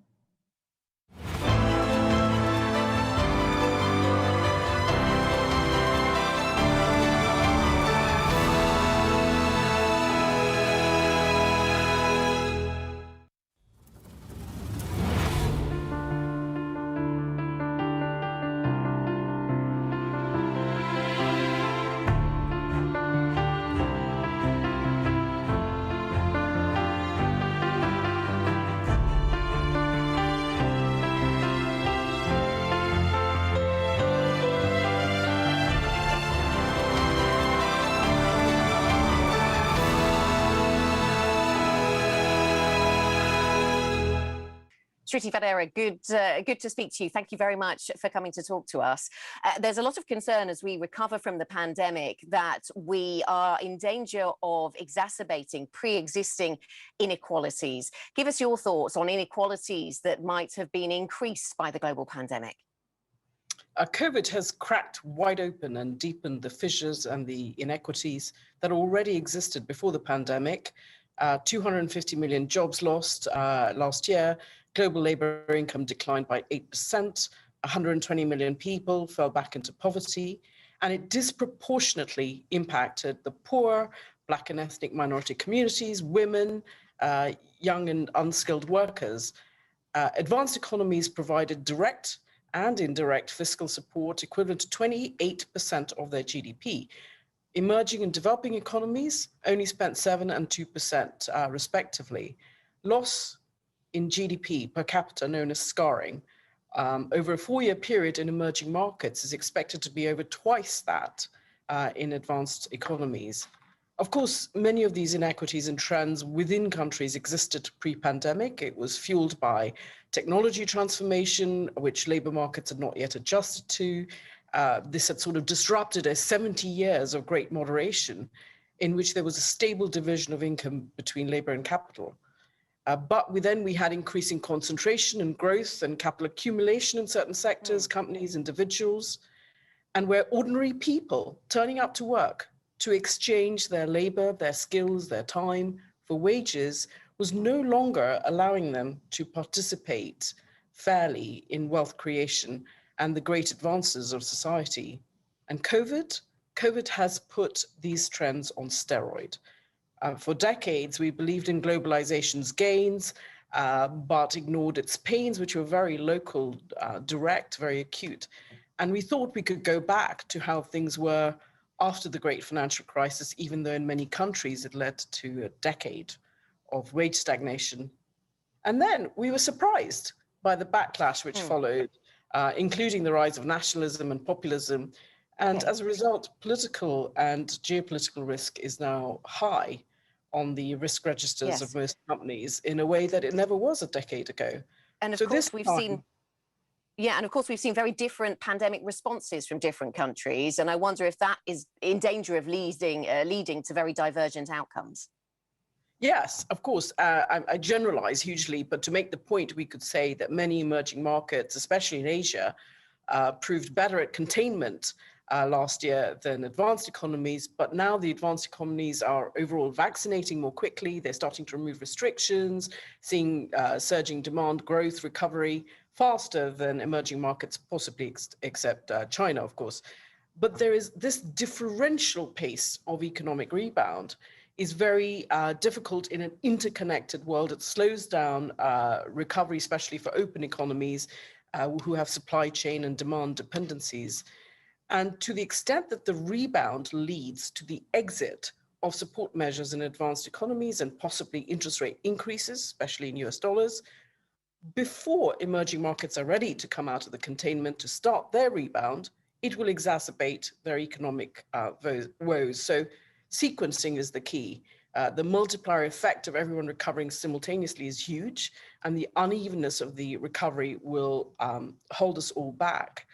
Shruti Vadera, good to speak to you. Thank you very much for coming to talk to us. There's a lot of concern as we recover from the pandemic that we are in danger of exacerbating pre-existing inequalities. Give us your thoughts on inequalities that might have been increased by the global pandemic. COVID has cracked wide open and deepened the fissures and the inequities that already existed before the pandemic. 250 million jobs lost last year. Global labor income declined by 8%. 120 million people fell back into poverty. And it disproportionately impacted the poor, Black and ethnic minority communities, women, young and unskilled workers. Advanced economies provided direct and indirect fiscal support equivalent to 28% of their GDP. Emerging and developing economies only spent 7% and 2% respectively. Loss in GDP per capita, known as scarring, over a 4-year period in emerging markets is expected to be over twice that in advanced economies. Of course, many of these inequities and trends within countries existed pre-pandemic. It was fueled by technology transformation, which labor markets had not yet adjusted to. This had sort of disrupted 70 years of great moderation in which there was a stable division of income between labor and capital. But we had increasing concentration and growth and capital accumulation in certain sectors, companies, individuals, and where ordinary people turning up to work to exchange their labor, their skills, their time for wages was no longer allowing them to participate fairly in wealth creation and the great advances of society. And COVID has put these trends on steroid. For decades, we believed in globalization's gains, but ignored its pains, which were very local, direct, very acute. And we thought we could go back to how things were after the great financial crisis, even though in many countries it led to a decade of wage stagnation. And then we were surprised by the backlash which followed, including the rise of nationalism and populism. And as a result, political and geopolitical risk is now high on the risk registers of most companies in a way that it never was a decade ago. And of course, we've seen... Yeah, and of course, we've seen very different pandemic responses from different countries. And I wonder if that is in danger of leading to very divergent outcomes. Yes, of course. I generalize hugely, but to make the point, we could say that many emerging markets, especially in Asia, proved better at containment last year than advanced economies. But now the advanced economies are overall vaccinating more quickly. They're starting to remove restrictions, seeing surging demand, growth, recovery faster than emerging markets, possibly except China, of course. But there is this differential pace of economic rebound is very difficult in an interconnected world. It slows down recovery, especially for open economies who have supply chain and demand dependencies. And to the extent that the rebound leads to the exit of support measures in advanced economies and possibly interest rate increases, especially in US dollars, before emerging markets are ready to come out of the containment to start their rebound, it will exacerbate their economic woes. So sequencing is the key. The multiplier effect of everyone recovering simultaneously is huge, and the unevenness of the recovery will hold us all back.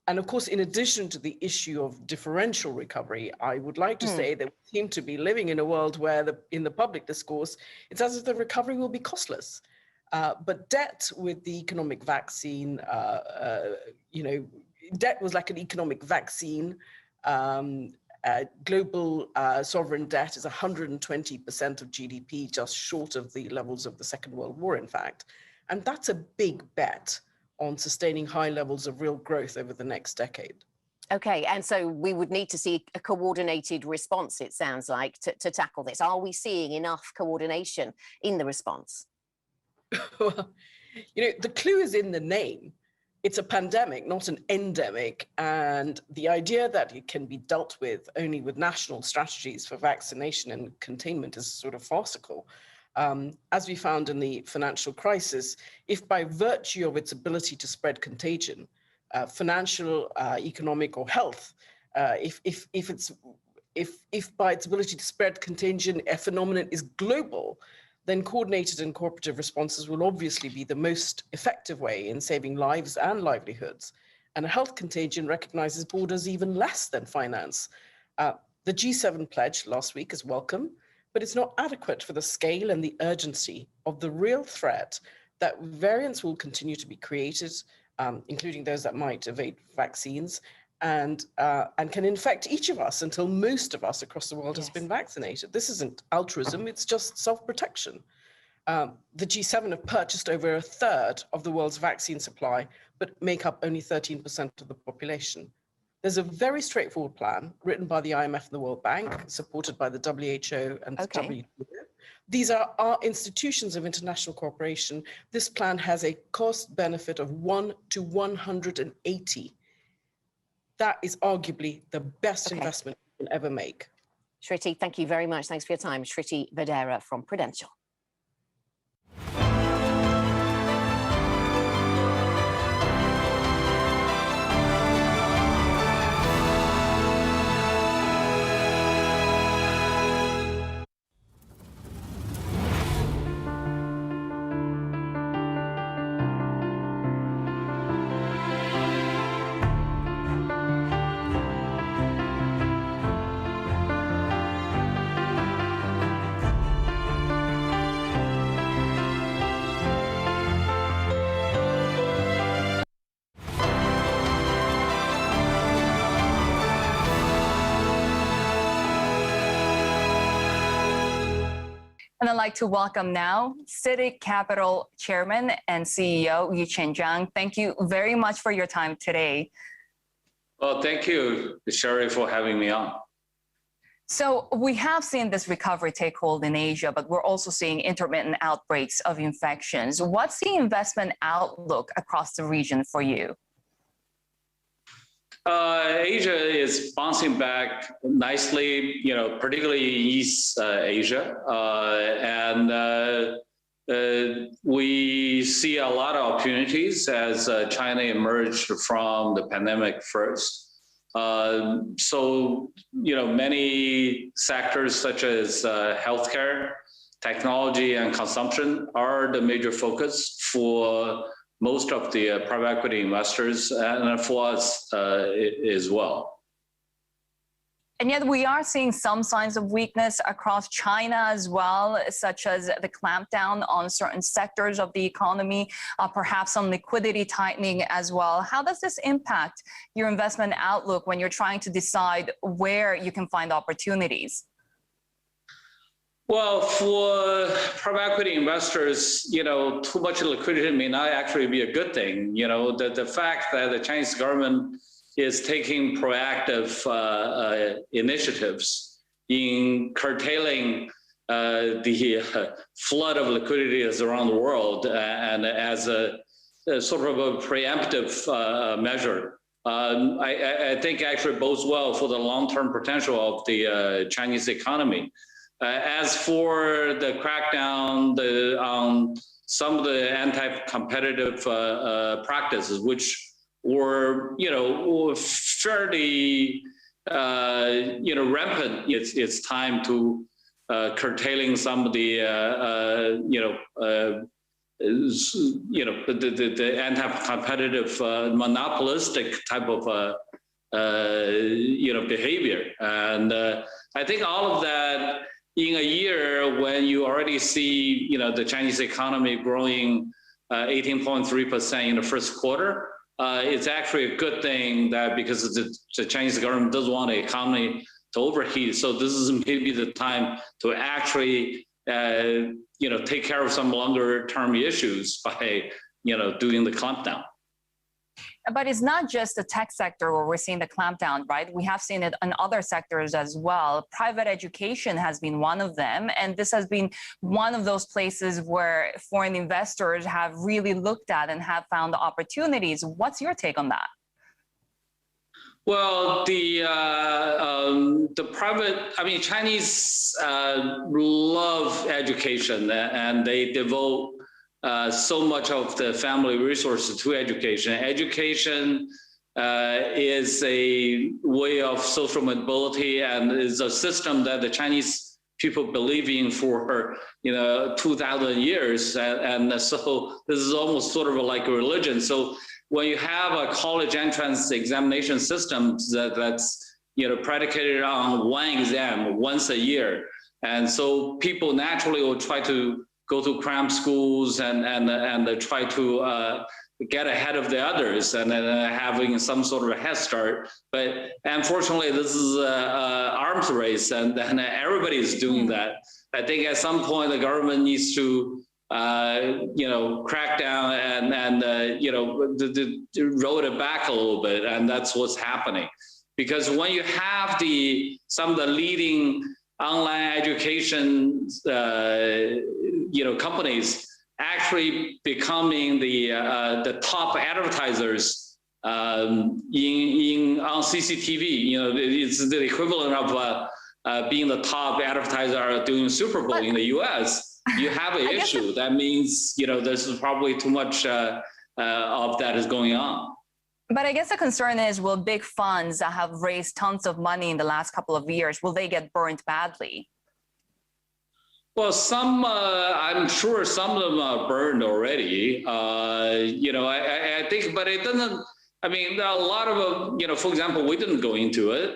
And of course, in addition to the issue of differential recovery, I would like to say that we seem to be living in a world where in the public discourse, it's as if the recovery will be costless. But debt with the economic vaccine, debt was like an economic vaccine. Global sovereign debt is 120% of GDP, just short of the levels of the Second World War, in fact. And that's a big bet on sustaining high levels of real growth over the next decade. Okay, and so we would need to see a coordinated response, it sounds like, to tackle this. Are we seeing enough coordination in the response? Well, the clue is in the name. It's a pandemic, not an endemic. And the idea that it can be dealt with only with national strategies for vaccination and containment is sort of farcical. As we found in the financial crisis, if by virtue of its ability to spread contagion, financial, economic, or health, if by its ability to spread contagion, a phenomenon is global, then coordinated and cooperative responses will obviously be the most effective way in saving lives and livelihoods. And a health contagion recognizes borders even less than finance. The G7 pledge last week is welcome, but it's not adequate for the scale and the urgency of the real threat that variants will continue to be created, including those that might evade vaccines, and can infect each of us until most of us across the world has been vaccinated. This isn't altruism, it's just self-protection. The G7 have purchased over a third of the world's vaccine supply, but make up only 13% of the population. There's a very straightforward plan written by the IMF and the World Bank, supported by the WHO and the WTO. These are our institutions of international cooperation. This plan has a cost benefit of 1 to 180. That is arguably the best investment you can ever make. Shriti, thank you very much. Thanks for your time. Shriti Vadera from Prudential. And I'd like to welcome now Citi Capital Chairman and CEO Yuchen Zhang. Thank you very much for your time today. Well, thank you, Sherry, for having me on. So we have seen this recovery take hold in Asia, but we're also seeing intermittent outbreaks of infections. What's the investment outlook across the region for you? Asia is bouncing back nicely, particularly East Asia. We see a lot of opportunities as China emerged from the pandemic first. Many sectors such as healthcare, technology, and consumption are the major focus for most of the private equity investors and for us as well. And yet we are seeing some signs of weakness across China as well, such as the clampdown on certain sectors of the economy, perhaps some liquidity tightening as well. How does this impact your investment outlook when you're trying to decide where you can find opportunities? Well, for private equity investors, too much liquidity may not actually be a good thing. The fact that the Chinese government is taking proactive initiatives in curtailing the flood of liquidity that's around the world and as a sort of a preemptive measure, I think actually bodes well for the long-term potential of the Chinese economy. As for the crackdown on some of the anti-competitive practices, which were fairly rampant, it's time to curtailing some of the the anti-competitive monopolistic type of behavior, and I think all of that. In a year when you already see, the Chinese economy growing 18.3% in the first quarter, it's actually a good thing that because the Chinese government doesn't want the economy to overheat. So this is maybe the time to actually, take care of some longer term issues by, doing the clampdown. But it's not just the tech sector where we're seeing the clampdown, right? We have seen it in other sectors as well. Private education has been one of them. And this has been one of those places where foreign investors have really looked at and have found opportunities. What's your take on that? Well, the private, Chinese love education and they devote so much of the family resources to education. Education is a way of social mobility and is a system that the Chinese people believe in for 2,000 years, and so this is almost sort of like a religion. So when you have a college entrance examination system that's predicated on one exam once a year, and so people naturally will try to go to cram schools and try to get ahead of the others and having some sort of a head start. But unfortunately, this is an arms race, and everybody is doing that. I think at some point the government needs to crack down and roll it back a little bit, and that's what's happening. Because when you have some of the leading online education companies actually becoming the top advertisers on CCTV, it's the equivalent of being the top advertiser doing Super Bowl in the US. You have an issue. That means this is probably too much of that is going on. But I guess the concern is, will big funds that have raised tons of money in the last couple of years, will they get burnt badly? Well, I'm sure some of them are burned already. I think, but it doesn't. I mean, a lot of them, for example, we didn't go into it.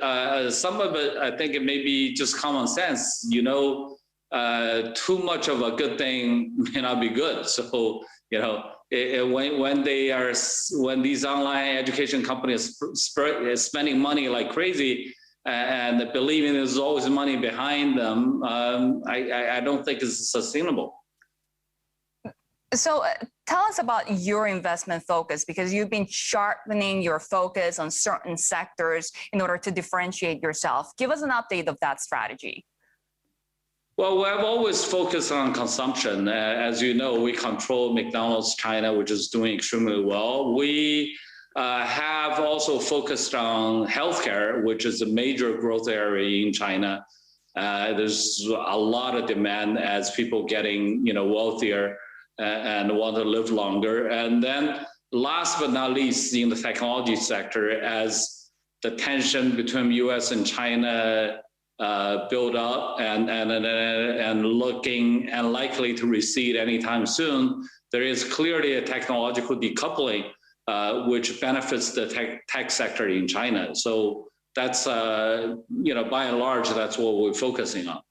Some of it, I think, it may be just common sense. Too much of a good thing may not be good. So, when these online education companies spending money like crazy, and believing there's always money behind them, I don't think it's sustainable. So tell us about your investment focus, because you've been sharpening your focus on certain sectors in order to differentiate yourself. Give us an update of that strategy. Well, I've always focused on consumption. As you know, we control McDonald's China, which is doing extremely well. We have also focused on healthcare, which is a major growth area in China. There's a lot of demand as people getting wealthier and want to live longer. And then last but not least, in the technology sector, as the tension between US and China build up and looking and likely to recede anytime soon, there is clearly a technological decoupling which benefits the tech sector in China. So that's, by and large, that's what we're focusing on.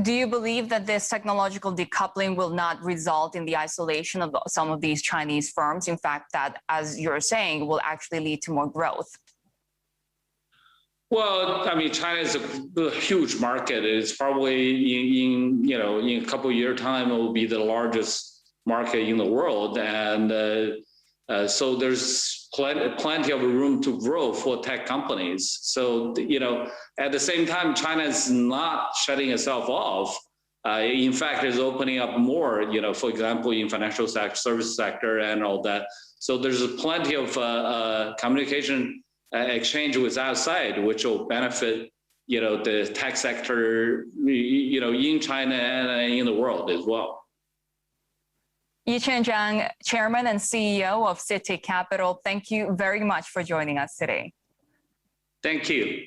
Do you believe that this technological decoupling will not result in the isolation of some of these Chinese firms? In fact, that, as you're saying, will actually lead to more growth? Well, I mean, China is a huge market. It's probably in a couple of years' time, it will be the largest market in the world, and so there's plenty of room to grow for tech companies. So at the same time, China is not shutting itself off. In fact, it's opening up more. For example, in financial sector, service sector, and all that. So there's plenty of communication exchange with outside, which will benefit, the tech sector, in China and in the world as well. Yichen Zhang, Chairman and CEO of City Capital, thank you very much for joining us today. Thank you.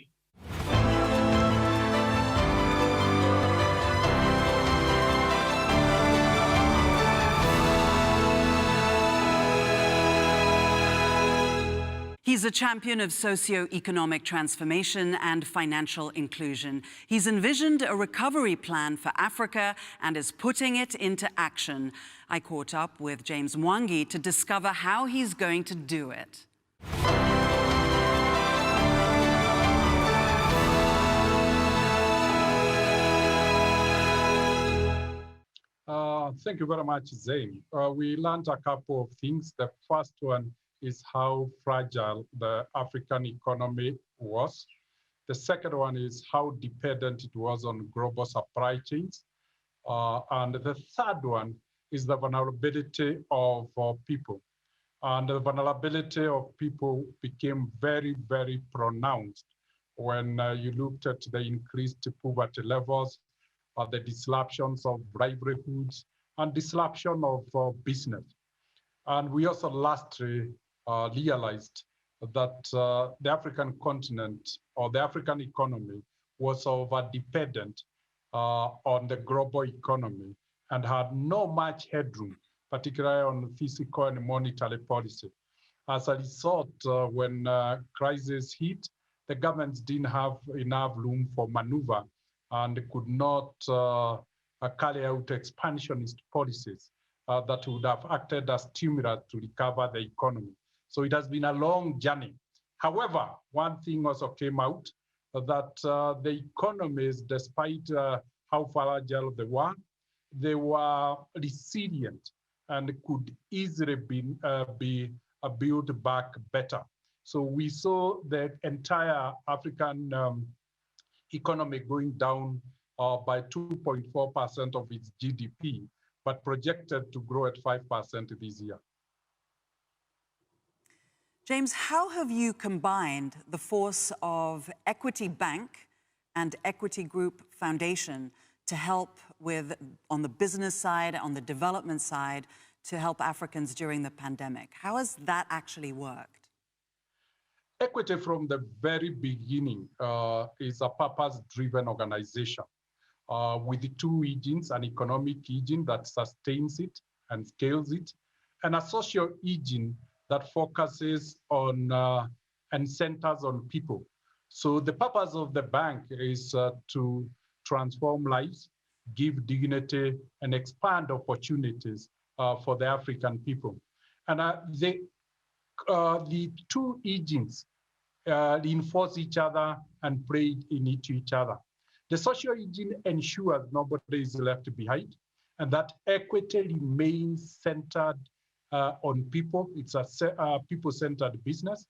He's a champion of socio-economic transformation and financial inclusion. He's envisioned a recovery plan for Africa and is putting it into action. I caught up with James Mwangi to discover how he's going to do it. Thank you very much, Zain. We learned a couple of things. The first one is how fragile the African economy was. The second one is how dependent it was on global supply chains. And the third one is the vulnerability of people. And the vulnerability of people became very, very pronounced when you looked at the increased poverty levels, the disruptions of livelihoods, and disruption of business. And we also lastly realized that the African continent or the African economy was over-dependent on the global economy and had no much headroom, particularly on fiscal and monetary policy. As a result, when crisis hit, the governments didn't have enough room for maneuver and could not carry out expansionist policies that would have acted as stimulus to recover the economy. So it has been a long journey. However, one thing also came out that the economies, despite how fragile they were resilient and could easily be built back better. So we saw the entire African economy going down by 2.4% of its GDP, but projected to grow at 5% this year. James, how have you combined the force of Equity Bank and Equity Group Foundation to help with, on the business side, on the development side, to help Africans during the pandemic? How has that actually worked? Equity from the very beginning is a purpose-driven organization with the two engines, an economic engine that sustains it and scales it, and a social engine that focuses on and centers on people. So the purpose of the bank is to transform lives, give dignity, and expand opportunities for the African people. And the two engines reinforce each other and play into each other. The social engine ensures nobody is left behind and that equity remains centered on people. It's a people-centered business,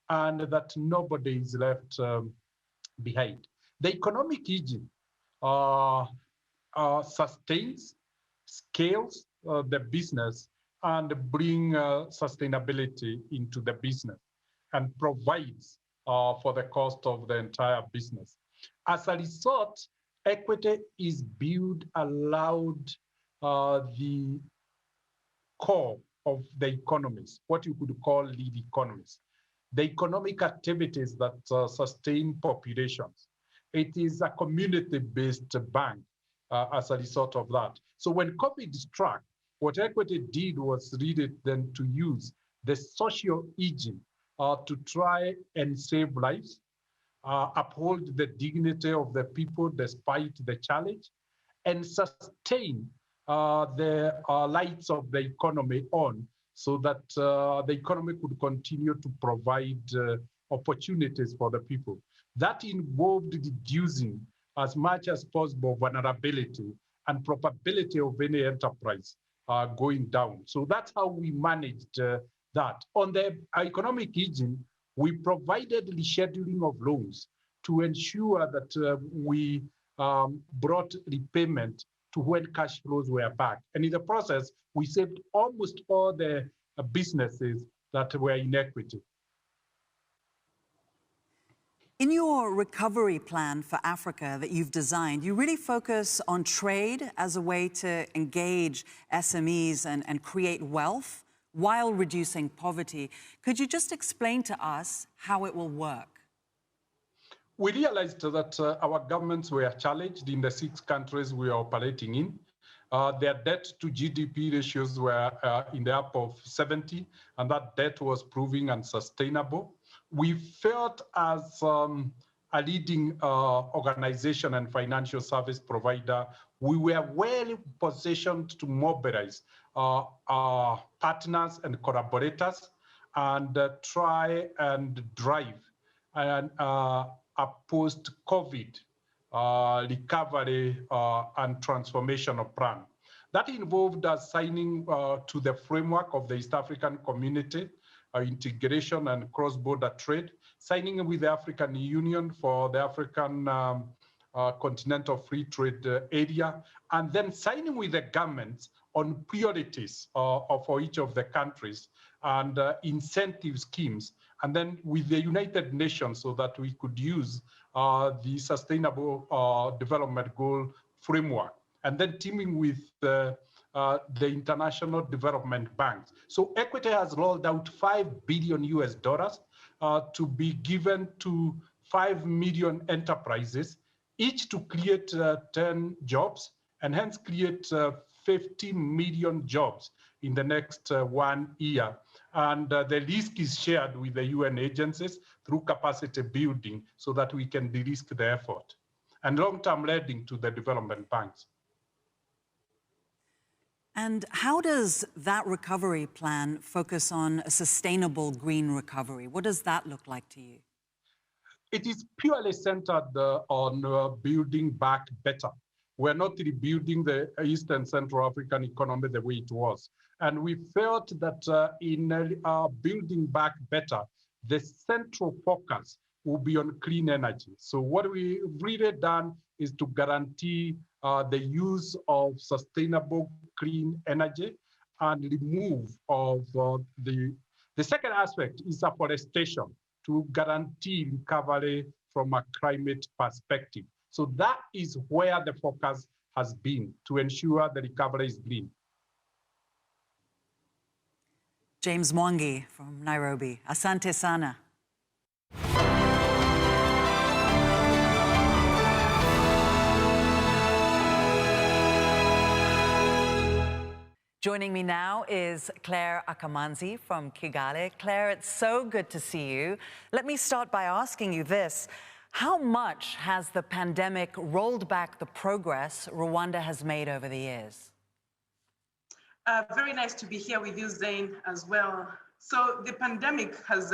and that nobody is left behind. The economic engine sustains, scales the business, and bring sustainability into the business and provides for the cost of the entire business. As a result, equity is built around the core of the economies, what you could call lead economies, the economic activities that sustain populations. It is a community-based bank as a result of that. So when COVID struck, what Equity did was really then to use the social engine to try and save lives, uphold the dignity of the people despite the challenge, and sustain the lights of the economy on so that the economy could continue to provide opportunities for the people. That involved reducing as much as possible vulnerability and probability of any enterprise going down. So that's how we managed that. On the economic engine, we provided rescheduling of loans to ensure that we brought repayment to when cash flows were back. And in the process, we saved almost all the businesses that were in equity. In your recovery plan for Africa that you've designed, you really focus on trade as a way to engage SMEs and create wealth while reducing poverty. Could you just explain to us how it will work? We realized that our governments were challenged in the 6 countries we are operating in. Their debt to GDP ratios were in the up of 70, and that debt was proving unsustainable. We felt as a leading organization and financial service provider, we were well positioned to mobilize our partners and collaborators and try and drive a post-COVID recovery and transformational plan. That involved us signing to the framework of the East African Community, integration and cross-border trade, signing with the African Union for the African Continental Free Trade Area, and then signing with the governments on priorities for each of the countries and incentive schemes, and then with the United Nations so that we could use the Sustainable Development Goal framework, and then teaming with the international development banks. So Equity has rolled out $5 billion to be given to 5 million enterprises each to create 10 jobs and hence create 50 million jobs in the next 1 year. And the risk is shared with the UN agencies through capacity building so that we can de-risk the effort, and long-term lending to the development banks. And how does that recovery plan focus on a sustainable green recovery? What does that look like to you? It is purely centered on building back better. We're not rebuilding the East and Central African economy the way it was. And we felt that in building back better, the central focus will be on clean energy. So what we really done is to guarantee the use of sustainable clean energy and remove of the second aspect is afforestation to guarantee recovery from a climate perspective. So that is where the focus has been, to ensure the recovery is green. James Mwangi from Nairobi. Asante sana. Joining me now is Claire Akamanzi from Kigali. Claire, it's so good to see you. Let me start by asking you this. How much has the pandemic rolled back the progress Rwanda has made over the years? Very nice to be here with you, Zain, as well. So the pandemic has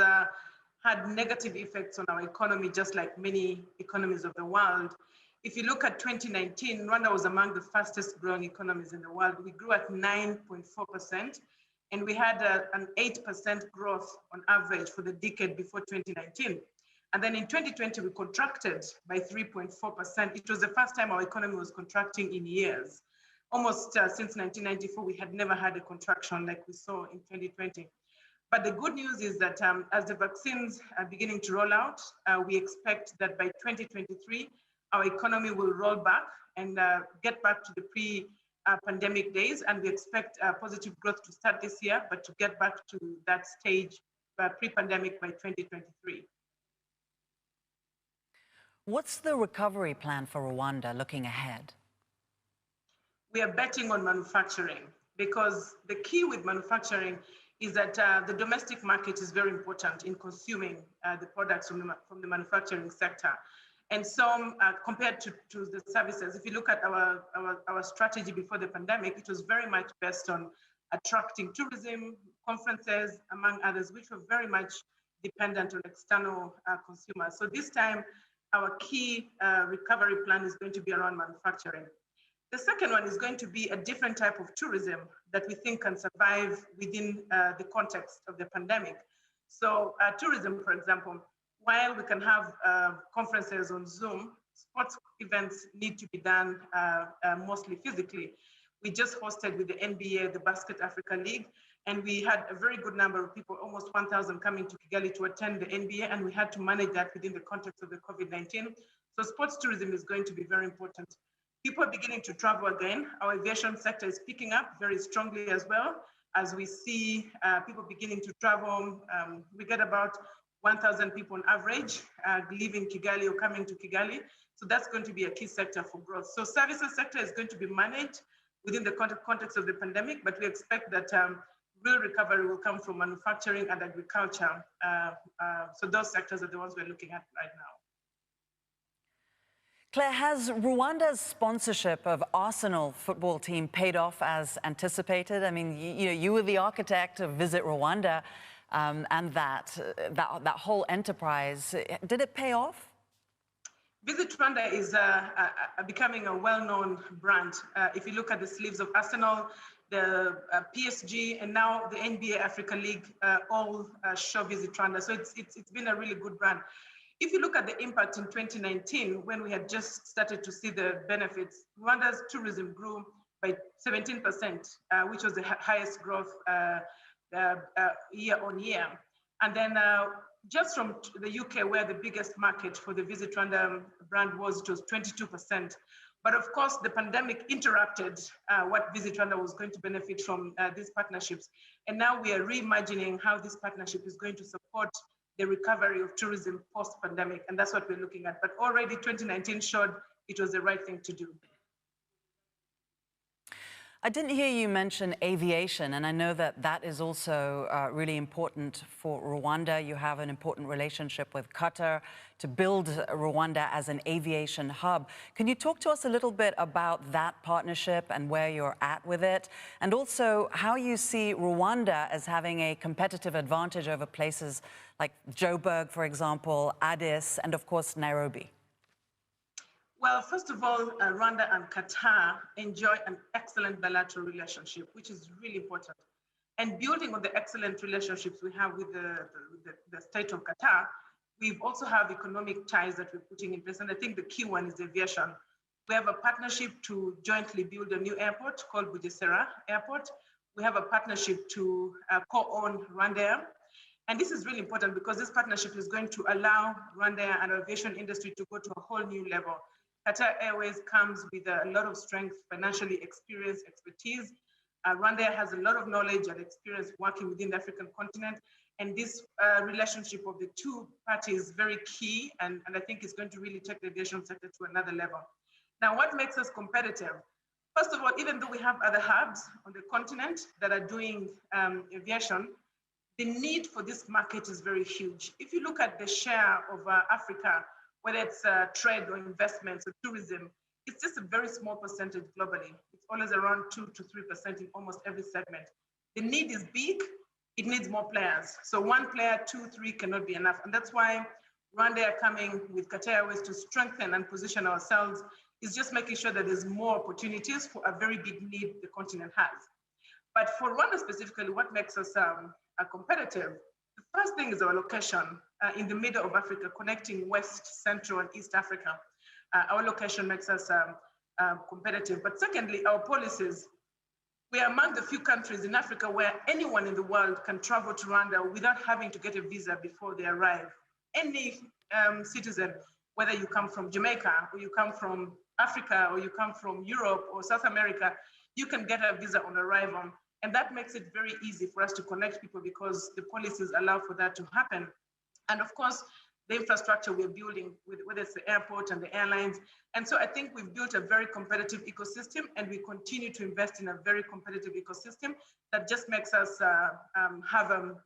had negative effects on our economy, just like many economies of the world. If you look at 2019, Rwanda was among the fastest growing economies in the world. We grew at 9.4%, and we had an 8% growth on average for the decade before 2019. And then in 2020, we contracted by 3.4%. It was the first time our economy was contracting in years. Almost since 1994, we had never had a contraction like we saw in 2020. But the good news is that as the vaccines are beginning to roll out, we expect that by 2023, our economy will roll back and get back to the pre-pandemic days. And we expect positive growth to start this year, but to get back to that stage pre-pandemic by 2023. What's the recovery plan for Rwanda looking ahead? We are betting on manufacturing, because the key with manufacturing is that the domestic market is very important in consuming the products from the manufacturing sector. And so compared to the services, if you look at our strategy before the pandemic, it was very much based on attracting tourism, conferences, among others, which were very much dependent on external consumers. So this time, our key recovery plan is going to be around manufacturing. The second one is going to be a different type of tourism that we think can survive within the context of the pandemic. So tourism, for example, while we can have conferences on Zoom, sports events need to be done mostly physically. We just hosted with the NBA, the Basket Africa League, and we had a very good number of people, almost 1,000 coming to Kigali to attend the NBA, and we had to manage that within the context of the COVID-19. So sports tourism is going to be very important. People are beginning to travel again. Our aviation sector is picking up very strongly as well, as we see people beginning to travel. We get about 1,000 people on average leaving Kigali or coming to Kigali. So that's going to be a key sector for growth. So services sector is going to be managed within the context of the pandemic, but we expect that real recovery will come from manufacturing and agriculture. So those sectors are the ones we're looking at right now. Claire, has Rwanda's sponsorship of Arsenal football team paid off as anticipated? I mean, you were the architect of Visit Rwanda and that whole enterprise. Did it pay off? Visit Rwanda is becoming a well-known brand. If you look at the sleeves of Arsenal, the PSG, and now the NBA Africa League, all show Visit Rwanda. So it's been a really good brand. If you look at the impact in 2019, when we had just started to see the benefits, Rwanda's tourism grew by 17%, which was the highest growth year on year. And then just from the UK, where the biggest market for the Visit Rwanda brand was, it was 22%. But of course, the pandemic interrupted what Visit Rwanda was going to benefit from these partnerships. And now we are reimagining how this partnership is going to support the recovery of tourism post-pandemic, and that's what we're looking at. But already 2019 showed it was the right thing to do. I didn't hear you mention aviation, and I know that that is also really important for Rwanda. You have an important relationship with Qatar to build Rwanda as an aviation hub. Can you talk to us a little bit about that partnership and where you're at with it? And also how you see Rwanda as having a competitive advantage over places like Joburg, for example, Addis, and of course, Nairobi? Well, first of all, Rwanda and Qatar enjoy an excellent bilateral relationship, which is really important. And building on the excellent relationships we have with the state of Qatar, we've also have economic ties that we're putting in place. And I think the key one is aviation. We have a partnership to jointly build a new airport called Bugesera Airport. We have a partnership to co-own Rwandair. And this is really important because this partnership is going to allow Rwandair and aviation industry to go to a whole new level. Qatar Airways comes with a lot of strength, financially experience, expertise. Rwandair has a lot of knowledge and experience working within the African continent. And this relationship of the two parties is very key. And I think it's going to really take the aviation sector to another level. Now, what makes us competitive? First of all, even though we have other hubs on the continent that are doing aviation, the need for this market is very huge. If you look at the share of Africa, whether it's trade or investments or tourism, it's just a very small percentage globally. It's always around 2 to 3% in almost every segment. The need is big, it needs more players. So one player, 2, 3 cannot be enough. And that's why Rwanda are coming with Qatar Airways to strengthen and position ourselves, is just making sure that there's more opportunities for a very big need the continent has. But for Rwanda specifically, what makes us competitive? The first thing is our location in the middle of Africa, connecting West, Central, and East Africa. Our location makes us competitive. But secondly, our policies. We are among the few countries in Africa where anyone in the world can travel to Rwanda without having to get a visa before they arrive. Any citizen, whether you come from Jamaica, or you come from Africa, or you come from Europe or South America, you can get a visa on arrival. And that makes it very easy for us to connect people because the policies allow for that to happen. And of course, the infrastructure we're building, whether it's the airport and the airlines. And so I think we've built a very competitive ecosystem, and we continue to invest in a very competitive ecosystem that just makes us have a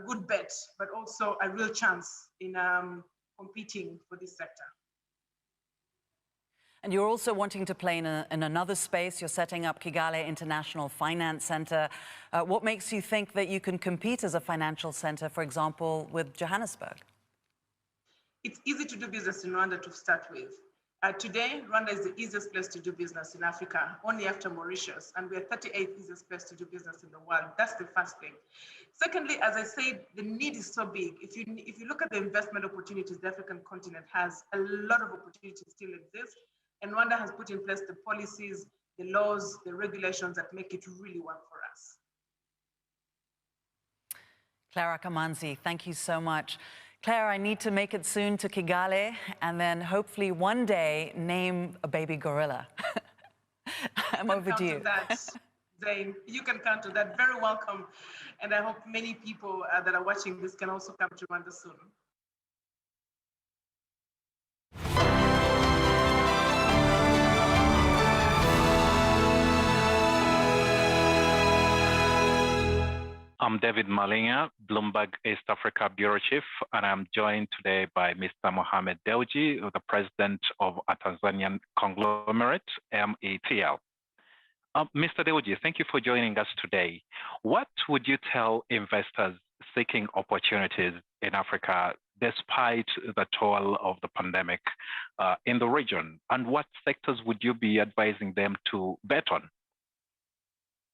good bet, but also a real chance in competing for this sector. And you're also wanting to play in another space. You're setting up Kigali International Finance Center. What makes you think that you can compete as a financial center, for example, with Johannesburg? It's easy to do business in Rwanda to start with. Today, Rwanda is the easiest place to do business in Africa, only after Mauritius, and we're 38th easiest place to do business in the world. That's the first thing. Secondly, as I said, the need is so big. If you look at the investment opportunities the African continent has, a lot of opportunities still exist. And Rwanda has put in place the policies, the laws, the regulations that make it really work for us. Clara Kamanzi, thank you so much. Claire, I need to make it soon to Kigali and then hopefully one day name a baby gorilla. I'm overdue. Zain, you can count on that. Very welcome. And I hope many people that are watching this can also come to Rwanda soon. I'm David Malinga, Bloomberg East Africa Bureau Chief, and I'm joined today by Mr. Mohamed Dewji, the president of a Tanzanian conglomerate, METL. Mr. Dewji, thank you for joining us today. What would you tell investors seeking opportunities in Africa despite the toll of the pandemic in the region? And what sectors would you be advising them to bet on?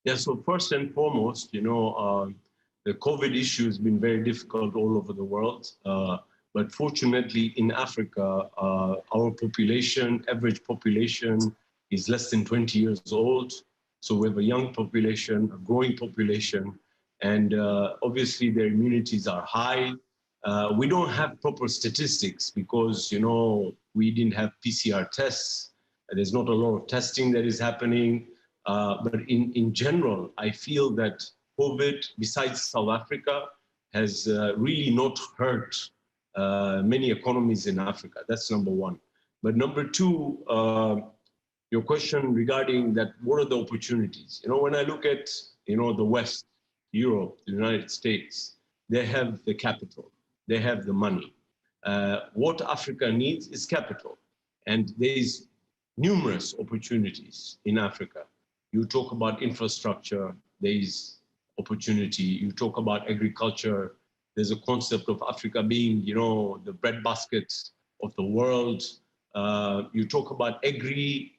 Yeah, so first and foremost, the COVID issue has been very difficult all over the world. But fortunately, in Africa, our population, average population, is less than 20 years old. So we have a young population, a growing population, and obviously their immunities are high. We don't have proper statistics because, we didn't have PCR tests. There's not a lot of testing that is happening. But in general, I feel that COVID, besides South Africa, has really not hurt many economies in Africa. That's number one. But number two, your question regarding that, what are the opportunities? When I look at, the West, Europe, the United States, they have the capital, they have the money. What Africa needs is capital. And there's numerous opportunities in Africa. You talk about infrastructure, there's opportunity. You talk about agriculture, there's a concept of Africa being, the breadbasket of the world. You talk about agri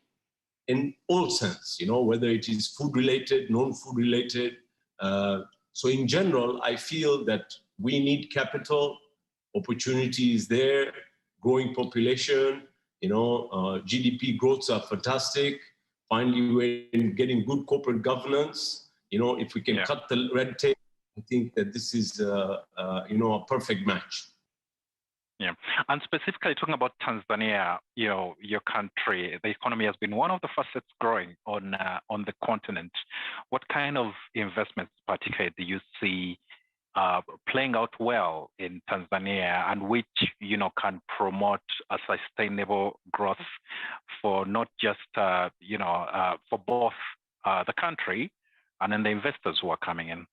in all sense, whether it is food related, non-food related. So in general, I feel that we need capital, opportunity is there, growing population, GDP growths are fantastic. Finally, we're getting good corporate governance. If we can cut the red tape, I think that this is, a perfect match. Yeah, and specifically talking about Tanzania, your country, the economy has been one of the fastest growing on the continent. What kind of investments, particularly, do you see playing out well in Tanzania, and which can promote a sustainable growth for not just for both the country and then the investors who are coming in?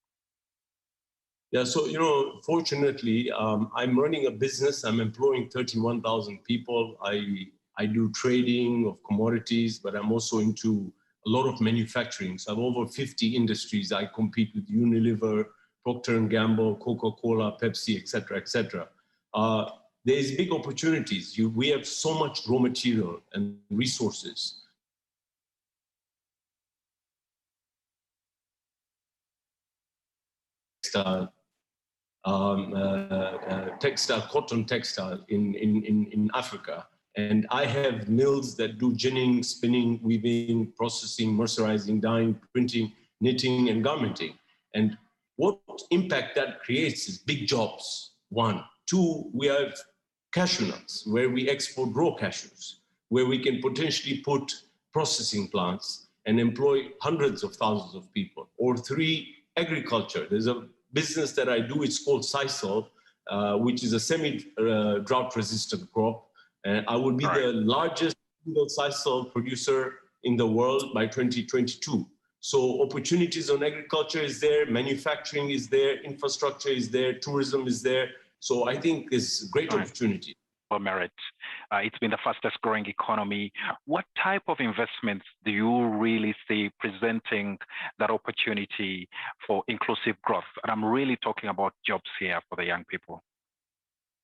Yeah, so, fortunately, I'm running a business. I'm employing 31,000 people. I do trading of commodities, but I'm also into a lot of manufacturing. So I have over 50 industries. I compete with Unilever, Procter & Gamble, Coca-Cola, Pepsi, et cetera, et cetera. There's big opportunities. We have so much raw material and resources. Cotton textile in Africa. And I have mills that do ginning, spinning, weaving, processing, mercerizing, dyeing, printing, knitting, and garmenting. And what impact that creates is big jobs, one. Two, we have cashew nuts, where we export raw cashews, where we can potentially put processing plants and employ hundreds of thousands of people. Or three, agriculture. There's a business that I do, it's called sisal, which is a semi-drought resistant crop. And I will be the largest single sisal producer in the world by 2022. So opportunities on agriculture is there, manufacturing is there, infrastructure is there, tourism is there. So I think there's great opportunity. For merit. It's been the fastest growing economy. What type of investments do you really see presenting that opportunity for inclusive growth? And I'm really talking about jobs here for the young people.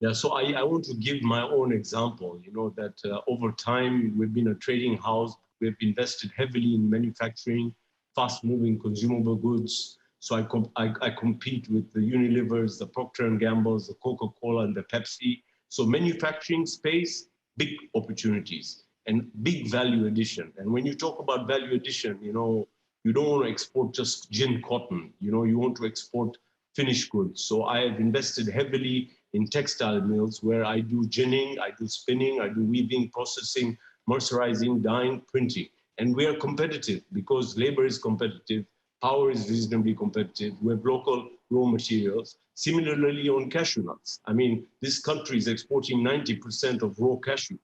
Yeah, so I want to give my own example, that over time, we've been a trading house. We've invested heavily in manufacturing, fast-moving consumable goods. So I compete with the Unilevers, the Procter & Gambles, the Coca-Cola, and the Pepsi. So manufacturing space, big opportunities and big value addition. And when you talk about value addition, you don't want to export just gin cotton. You want to export finished goods. So I have invested heavily in textile mills where I do ginning, I do spinning, I do weaving, processing, mercerizing, dyeing, printing. And we are competitive because labor is competitive, power is reasonably competitive, we have local raw materials. Similarly on cashew nuts. I mean, this country is exporting 90% of raw cashews.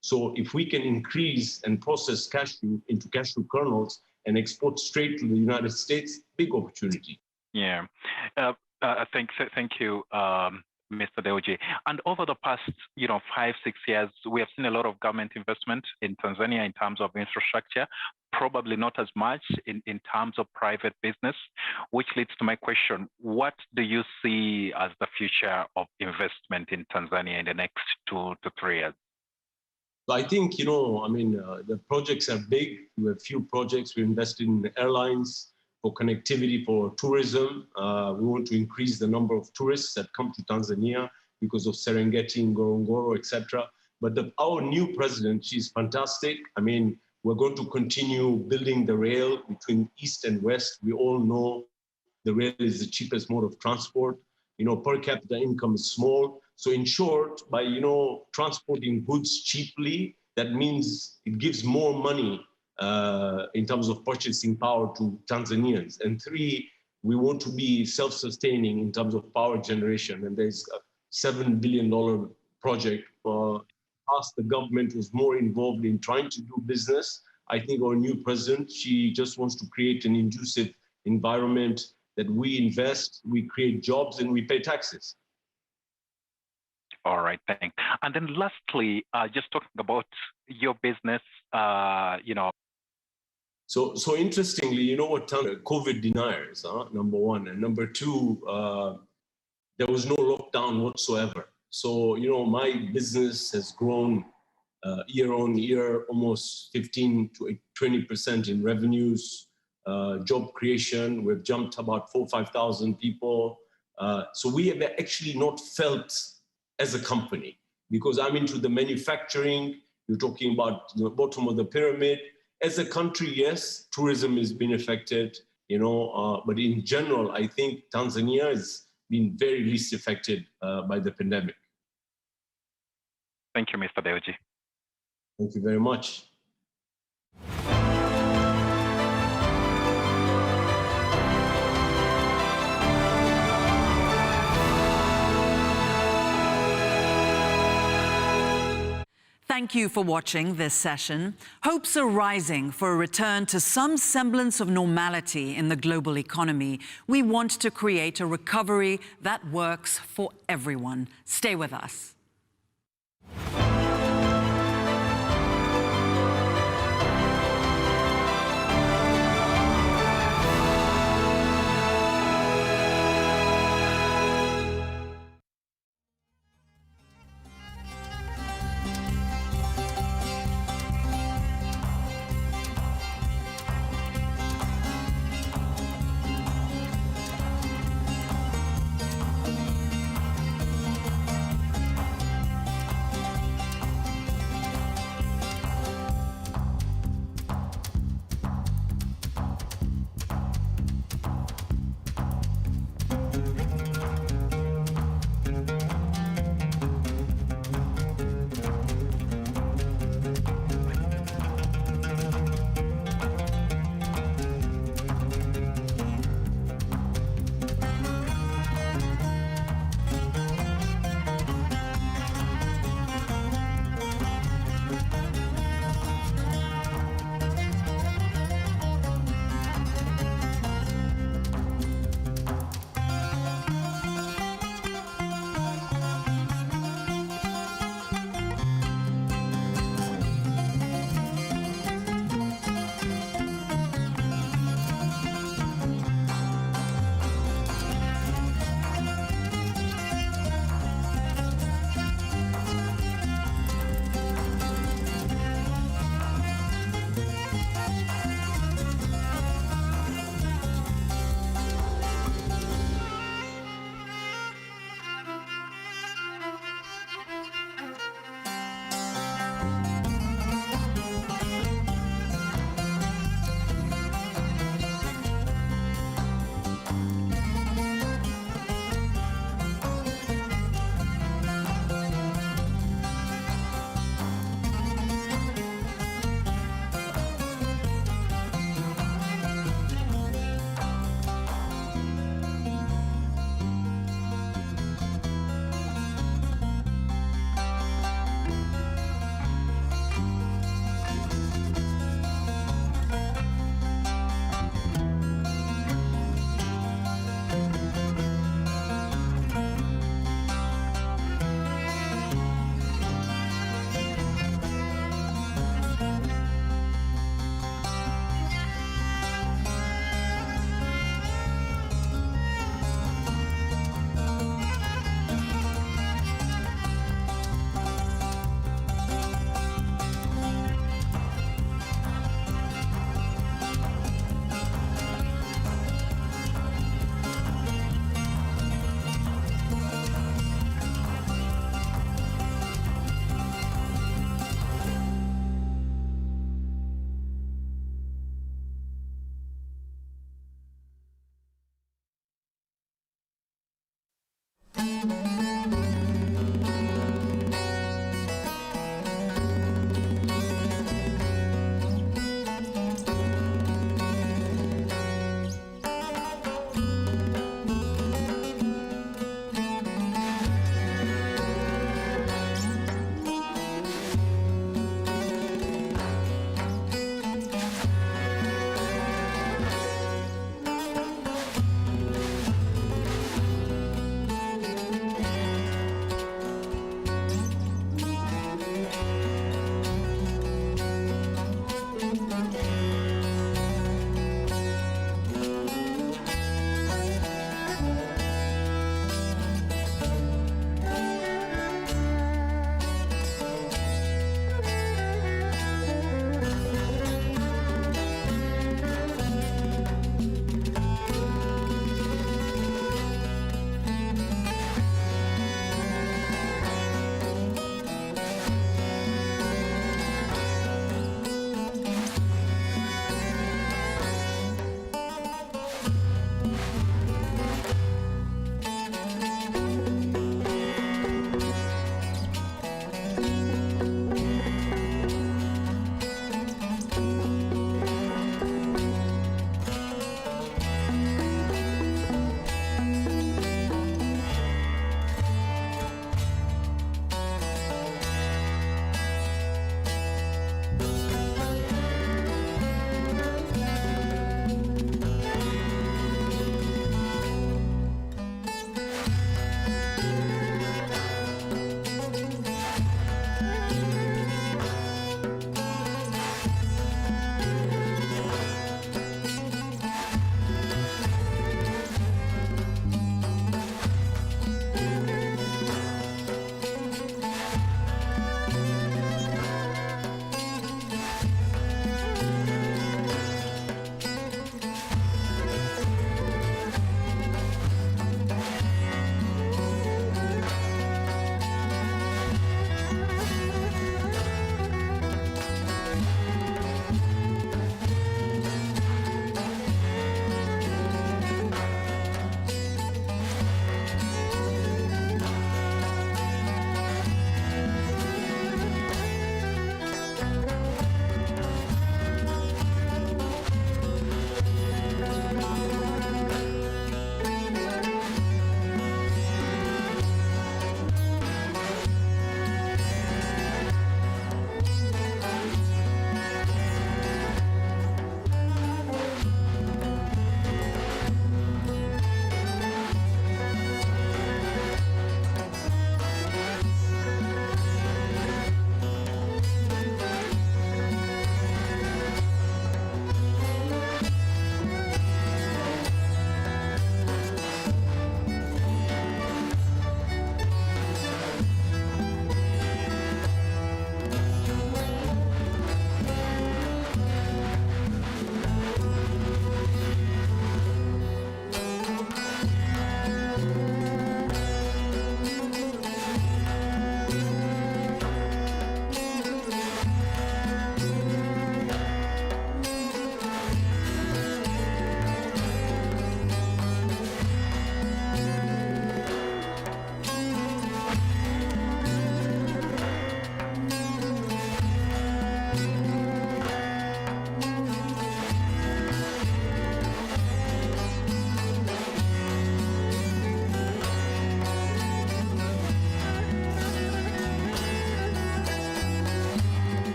So if we can increase and process cashew into cashew kernels and export straight to the United States, big opportunity. Yeah, thank you, Mr. Dewji. And over the past, 5-6 years, we have seen a lot of government investment in Tanzania in terms of infrastructure, probably not as much in terms of private business, which leads to my question. What do you see as the future of investment in Tanzania in the next 2 to 3 years? I think, the projects are big. We have few projects. We invested in airlines, for connectivity, for tourism. We want to increase the number of tourists that come to Tanzania because of Serengeti, Ngorongoro, etc. But our new president, she's fantastic. I mean, we're going to continue building the rail between East and West. We all know the rail is the cheapest mode of transport. Per capita income is small. So in short, by, transporting goods cheaply, that means it gives more money in terms of purchasing power to Tanzanians. And three, we want to be self-sustaining in terms of power generation. And there's a $7 billion project for past, the government was more involved in trying to do business. I think our new president, she just wants to create an conducive environment that we invest, we create jobs, and we pay taxes. All right, thanks. And then lastly, just talking about your business, So interestingly, you know what, COVID deniers, number one. And number two, there was no lockdown whatsoever. So, my business has grown year on year, almost 15 to 20% in revenues, job creation. We've jumped about 4,000 or 5,000 people. So we have actually not felt as a company, because I'm into the manufacturing. You're talking about the bottom of the pyramid. As a country, yes, tourism has been affected, but in general, I think Tanzania has been very least affected by the pandemic. Thank you, Mr. Dewji. Thank you very much. Thank you for watching this session. Hopes are rising for a return to some semblance of normality in the global economy. We want to create a recovery that works for everyone. Stay with us.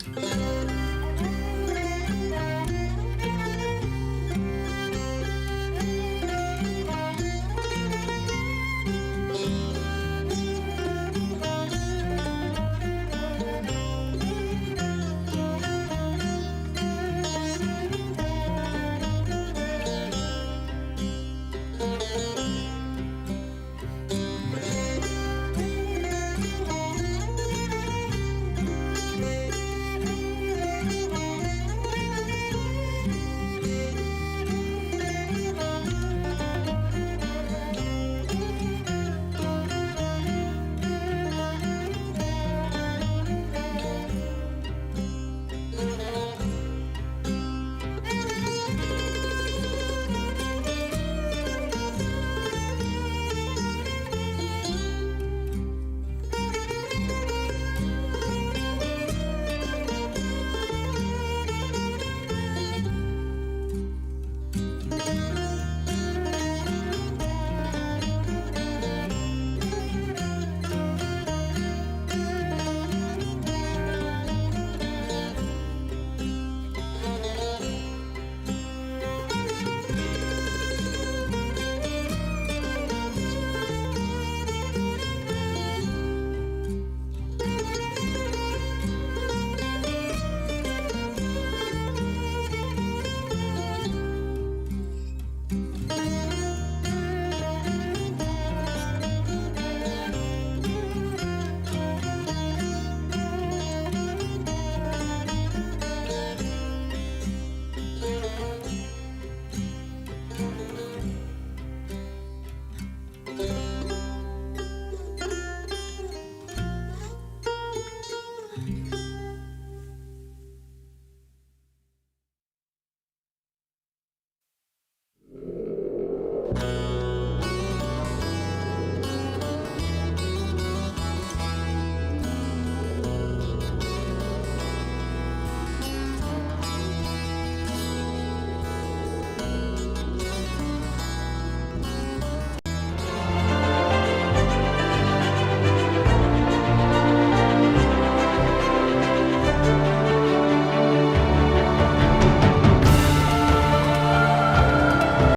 you.